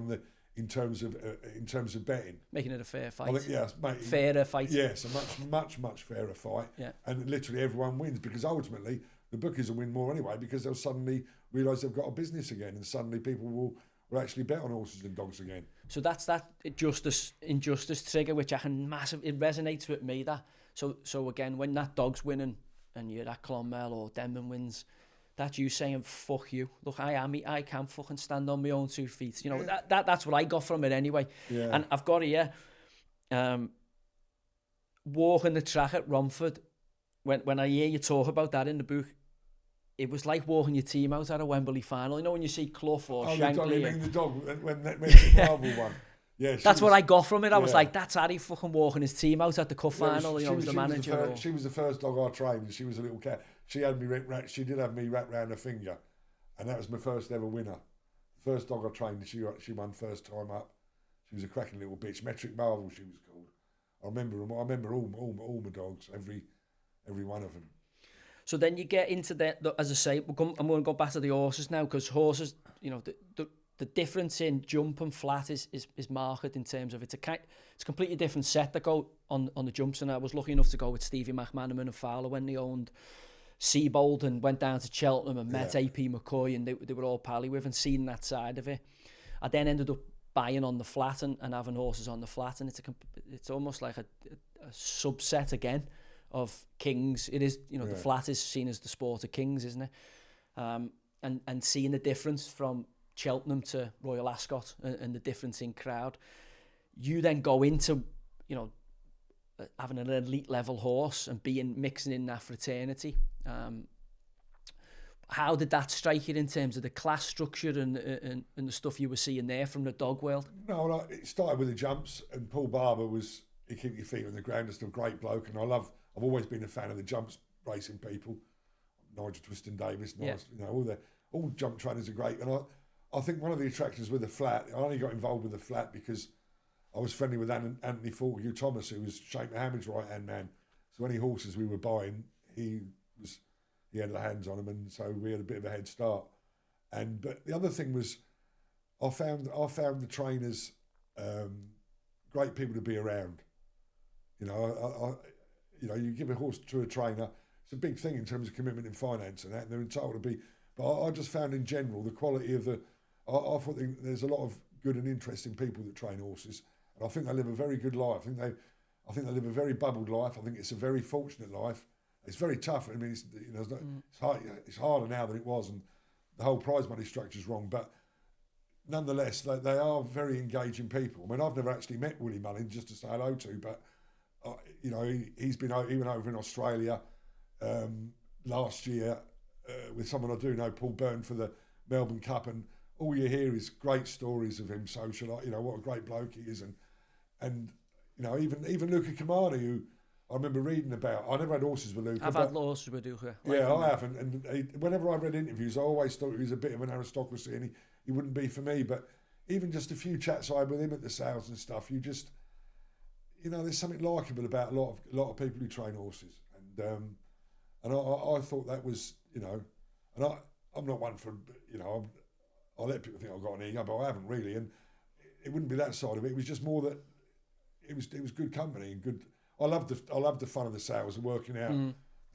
in terms of betting,
making it a fair fight.
I think, yeah,
fairer fight.
Yes, a much fairer fight.
Yeah.
And literally everyone wins, because ultimately the bookies will win more anyway, because they'll suddenly realise they've got a business again, and suddenly people will actually bet on horses and dogs again.
So that's that injustice trigger, which I can it resonates with me. That so again, when that dog's winning and you're at Clonmel or Denman wins, that's you saying fuck you. Look, I can fucking stand on my own 2 feet. That's what I got from it anyway.
Yeah.
And I've got here, walking the track at Romford. When I hear you talk about that in the book, it was like walking your team out at a Wembley final. When you see Clough or Shankly.
The dog when the Marvel won. Yeah,
that's what I got from it. I was like, that's Harry fucking walking his team out at the cup final. She was the manager.
She was the first dog I trained, and she was a little cat. She did have me wrapped around her finger, and that was my first ever winner. First dog I trained, she won first time up. She was a cracking little bitch. Metric Marvel, she was called. I remember all my dogs, every one of them. So
then you get into as I say, I'm going to go back to the horses now, because horses, the difference in jump and flat is marked in terms of it's a completely different set that go on the jumps. And I was lucky enough to go with Stevie McManaman and Fowler when they owned Seabold, and went down to Cheltenham and met AP McCoy, and they were all pally with, and seen that side of it. I then ended up buying on the flat and having horses on the flat, and it's almost like a subset again of kings. It is, the flat is seen as the sport of kings, isn't it? And seeing the difference from Cheltenham to Royal Ascot and the difference in crowd, you then go into, having an elite level horse and mixing in that fraternity. How did that strike you in terms of the class structure and the stuff you were seeing there from the dog world?
No, it started with the jumps, and Paul Barber he kept your feet on the ground, just a great bloke, and I've always been a fan of the jumps racing people, Nigel Twiston-Davis, all jump trainers are great, and I think one of the attractions with the flat, I only got involved with the flat because I was friendly with Anthony Fortescue Thomas, who was Sheikh Mohammed's right-hand man. So any horses we were buying, he had the hands on them, and so we had a bit of a head start. But the other thing was, I found the trainers great people to be around. You give a horse to a trainer, it's a big thing in terms of commitment and finance and that, and they're entitled to be. But I just found in general the quality of I thought there's a lot of good and interesting people that train horses, and I think they live a very good life. I think they live a very bubbled life. I think it's a very fortunate life. It's very tough. I mean, it's harder now than it was, and the whole prize money structure is wrong. But nonetheless, they are very engaging people. I mean, I've never actually met Willie Mullins just to say hello to, but he went over in Australia last year with someone I do know, Paul Byrne, for the Melbourne Cup, and all you hear is great stories of him social. You know what a great bloke he is, and you know even Luca Kamani, who I remember reading about. I never had horses with Luca.
I've had horses with Luca.
Yeah, I have, and whenever I read interviews, I always thought he was a bit of an aristocracy, and he wouldn't be for me. But even just a few chats I had with him at the sales and stuff, there's something likeable about a lot of people who train horses, and I thought that was, and I'm not one for, I let people think I've got an ego, but I haven't really, and it wouldn't be that side of it. It was just more that it was good company and good. I love the fun of the sales and working out the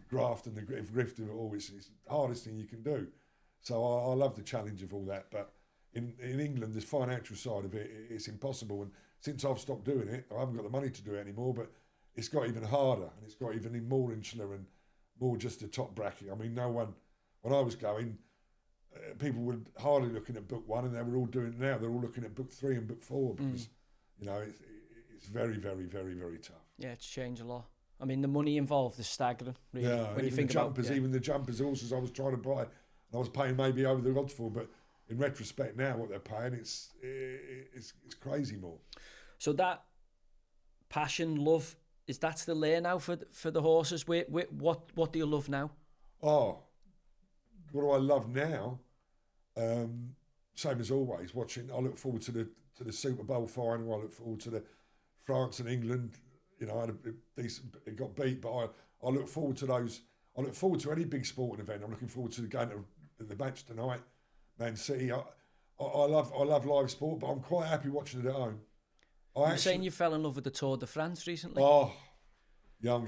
graft and the grift of it all. It's the hardest thing you can do. So I love the challenge of all that. But in England, the financial side of it, it's impossible. And since I've stopped doing it, I haven't got the money to do it anymore. But it's got even harder, and it's got even more insular and more just the top bracket. I mean, no one, when I was going, people were hardly looking at book 1, and they were all doing it now. They're all looking at book 3 and book 4 because, it's very, very, very, very tough.
Yeah, it's changed a lot. I mean, the money involved is staggering, really.
Yeah,
when you think
even the jumpers horses I was trying to buy, I was paying maybe over the odds for, but in retrospect now, what they're paying, it's crazy more.
So that passion, love, is that still there now for the horses? What do you love now?
Oh, what do I love now? Same as always, watching. I look forward to the Super Bowl final. I look forward to the France and England. I had a decent. It got beat, but I look forward to those. I look forward to any big sporting event. I'm looking forward to going to the match tonight, Man City. I love live sport, but I'm quite happy watching it at home.
You're saying you fell in love with the Tour de France recently?
Oh, yeah, I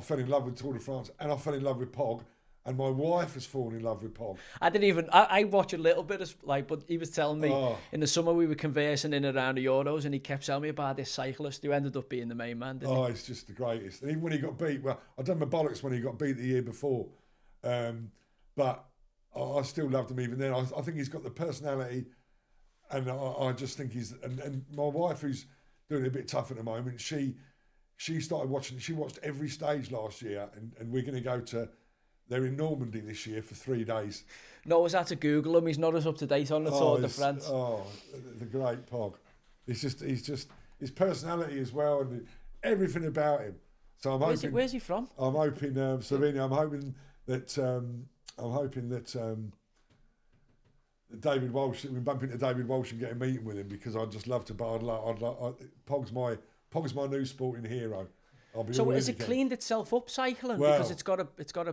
fell in love with Tour de France, and I fell in love with Pog, and my wife has fallen in love with Pog.
I watch a little bit of, but he was telling me in the summer we were conversing in and around the Euros, and he kept telling me about this cyclist who ended up being the main man, didn't he?
It's just the greatest. And even when he got beat, I done my bollocks when he got beat the year before, but I still loved him even then. I think he's got the personality, and I just think he's. And my wife, who's doing it a bit tough at the moment, she started watching. She watched every stage last year, and we're going to go to. They're in Normandy this year for 3 days.
No, I was had to Google him. He's not as up to date on the Tour de France.
Oh, the great Pog. He's just his personality as well, and everything about him. So
Where's he from?
I'm hoping Slovenia. I'm hoping that David Walsh. We bump into David Walsh and get a meeting with him, because I'd just love to. But Pog's my new sporting hero.
So has it cleaned itself up, cycling? Well, because it's got a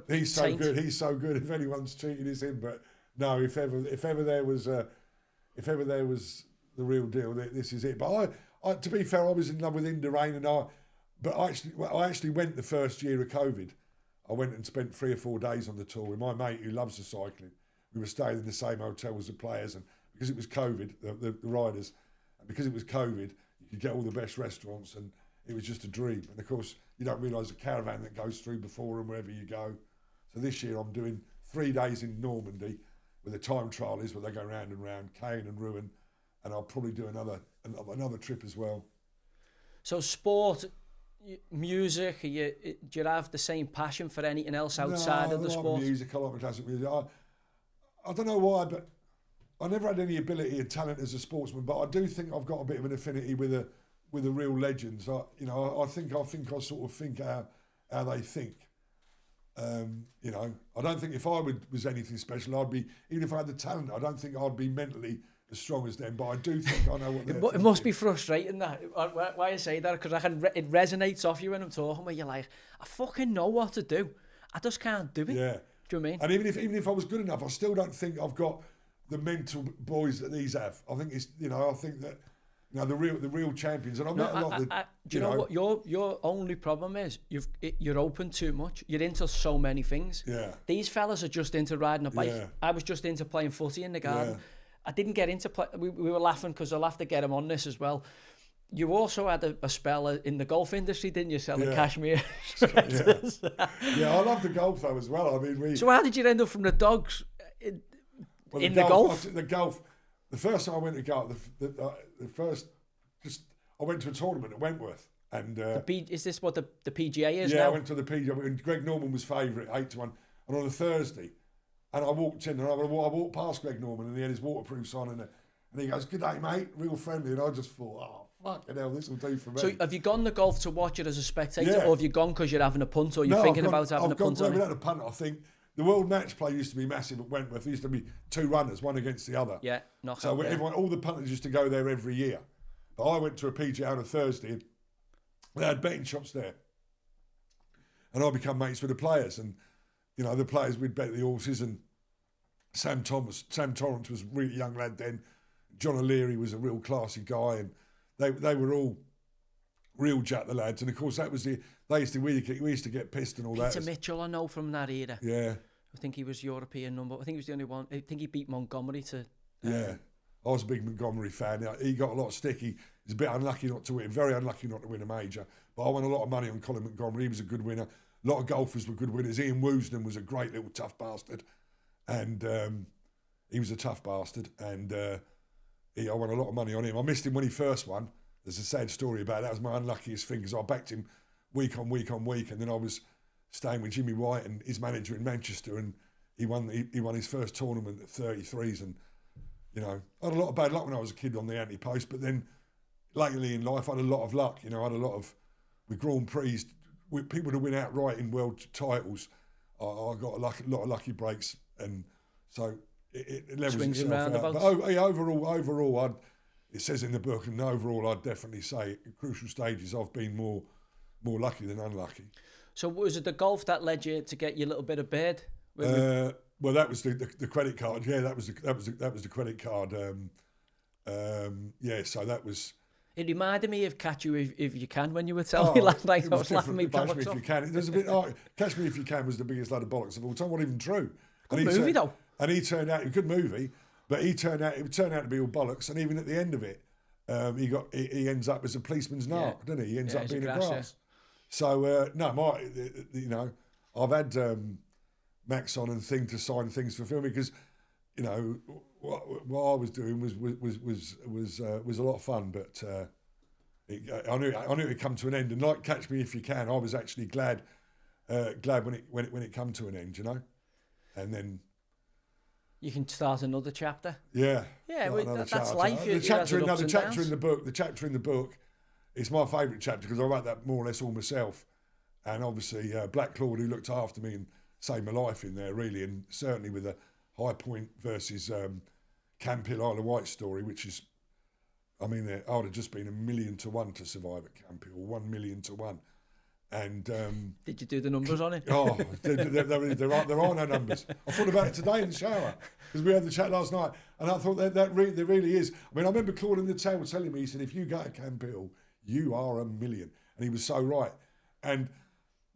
He's so good. He's so good. If anyone's cheated, it's him. But no, if ever there was the real deal, this is it. But I to be fair, I was in love with Indurain, and I actually went the first year of COVID. I went and spent 3 or 4 days on the tour with my mate who loves the cycling. We were staying in the same hotel as the players, and because it was COVID, the riders, and because it was COVID, you could get all the best restaurants, and it was just a dream. And of course, you don't realise the caravan that goes through before and wherever you go. So this year I'm doing 3 days in Normandy with the time trial is where they go round and round, Caen and Rouen, and I'll probably do another trip as well. So
sport, music, do you have the same passion for anything else outside of the sport?
Music, I like my classic music. I don't know why, but I never had any ability and talent as a sportsman, but I do think I've got a bit of an affinity with the real legends. I think I sort of think how they think. I don't think if I was anything special, I'd be, even if I had the talent, I don't think I'd be mentally as strong as them, but I do think I know what they're thinking.
It must be frustrating that. Why I say that, because it resonates off you when I'm talking, where you're like, I fucking know what to do. I just can't do it.
Yeah.
Do you know what I mean?
And even if I was good enough, I still don't think I've got the mental boys that these have. I think I think that, the real champions, and I met a lot of.
Do you know what your only problem is? You're open too much. You're into so many things.
Yeah.
These fellas are just into riding a bike.
Yeah.
I was just into playing footy in the garden.
Yeah.
I didn't get into play. We were laughing because I'll have to get him on this as well. You also had a spell in the golf industry, didn't you, selling cashmere sweaters?
Yeah, I love the golf though as well. I mean,
So how did you end up from the dogs in the golf?
The golf. The first time I went to golf, I went to a tournament at Wentworth, and
is this what the PGA is now?
Yeah, I went to the PGA, and Greg Norman was favourite 8-1, and on a Thursday, And I walked in and I walked past Greg Norman and he had his waterproofs on and he goes, "Good day, mate," real friendly. And I just thought, oh, fucking hell, this will do for me.
So have you gone to golf to watch it as a spectator, or have you gone because you're having a punt, or you're thinking about having a punt?
I've had a punt. I think the World Match Play used to be massive at Wentworth. There used to be 2 runners, one against the other.
Yeah,
so everyone, all the punters used to go there every year. But I went to a PGA on a Thursday. And they had betting shops there, and I become mates with the players. And you know, the players, we'd bet the horses. And Sam Torrance was a really young lad then. John O'Leary was a real classy guy, and they were all real jack the lads. And of course, that was we used to get pissed and all that.
Peter Mitchell, I know from that era.
Yeah,
I think he was European number. I think he was the only one. I think he beat Montgomery to.
Yeah, I was a big Montgomery fan. He got a lot of stick. He was a bit unlucky not to win, very unlucky not to win a major. But I won a lot of money on Colin Montgomery. He was a good winner. A lot of golfers were good winners. Ian Woosnam was a great little tough bastard, and he was a tough bastard. And I won a lot of money on him. I missed him when he first won. There's a sad story about it. That was my unluckiest thing because I backed him week on week on week, and then I was staying with Jimmy White and his manager in Manchester, and he won his first tournament at 33s, and you know, I had a lot of bad luck when I was a kid on the anti-post, but then lately in life I had a lot of luck. You know, I had a lot of with Grand Prix, with people to win outright in world titles. I got a lot of lucky breaks, and so it levels
swings
itself out. But overall, it says in the book, and overall, I'd definitely say at crucial stages I've been more lucky than unlucky.
So was it the golf that led you to get your little bit of bird?
Well, that was the credit card. Yeah, that was the credit card. Yeah, so that was.
It reminded me of Catch You If You Can when you were telling me last night. I was laughing me bollocks off.
Catch Me If You Can. There's a bit. Catch Me If You Can was the biggest load of bollocks of all time. Not even true.
Good movie though.
And he turned out a good movie, but it turned out to be all bollocks. And even at the end of it, he ends up as a policeman's narc, doesn't he? He ends up being a grass. Yeah. So no, I've had Max on and Thing to sign things for filming because, you know, what I was doing was a lot of fun, but I knew it would come to an end. And like Catch Me If You Can, I was actually glad when it come to an end, you know, and then.
You can start another chapter.
Yeah.
Yeah, that's life.
The chapter in the book, it's my favourite chapter because I wrote that more or less all myself, and obviously Black Claude, who looked after me and saved my life in there really, and certainly with the High Point versus Camp Hill Isle of Wight story, which is, I mean, I would have just been 1,000,000 to 1 to survive at Camp Hill, 1,000,000 to 1. And
did you do the numbers on it?
Oh, there are no numbers. I thought about it today in the shower because we had the chat last night, and I thought there really is. I mean, I remember Claude in the tail telling me, he said, "If you go to Camp Hill, you are 1,000,000," and he was so right. And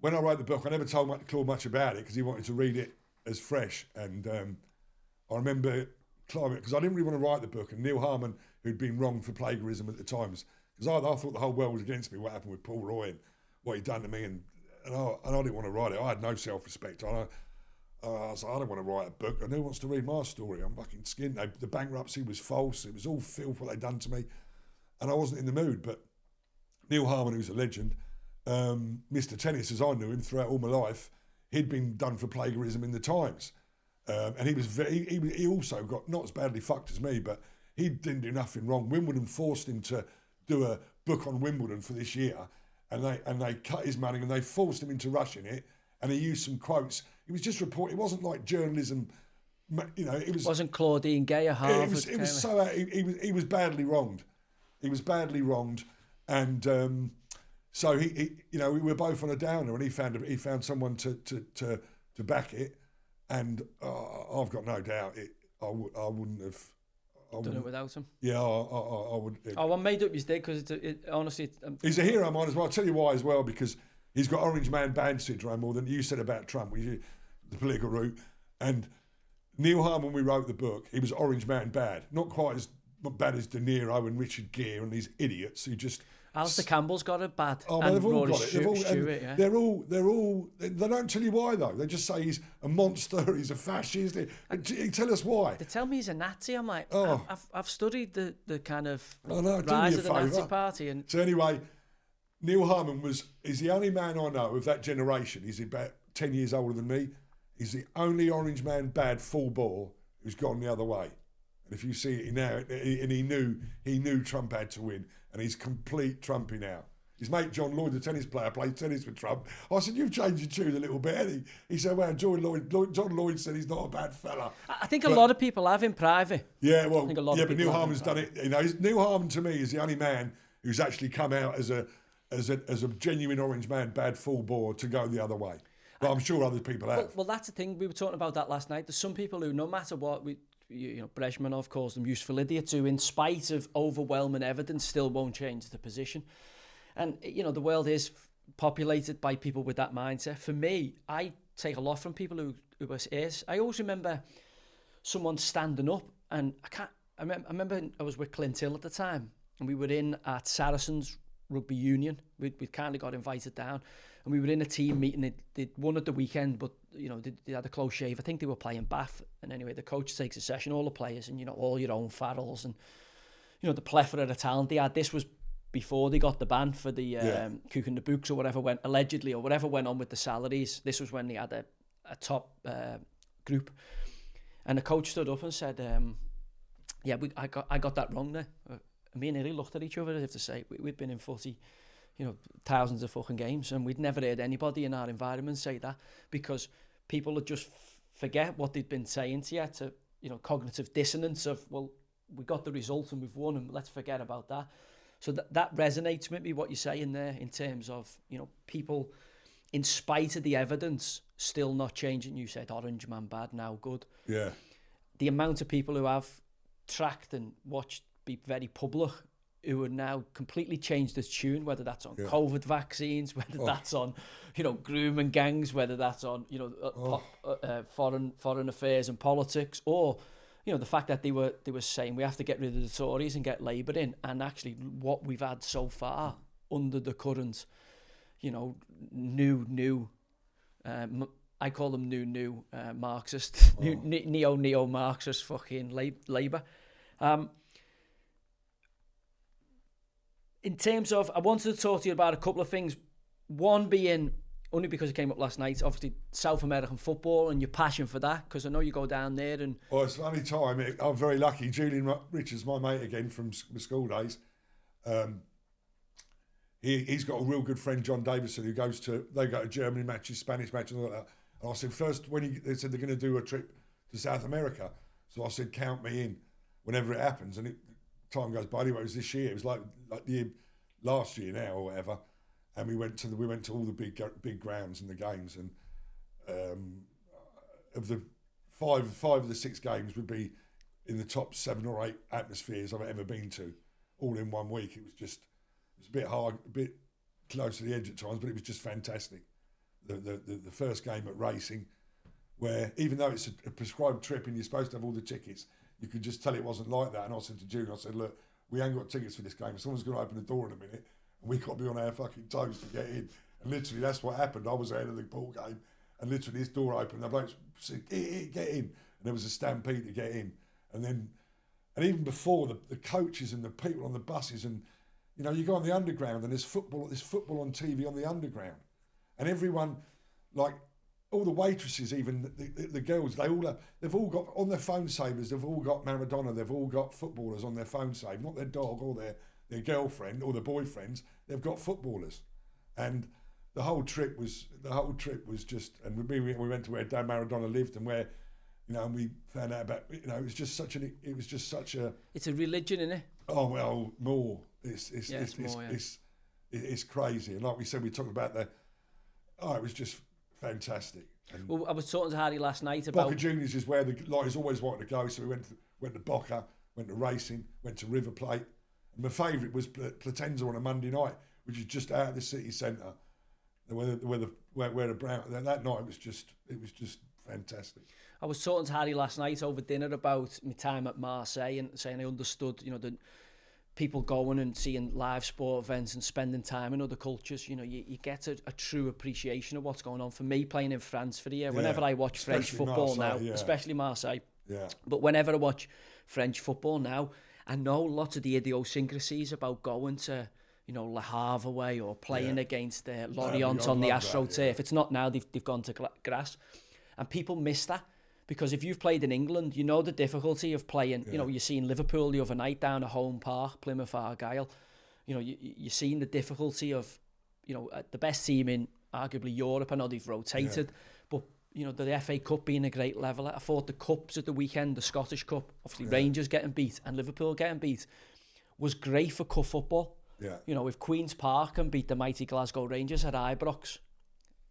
when I wrote the book, I never told Claude much about it because he wanted to read it as fresh. And I remember climbing because I didn't really want to write the book, and Neil Harmon, who'd been wronged for plagiarism at the times, because I thought the whole world was against me. What happened with Paul Roy and what he'd done to me, and I didn't want to write it. I had no self-respect. I was like, I don't want to write a book, and who wants to read my story? I'm fucking skinned. The bankruptcy was false. It was all filth what they'd done to me, and I wasn't in the mood. But Neil Harmon, who's a legend, Mr. Tennis, as I knew him throughout all my life, he'd been done for plagiarism in the Times, and he was he also got not as badly fucked as me, but he didn't do nothing wrong. Wimbledon forced him to do a book on Wimbledon for this year. And they cut his money and they forced him into rushing it, and he used some quotes. It was just reporting. It wasn't like journalism, you know. It wasn't
Claudine Gay or Harvard.
It was so. He was badly wronged. He was badly wronged, and so he you know, we were both on a downer, and he found someone to back it, and I've got no doubt I wouldn't have.
Done it without him.
Yeah, I would.
I made up his day because honestly,
he's a hero of mine as well. I'll tell you why as well, because he's got orange man band syndrome more than you said about Trump, the political route. And Neil Harmon, when we wrote the book, he was orange man bad, not quite as bad as De Niro and Richard Gere and these idiots who just.
Alistair Campbell's got it bad.
Oh, they've all got it. They're all. They don't tell you why though. They just say he's a monster. He's a fascist. Tell us why.
They tell me he's a Nazi. I'm like,
oh.
I've studied the kind of
rise
of the Nazi Party. And
so anyway, Neil Harmon is the only man I know of that generation. He's about 10 years older than me. He's the only Orange man bad full ball who's gone the other way. And if you see it now, and he knew Trump had to win, and he's complete Trumpy now. His mate John Lloyd, the tennis player, played tennis with Trump. I said, "You've changed your tune a little bit." And he said, "Well, John Lloyd said he's not a bad fella."
I think a lot of people have in private.
Yeah, well, but Neil Harmon's done it. You know, Neil Harmon to me is the only man who's actually come out as a genuine Orange man, bad full ball to go the other way. But I'm sure other people have.
Well, that's the thing. We were talking about that last night. There's some people who, no matter what, Brezhnev calls them useful idiots, who, in spite of overwhelming evidence, still won't change the position. And, the world is populated by people with that mindset. For me, I take a lot from people who is. I always remember someone standing up, and I remember I was with Clint Hill at the time, and we were in at Saracens Rugby Union. We'd kind of got invited down, and we were in a team meeting. They'd won at the weekend, but they had a close shave. I think they were playing Bath, and anyway, the coach takes a session, all the players, and all your own Farrells, and the plethora of talent they had. This was before they got the ban for the Cook and the Books or whatever went on with the salaries. This was when they had a top group, and the coach stood up and said, I got that wrong there. Me and Illy looked at each other as if to say, we'd been in footy, thousands of fucking games, and we'd never heard anybody in our environment say that, because people would just forget what they'd been saying to you, to cognitive dissonance of, well, we got the result and we've won, and let's forget about that. So that resonates with me, what you're saying there, in terms of, people, in spite of the evidence, still not changing. You said Orange man bad, now good.
Yeah.
The amount of people who have tracked and watched be very public, who are now completely changed its tune, whether that's on COVID vaccines, whether that's on, grooming gangs, whether that's on, foreign affairs and politics, or the fact that they were saying we have to get rid of the Tories and get Labour in, and actually what we've had so far under the current, new I call them new Marxist, neo-Marxist fucking Labour. In terms of, I wanted to talk to you about a couple of things. One being, only because it came up last night, obviously South American football and your passion for that, because I know you go down there and...
Well, it's funny time. I'm very lucky. Julian Richards, my mate again from the school days, he's got a real good friend, John Davison, who they go to Germany matches, Spanish matches, and all that. And I said, first, they said they're going to do a trip to South America. So I said, count me in whenever it happens. And time goes by. Anyway, it was this year. It was like the year, last year now or whatever. And we went to all the big grounds and the games, and of the five of the 6 games would be in the top 7 or 8 atmospheres I've ever been to, all in 1 week. It was a bit hard, a bit close to the edge at times, but it was just fantastic. The first game at Racing, where even though it's a prescribed trip and you're supposed to have all the tickets, you could just tell it wasn't like that. And I said to June, I said, look, we ain't got tickets for this game. Someone's going to open the door in a minute, and we got to be on our fucking toes to get in. And literally, that's what happened. I was ahead of the ball game, and literally this door opened. The blokes said, get in. And there was a stampede to get in. And even before, the coaches and the people on the buses, and you go on the underground, and there's football on TV on the underground, and everyone, like all the waitresses, even the girls, they've all got on their phone savers. They've all got Maradona. They've all got footballers on their phone save, not their dog or their girlfriend or their boyfriends. They've got footballers, and the whole trip was just. And we went to where Dan Maradona lived, and where, and we found out about, it was just such a.
It's a religion, isn't it?
Oh well, more. It's crazy, and like we said, we talked about it was just fantastic. And
well, I was talking to Harry last night about
Boca Juniors is where the Lions always wanted to go, so we went to Boca, went to Racing, went to River Plate, and my favourite was Platenza on a Monday night, which is just out of the city centre, where the Brown. That night was just fantastic.
I was talking to Harry last night over dinner about my time at Marseille, and saying I understood, the people going and seeing live sport events and spending time in other cultures. You get a true appreciation of what's going on. For me, playing in France for a year, whenever I watch French football now, especially Marseille, but whenever I watch French football now, I know lots of the idiosyncrasies about going to, Le Havre away or playing against Lorient on the AstroTurf. It's not now, they've gone to grass. And people miss that, because if you've played in England, you know the difficulty of playing. You know, you're seeing Liverpool the other night down at home park, Plymouth Argyle. You know, you're seeing the difficulty of, you know, the best team in arguably Europe. I know they've rotated, but you know, the FA Cup being a great leveler. I thought the cups at the weekend, the Scottish Cup, obviously Rangers getting beat and Liverpool getting beat, was great for cup football.
Yeah.
You know, if Queen's Park can beat the mighty Glasgow Rangers at Ibrox,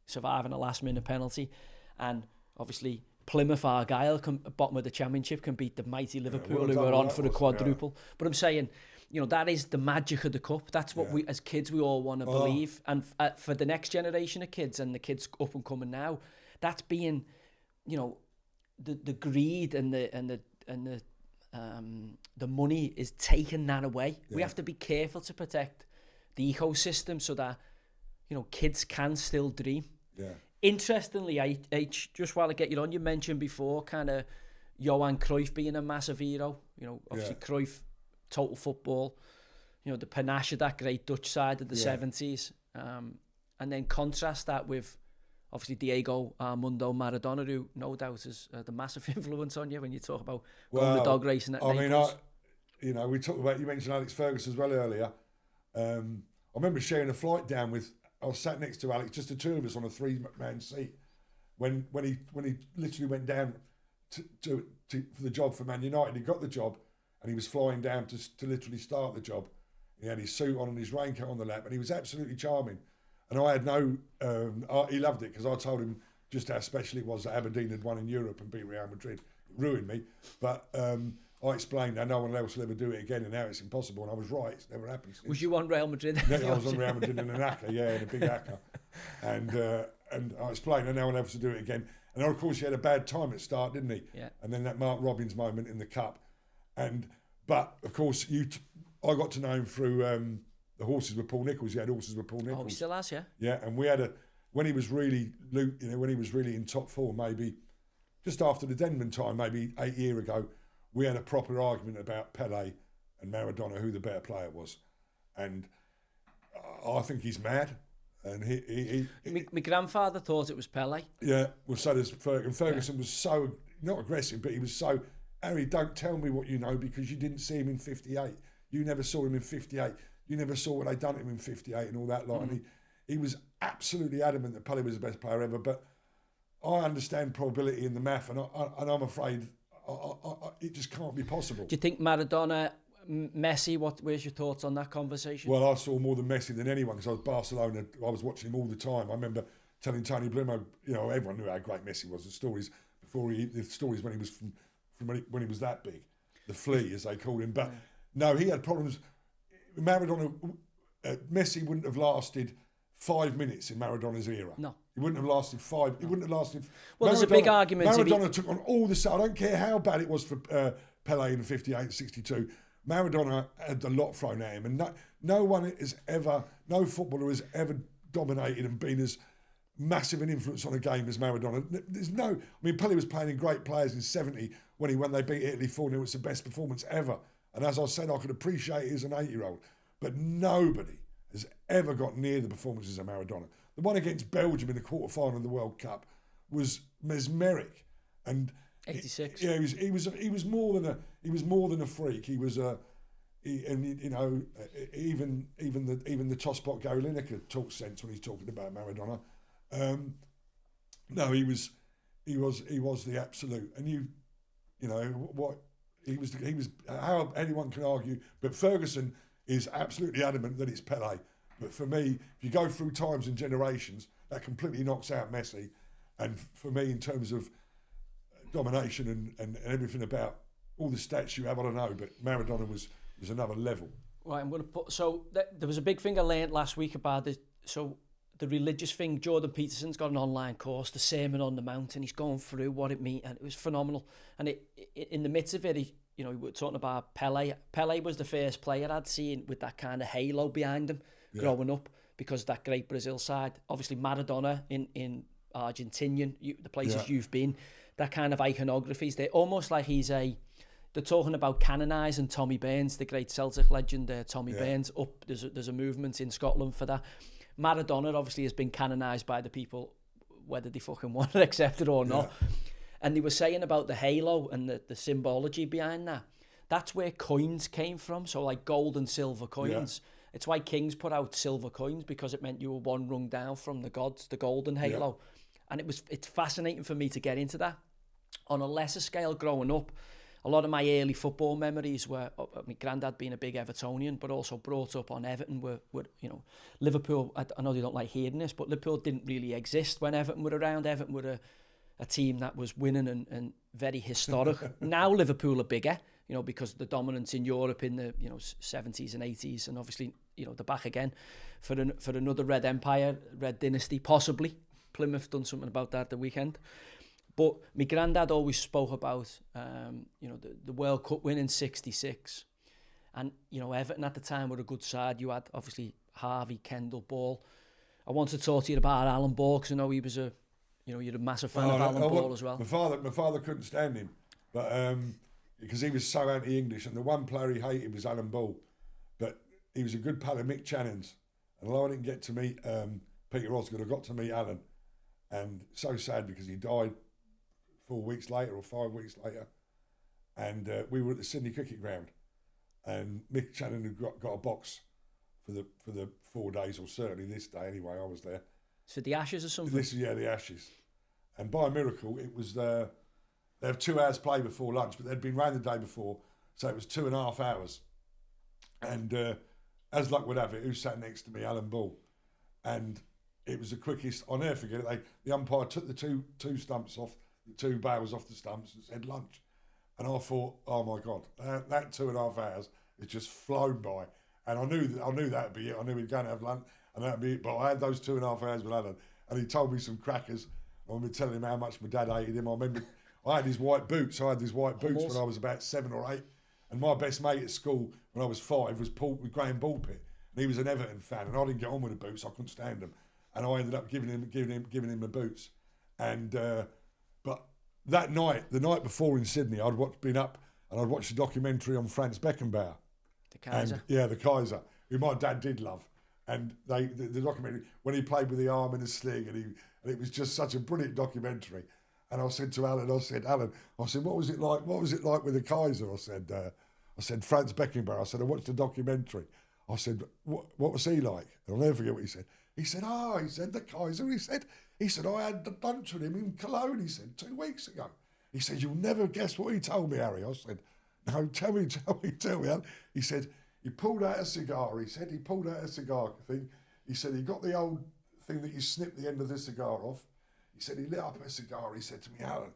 surviving a last-minute penalty, and obviously Plymouth Argyle, bottom of the Championship, can beat the mighty Liverpool who are on for the quadruple. But I'm saying, you know, that is the magic of the cup. That's what we, as kids, we all want to believe. And for the next generation of kids and the kids up and coming now, that's being, you know, the greed and the money is taking that away. Yeah. We have to be careful to protect the ecosystem so that, you know, kids can still dream.
Yeah.
Interestingly, H, just while I get you on, you mentioned before kind of Johan Cruyff being a massive hero. You know, obviously Cruyff, total football. You know, the panache of that great Dutch side of the 70s. And then contrast that with obviously Diego Armando Maradona, who no doubt is the massive influence on you when you talk about going to dog racing at Naples.
You know, we talked about, you mentioned Alex Ferguson as well earlier. I remember sharing a flight down with, I was sat next to Alex, just the two of us on a 3-man seat, when he literally went down to for the job for Man United. He got the job and he was flying down to literally start the job. He had his suit on and his raincoat on the lap, and he was absolutely charming. And I had no, he loved it because I told him just how special it was that Aberdeen had won in Europe and beat Real Madrid. It ruined me. But I explained how no one else will ever do it again and now it's impossible. And I was right, it's never happened since.
Was you on Real Madrid?
Yeah, I was on Real Madrid in an acca, in a big acca. And I explained how no one else will do it again. And of course he had a bad time at the start, didn't he?
Yeah.
And then that Mark Robbins moment in the Cup. But of course I got to know him through the horses with Paul Nicholls. He had horses with Paul Nicholls.
Oh, he still has, yeah. Yeah,
and we had when he was really in top form, maybe just after the Denman time, maybe 8 years ago, we had a proper argument about Pelé and Maradona, who the better player was. And I think he's mad. And
my grandfather thought it was Pelé.
Yeah, well, so does Ferguson. Ferguson was so, not aggressive, but he was so, Harry, don't tell me what you know because you didn't see him in 58. You never saw him in 58. You never saw what they'd done to him in 58 and all that lot. And he was absolutely adamant that Pelé was the best player ever. But I understand probability in the math, and I'm afraid it just can't be possible.
Do you think Maradona, Messi, where's your thoughts on that conversation?
Well, I saw more than Messi than anyone because I was Barcelona. I was watching him all the time. I remember telling Tony Blumo, you know, everyone knew how great Messi was. The stories when he was from when he was that big, the flea as they called him. But no, he had problems. Maradona, Messi wouldn't have lasted 5 minutes in Maradona's era.
No.
He wouldn't have lasted 5. He wouldn't have lasted.
Well, there's a big argument.
Maradona took on all the. I don't care how bad it was for Pelé in 58, 62. Maradona had a lot thrown at him, and no footballer has ever dominated and been as massive an influence on a game as Maradona. Pelé was playing in great players in 70 when they beat Italy 4-0. It's the best performance ever. And as I said, I could appreciate it as an 8-year-old. But nobody has ever got near the performances of Maradona. The one against Belgium in the quarter-final of the World Cup was mesmeric. And
86.
He was more than a freak. He was even the tosspot Gary Lineker talks sense when he's talking about Maradona. No, he was the absolute. And you know what. He was how anyone can argue, but Ferguson is absolutely adamant that it's Pelé. But for me, if you go through times and generations, that completely knocks out Messi. And for me, in terms of domination and everything about all the stats you have, I don't know, but Maradona was another level.
Right, I'm going to put. So there was a big thing I learned last week about this. So the religious thing, Jordan Peterson's got an online course, the Sermon on the Mount, and he's going through what it means, and it was phenomenal. And in the midst of it, we were talking about Pelé. Pelé was the first player I'd seen with that kind of halo behind him growing up, because that great Brazil side. Obviously Maradona in Argentinian, the places you've been, that kind of iconographies. They're almost like they're talking about canonising Tommy Burns, the great Celtic legend, Tommy Burns. There's a movement in Scotland for that. Maradona obviously has been canonised by the people whether they fucking want to accept it or not. And they were saying about the halo and the symbology behind that. That's where coins came from. So like gold and silver coins. Yeah. It's why kings put out silver coins, because it meant you were one rung down from the gods, the golden halo. Yeah. And it's fascinating for me to get into that. On a lesser scale growing up, a lot of my early football memories were, my granddad being a big Evertonian, but also brought up on Everton, were you know, Liverpool, I know they don't like hearing this, but Liverpool didn't really exist when Everton were around. Everton were a team that was winning and very historic. Now Liverpool are bigger, you know, because of the dominance in Europe in the, you know, 70s and 80s, and obviously, you know, they're back again for another Red Empire, Red Dynasty, possibly. Plymouth done something about that the weekend. But my granddad always spoke about, you know, the World Cup win in '66. And, you know, Everton at the time were a good side. You had, obviously, Harvey, Kendall, Ball. I wanted to talk to you about Alan Ball, because I know he was you're a massive fan of Alan Ball as well.
My father couldn't stand him, but because he was so anti-English, and the one player he hated was Alan Ball. But he was a good pal of Mick Channing's. And although I didn't get to meet Peter Osgood, I got to meet Alan. And so sad, because he died 4 weeks later or 5 weeks later, and we were at the Sydney Cricket Ground, and Mick Channing had got a box for the 4 days, or certainly this day anyway. I was there.
So the Ashes or something?
The Ashes, and by a miracle, it was they have 2 hours play before lunch, but they'd been round the day before, so it was 2.5 hours. And as luck would have it, who sat next to me? Alan Ball, and it was the quickest. I'll never forget it. The umpire took the two stumps off. The 2 bails off the stumps and said lunch. And I thought, oh my God, that 2.5 hours has just flown by. And I knew that'd be it. I knew we'd go and have lunch and that'd be it. But I had those 2.5 hours with Alan, and he told me some crackers. I remember telling him how much my dad hated him. I remember I had his white boots. I had these white boots when I was about 7 or 8. And my best mate at school when I was 5 was Graham Ballpit. And he was an Everton fan, and I didn't get on with the boots. I couldn't stand them. And I ended up giving him the boots. And but that night, the night before in Sydney, I'd been up and I'd watched a documentary on Franz Beckenbauer.
The Kaiser.
The Kaiser, who my dad did love. And the documentary, when he played with the arm in a sling, and it was just such a brilliant documentary. And I said to Alan, Alan, what was it like? What was it like with the Kaiser? I said, Franz Beckenbauer. I said, I watched the documentary. I said, what was he like? And I'll never forget what he said. He said, the Kaiser. He said, I had the lunch with him in Cologne, he said, 2 weeks ago. He said, you'll never guess what he told me, Harry. I said, no, tell me. Alan. He said, he pulled out a cigar. He said, thing. He said, he got the old thing that you snip the end of the cigar off. He said, he lit up a cigar. He said to me, Alan,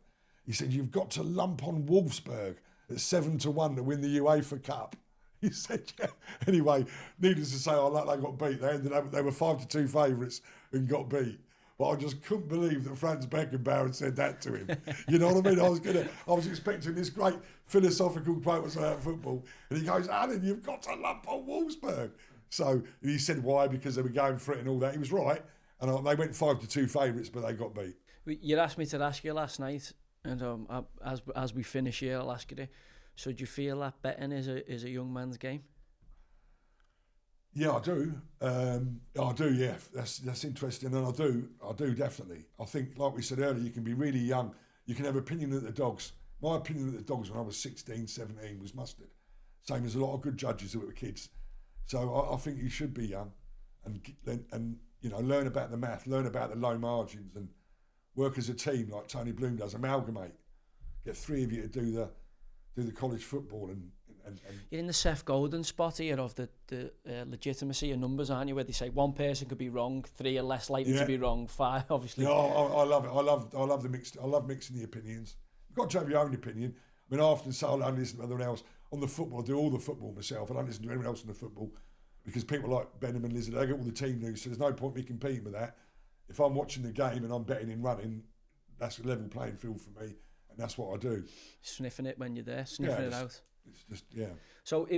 he said, you've got to lump on Wolfsburg at 7-1 to win the UEFA Cup. He said, yeah. Anyway, needless to say, they got beat. They were 5-2 favourites and got beat. But I just couldn't believe that Franz Beckenbauer had said that to him. You know what I mean? I was expecting this great philosophical quote about football, and he goes, Alan, you've got to lump on Wolfsburg. So he said why, because they were going for it and all that. He was right, and they went 5-2 favourites, but they got beat.
You asked me to ask you last night, and as we finish here, I'll ask you. So do you feel that betting is a young man's game?
Yeah, I do. I do. Yeah, that's interesting, and I do definitely. I think, like we said earlier, you can be really young. You can have opinion at the dogs. My opinion at the dogs when I was 16, 17 was mustard. Same as a lot of good judges who were kids. So I think you should be young, and you know, learn about the math, learn about the low margins, and work as a team like Tony Bloom does. Amalgamate. Get 3 of you to do the college football and
you're in the Seth Godin spot here of the legitimacy of numbers, aren't you? Where they say 1 person could be wrong, 3 are less likely to be wrong, 5 obviously.
Yeah, I love it. I love the mixed. I love mixing the opinions. You've got to have your own opinion. I mean, I often say I don't listen to anyone else on the football. I do all the football myself. I don't listen to anyone else on the football because people like Benham and Lizard, they get all the team news, so there's no point me competing with that. If I'm watching the game and I'm betting in running, that's a level playing field for me, and that's what I do.
Sniffing it when you're there, sniffing it out.
It's just, yeah.
So,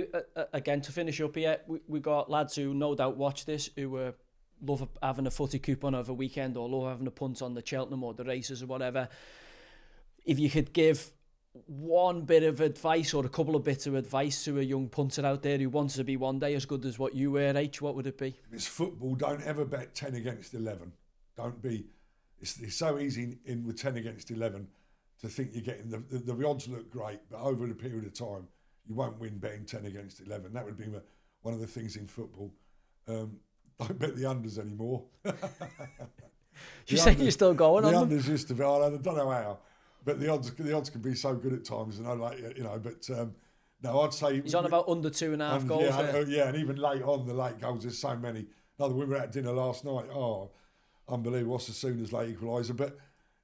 again, to finish up here, we got lads who no doubt watch this, who love having a footy coupon of a weekend or love having a punt on the Cheltenham or the races or whatever. If you could give one bit of advice or a couple of bits of advice to a young punter out there who wants to be one day as good as what you were, H, what would it be?
If it's football, don't ever bet 10 against 11. Don't be... it's so easy in with 10 against 11 to think you're getting the odds look great, but over the period of time, you won't win betting 10 against 11. That would be one of the things in football. Don't bet the unders anymore.
You say you're still going on them?
The unders used to be, I don't know how, but the odds can be so good at times, and I like, you know, but no, I'd say
he's on about under 2.5 goals.
Yeah, and even late on the late goals, there's so many. Another, we were at dinner last night. Oh, unbelievable! What's as soon as late equaliser? But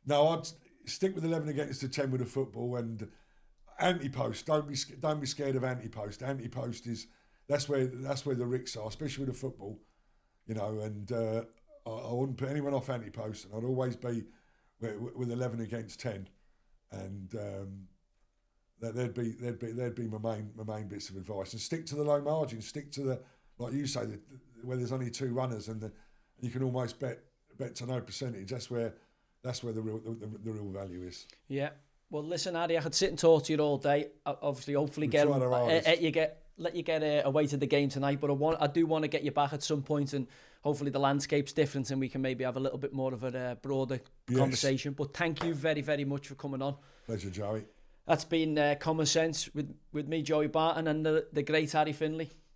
no, I'd stick with 11 against the 10 with the football and anti-post. Don't be scared of anti-post. Anti-post that's where the risks are, especially with the football. You know, and I wouldn't put anyone off anti-post, and I'd always be with 11 against 10, and there'd be my main bits of advice. And stick to the low margin. Stick to the, like you say, where there's only 2 runners, and you can almost bet to no percentage. That's where the real value is.
Yeah. Well, listen, Addy, I could sit and talk to you all day. Obviously, hopefully let you get away to the game tonight, but I do want to get you back at some point, and hopefully the landscape's different and we can maybe have a little bit more of a broader conversation. But thank you very, very much for coming on.
Pleasure, Joey.
That's been Common Sense with me, Joey Barton, and the great Harry Findlay.